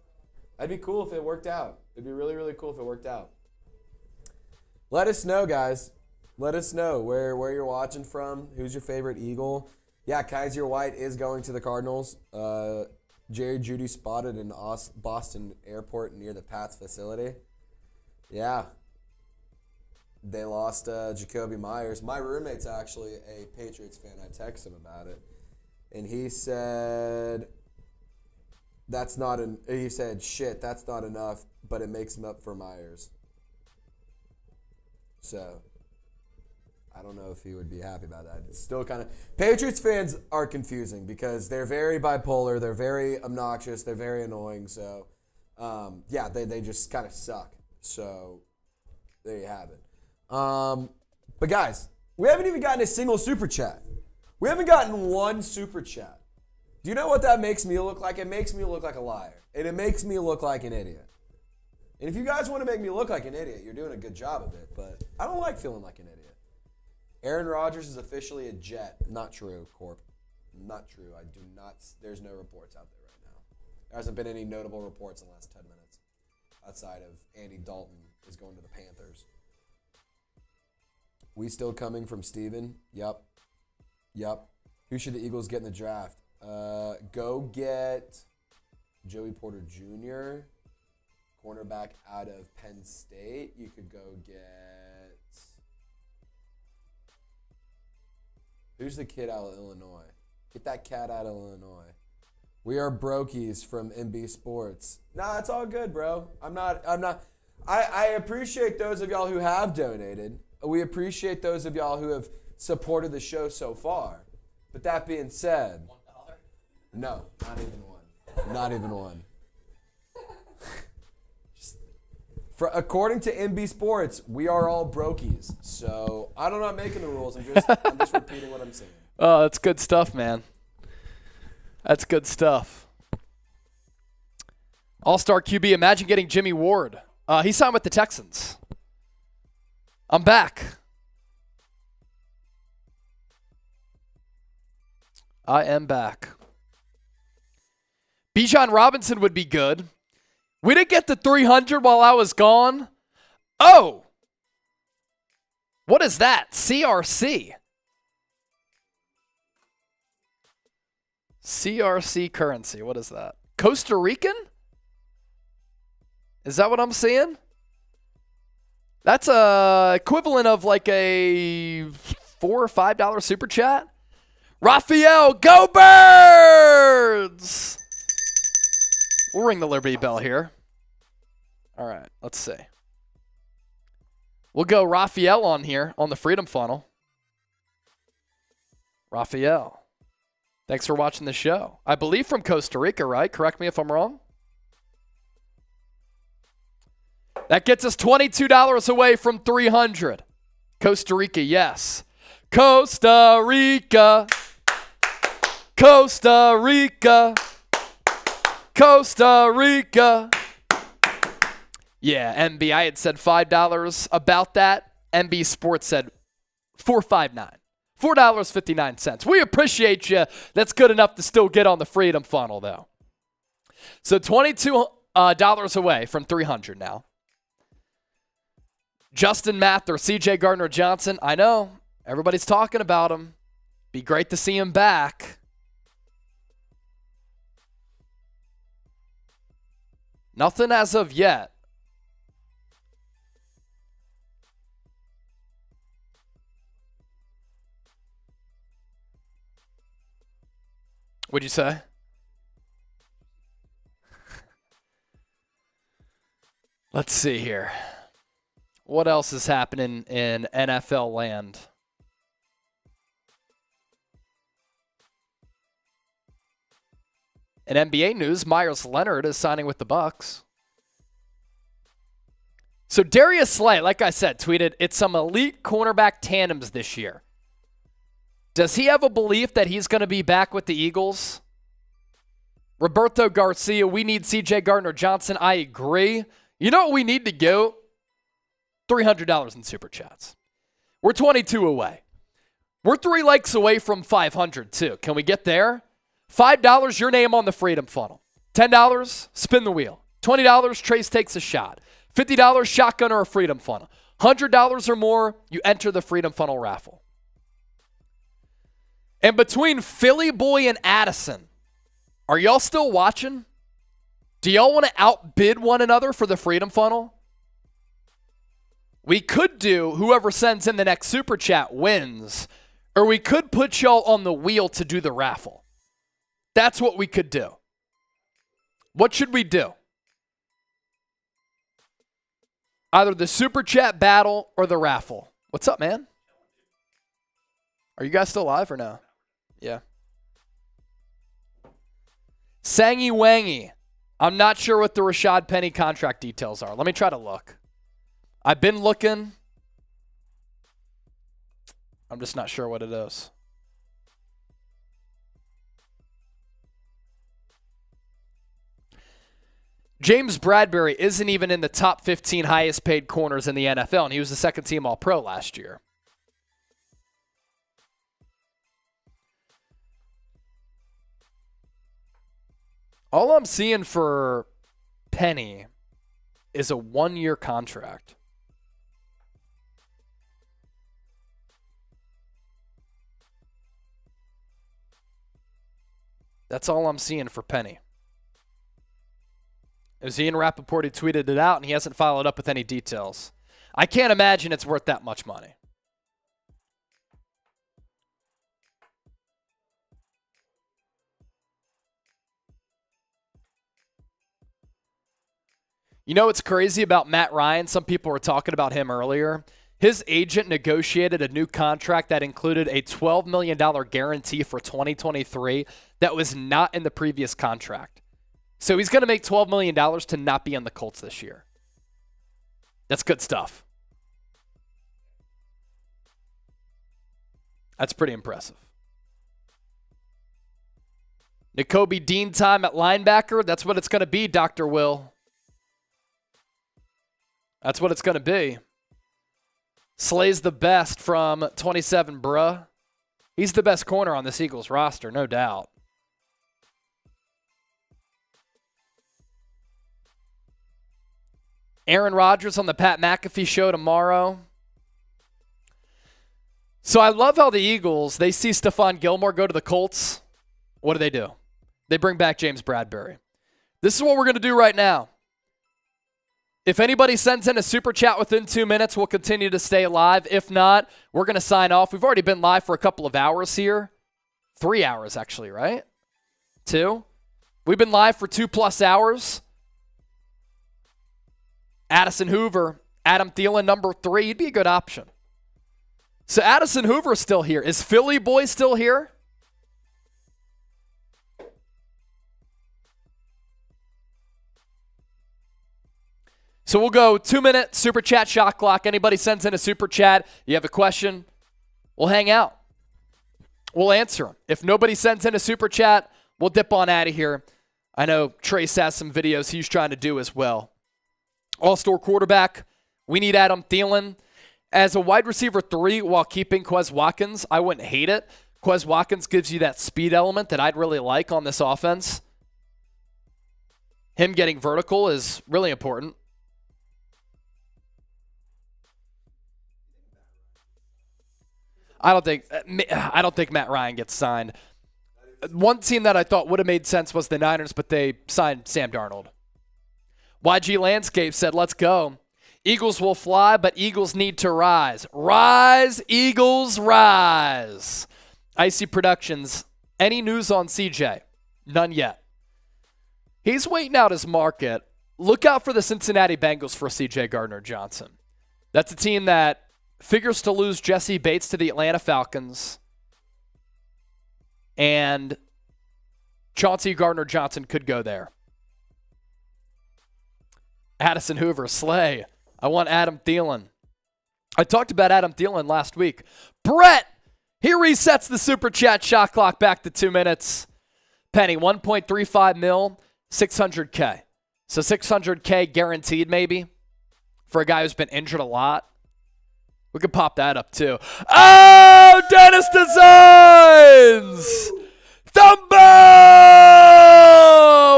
That'd be cool if it worked out. It'd be really, really cool if it worked out. Let us know, guys. Let us know where you're watching from. Who's your favorite Eagle? Yeah, Kaiser White is going to the Cardinals. Jerry Jeudy spotted in Boston Airport near the Pats facility. Yeah. They lost Jacoby Myers. My roommate's actually a Patriots fan. I texted him about it. And he said, that's not enough, but it makes him up for Myers. So, I don't know if he would be happy about that. It's still kind of... Patriots fans are confusing because they're very bipolar. They're very obnoxious. They're very annoying. So, yeah, they just kind of suck. So, there you have it. But guys, we haven't even gotten a single super chat. We haven't gotten one super chat. Do you know what that makes me look like? It makes me look like a liar. And it makes me look like an idiot. And if you guys want to make me look like an idiot, you're doing a good job of it. But I don't like feeling like an idiot. Aaron Rodgers is officially a Jet. Not true, Corp. Not true. I do not. There's no reports out there right now. There hasn't been any notable reports in the last 10 minutes outside of Andy Dalton is going to the Panthers. We still coming from Steven? Yep. Who should the Eagles get in the draft? Go get Joey Porter Jr., cornerback out of Penn State. You could go get... Who's the kid out of Illinois? Get that cat out of Illinois. We are brokies from MB Sports. Nah, it's all good, bro. I appreciate those of y'all who have donated. We appreciate those of y'all who have supported the show so far. But that being said... $1? No, not even one. Not even one. According to MB Sports, we are all brokies. So, I'm not making the rules. I'm just repeating what I'm saying. Oh, that's good stuff, man. That's good stuff. All-star QB, imagine getting Jimmy Ward. He signed with the Texans. I'm back. I am back. Bijan Robinson would be good. We didn't get to 300 while I was gone. Oh! What is that? CRC. CRC currency. What is that? Costa Rican? Is that what I'm seeing? That's equivalent of like a $4 or $5 super chat. Raphael, go Birds! We'll ring the Liberty Bell here. All right, let's see. We'll go Raphael on here on the Freedom Funnel. Raphael, thanks for watching the show. I believe from Costa Rica, right? Correct me if I'm wrong. That gets us $22 away from 300. Costa Rica, yes. Costa Rica. Costa Rica. Costa Rica. Yeah, MB, I had said $5 about that. MB Sports said $4.59. $4.59. We appreciate you. That's good enough to still get on the Freedom Funnel, though. So $22 away from 300 now. Justin Mather, CJ Gardner-Johnson. I know. Everybody's talking about him. Be great to see him back. Nothing as of yet. What'd you say? Let's see here. What else is happening in NFL land? In NBA news, Myers Leonard is signing with the Bucks. So Darius Slay, like I said, tweeted, it's some elite cornerback tandems this year. Does he have a belief that he's going to be back with the Eagles? Roberto Garcia, we need CJ Gardner-Johnson. I agree. You know what we need to go? $300 in Super Chats. We're 22 away. We're 3 likes away from 500 too. Can we get there? $5, your name on the Freedom Funnel. $10, spin the wheel. $20, Trace takes a shot. $50, shotgun or a Freedom Funnel. $100 or more, you enter the Freedom Funnel raffle. And between Philly Boy and Addison, are y'all still watching? Do y'all want to outbid one another for the Freedom Funnel? We could do whoever sends in the next Super Chat wins, or we could put y'all on the wheel to do the raffle. That's what we could do. What should we do? Either the Super Chat battle or the raffle. What's up, man? Are you guys still live or no? Yeah. Sangy Wangy. I'm not sure what the Rashaad Penny contract details are. Let me try to look. I've been looking. I'm just not sure what it is. James Bradberry isn't even in the top 15 highest paid corners in the NFL, and he was the second team All-Pro last year. All I'm seeing for Penny is a 1-year contract. That's all I'm seeing for Penny. It was Ian Rappaport who tweeted it out, and he hasn't followed up with any details. I can't imagine it's worth that much money. You know what's crazy about Matt Ryan? Some people were talking about him earlier. His agent negotiated a new contract that included a $12 million guarantee for 2023 that was not in the previous contract. So he's going to make $12 million to not be on the Colts this year. That's good stuff. That's pretty impressive. Nakobe Dean time at linebacker. That's what it's going to be, Dr. Will. That's what it's going to be. Slay's the best from 27, bruh. He's the best corner on this Eagles roster, no doubt. Aaron Rodgers on the Pat McAfee show tomorrow. So I love how the Eagles, they see Stephon Gilmore go to the Colts. What do? They bring back James Bradberry. This is what we're going to do right now. If anybody sends in a super chat within 2 minutes, we'll continue to stay live. If not, we're going to sign off. We've already been live for a couple of hours here. 3 hours, actually, right? 2? We've been live for 2+ hours. Addison Hoover, Adam Thielen, number 3. He'd be a good option. So Addison Hoover is still here. Is Philly Boy still here? So we'll go 2-minute super chat shot clock. Anybody sends in a super chat, you have a question, we'll hang out. We'll answer them. If nobody sends in a super chat, we'll dip on out of here. I know Trace has some videos he's trying to do as well. All-star quarterback, we need Adam Thielen. As a wide receiver 3 while keeping Quez Watkins, I wouldn't hate it. Quez Watkins gives you that speed element that I'd really like on this offense. Him getting vertical is really important. I don't think Matt Ryan gets signed. One team that I thought would have made sense was the Niners, but they signed Sam Darnold. YG Landscape said, let's go. Eagles will fly, but Eagles need to rise. Rise, Eagles, rise. Icy Productions, Any news on CJ? None yet. He's waiting out his market. Look out for the Cincinnati Bengals for CJ Gardner-Johnson. That's a team that figures to lose Jesse Bates to the Atlanta Falcons. And Chauncey Gardner-Johnson could go there. Addison Hoover, Slay. I want Adam Thielen. I talked about Adam Thielen last week. Brett, he resets the Super Chat shot clock back to 2 minutes. Penny, 1.35 mil, 600K. So 600K guaranteed maybe for a guy who's been injured a lot. We could pop that up too. Oh, Dennis Designs! Thumbo!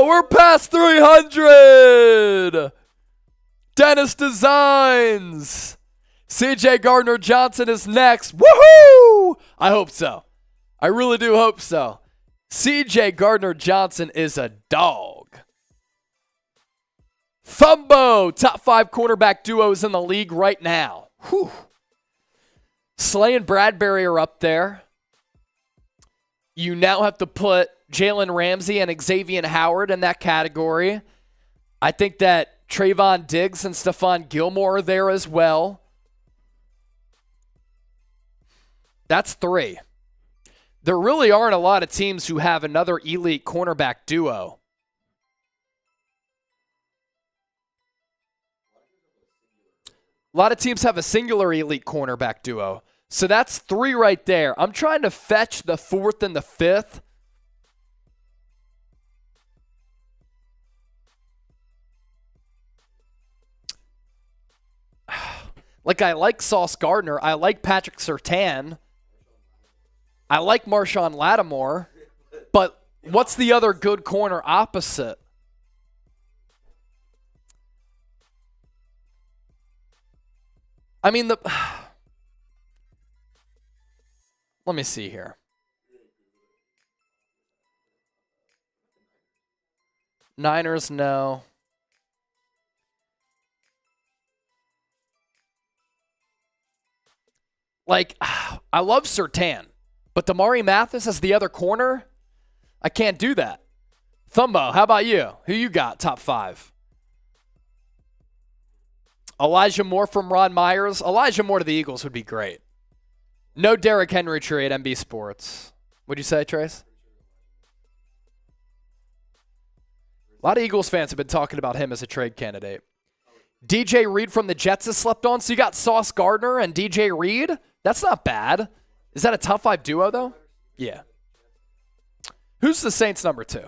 We're past 300! Dennis Designs! CJ Gardner-Johnson is next. Woohoo! I hope so. I really do hope so. CJ Gardner-Johnson is a dog. Thumbo, top 5 quarterback duos in the league right now. Whew. Slay and Bradberry are up there. You now have to put Jalen Ramsey and Xavier Howard in that category. I think that Trayvon Diggs and Stephon Gilmore are there as well. That's 3. There really aren't a lot of teams who have another elite cornerback duo. A lot of teams have a singular elite cornerback duo. So that's 3 right there. I'm trying to fetch the 4th and the 5th. Like, I like Sauce Gardner. I like Patrick Surtain. I like Marshawn Lattimore. But what's the other good corner opposite? I mean, let me see here. Niners, no. Like, I love Surtain, but Damari Mathis as the other corner, I can't do that. Thumbo, how about you? Who you got, top 5? Elijah Moore from Ron Myers. Elijah Moore to the Eagles would be great. No Derrick Henry trade, MB Sports. What'd you say, Trace? A lot of Eagles fans have been talking about him as a trade candidate. DJ Reed from the Jets has slept on. So you got Sauce Gardner and DJ Reed. That's not bad. Is that a top 5 duo, though? Yeah. Who's the Saints' number 2?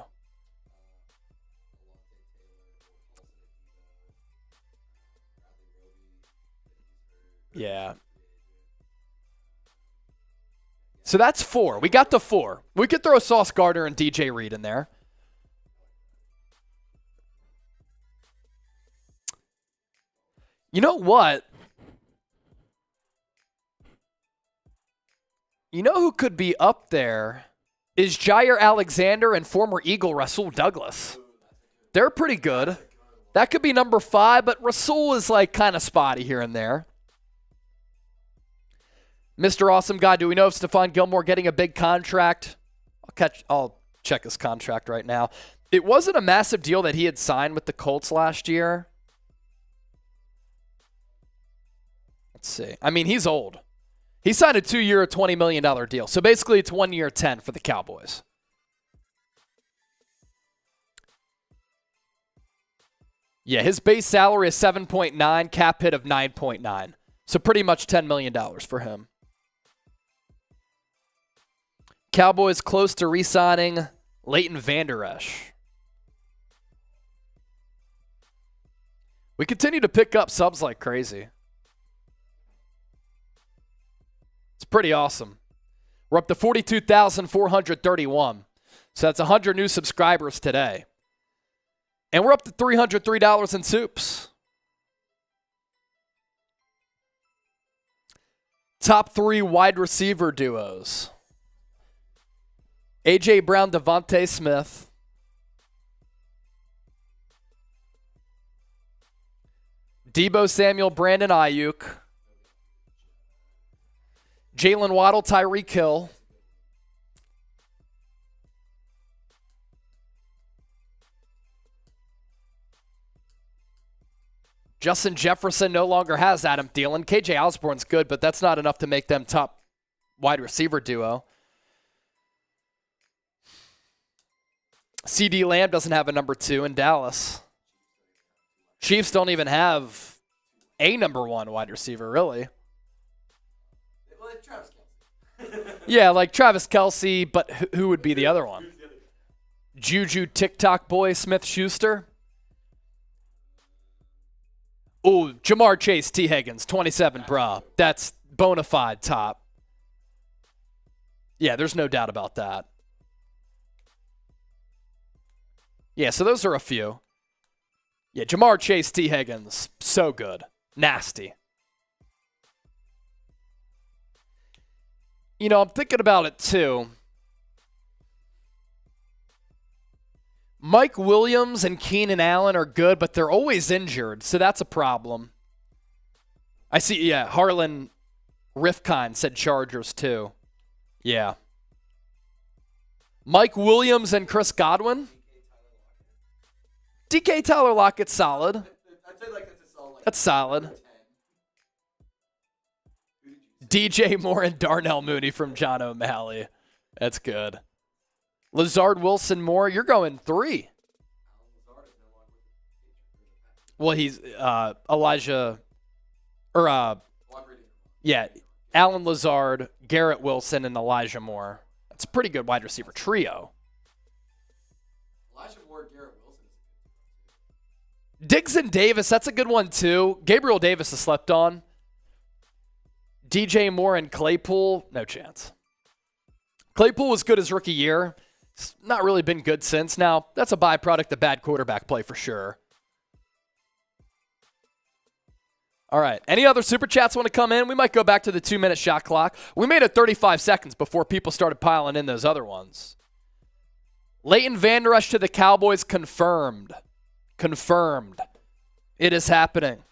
Yeah. So that's 4. We got the 4. We could throw Sauce Gardner and DJ Reed in there. You know what? You know who could be up there is Jair Alexander and former Eagle Rasul Douglas. They're pretty good. That could be number 5, but Rasul is like kind of spotty here and there. Mr. Awesome Guy, do we know if Stephon Gilmore getting a big contract? I'll check his contract right now. It wasn't a massive deal that he had signed with the Colts last year. Let's see. I mean, he's old. He signed a 2-year, $20 million deal. So basically it's 1 year, 10 for the Cowboys. Yeah, his base salary is 7.9, cap hit of 9.9. So pretty much $10 million for him. Cowboys close to re-signing Leighton Vander Esch. We continue to pick up subs like crazy. It's pretty awesome. We're up to 42,431. So that's 100 new subscribers today. And we're up to $303 in soups. Top 3 wide receiver duos. A.J. Brown, Devontae Smith. Deebo Samuel, Brandon Ayuk. Jalen Waddle, Tyreek Hill. Justin Jefferson no longer has Adam Thielen. KJ Osborne's good, but that's not enough to make them top wide receiver duo. CD Lamb doesn't have a number 2 in Dallas. Chiefs don't even have a number 1 wide receiver, really. Well, it's Travis Kelce. Yeah, like Travis Kelce, but who would be the other one? Juju TikTok boy Smith-Schuster? Oh, Jamar Chase, T. Higgins, 27, bro. That's bona fide top. Yeah, there's no doubt about that. Yeah, so those are a few. Yeah, Jamar Chase, T. Higgins, so good. Nasty. You know, I'm thinking about it too. Mike Williams and Keenan Allen are good, but they're always injured, so that's a problem. I see, yeah, Harlan Rifkind said Chargers too. Yeah. Mike Williams and Chris Godwin. DK Tyler Lockett's solid. I'd say like that's a solid. That's solid. 10. DJ Moore and Darnell Mooney from John O'Malley. That's good. Lazard Wilson Moore, you're going 3. Well, he's Elijah, or yeah, Alan Lazard, Garrett Wilson, and Elijah Moore. That's a pretty good wide receiver trio. Elijah Moore, Garrett Wilson. Diggs and Davis, that's a good one too. Gabriel Davis is slept on. DJ Moore and Claypool, no chance. Claypool was good his rookie year. It's not really been good since. Now, that's a byproduct of bad quarterback play for sure. All right. Any other super chats want to come in? We might go back to the 2-minute shot clock. We made it 35 seconds before people started piling in those other ones. Leighton Vander Esch to the Cowboys confirmed. Confirmed. It is happening.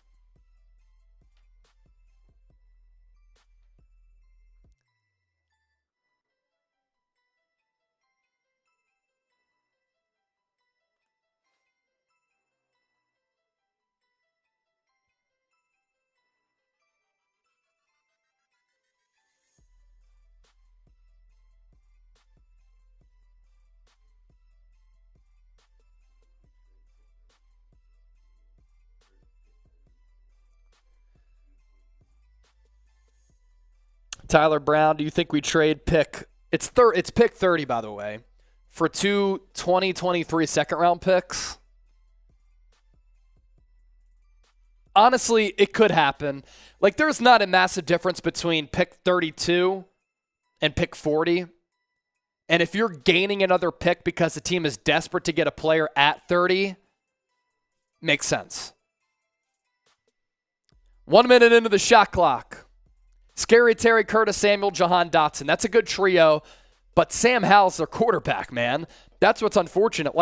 Tyler Brown, do you think we trade pick? It's pick 30, by the way, for 2 2023 second-round picks? Honestly, it could happen. Like, there's not a massive difference between pick 32 and pick 40. And if you're gaining another pick because the team is desperate to get a player at 30, makes sense. 1 minute into the shot clock. Scary Terry, Curtis Samuel, Jahan Dotson. That's a good trio, but Sam Howell's their quarterback, man. That's what's unfortunate.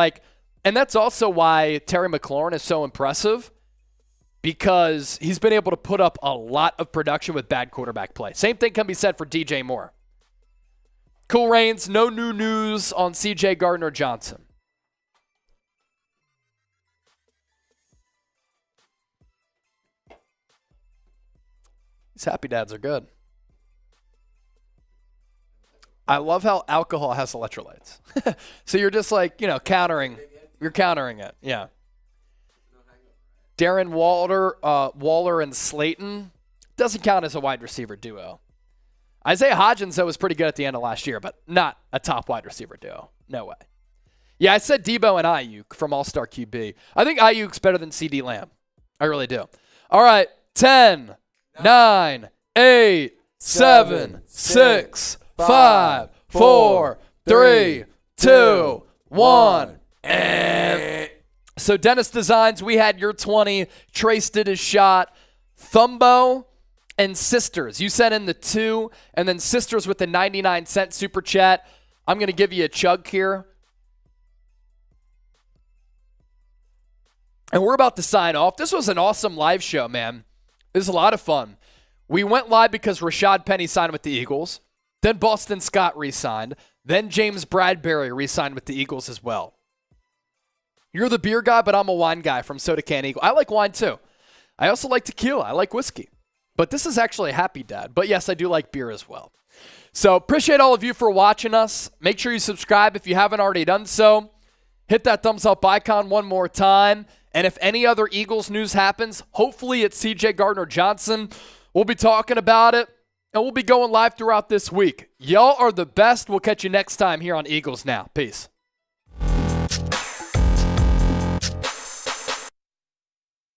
And that's also why Terry McLaurin is so impressive, because he's been able to put up a lot of production with bad quarterback play. Same thing can be said for DJ Moore. Cool Reigns, no new news on CJ Gardner-Johnson. These happy dads are good. I love how alcohol has electrolytes. So you're just countering. You're countering it. Yeah. Darren Waller and Slayton doesn't count as a wide receiver duo. Isaiah Hodgins, though, was pretty good at the end of last year, but not a top wide receiver duo. No way. Yeah, I said Debo and Ayuk from All-Star QB. I think Ayuk's better than CD Lamb. I really do. All right, 10, 9, 8, 7, 6, 5, 4, 3, 2, 1. So Dennis Designs, we had your 20. Trace did his shot. Thumbo and Sisters. You sent in the 2, and then Sisters with the 99-cent super chat. I'm going to give you a chug here. And we're about to sign off. This was an awesome live show, man. It was a lot of fun. We went live because Rashaad Penny signed with the Eagles. Then Boston Scott re-signed. Then James Bradberry re-signed with the Eagles as well. You're the beer guy, but I'm a wine guy from Soda Can Eagle. I like wine too. I also like tequila. I like whiskey. But this is actually a happy dad. But yes, I do like beer as well. So appreciate all of you for watching us. Make sure you subscribe if you haven't already done so. Hit that thumbs up icon one more time. And if any other Eagles news happens, hopefully it's CJ Gardner-Johnson. We'll be talking about it, and we'll be going live throughout this week. Y'all are the best. We'll catch you next time here on Eagles Now. Peace.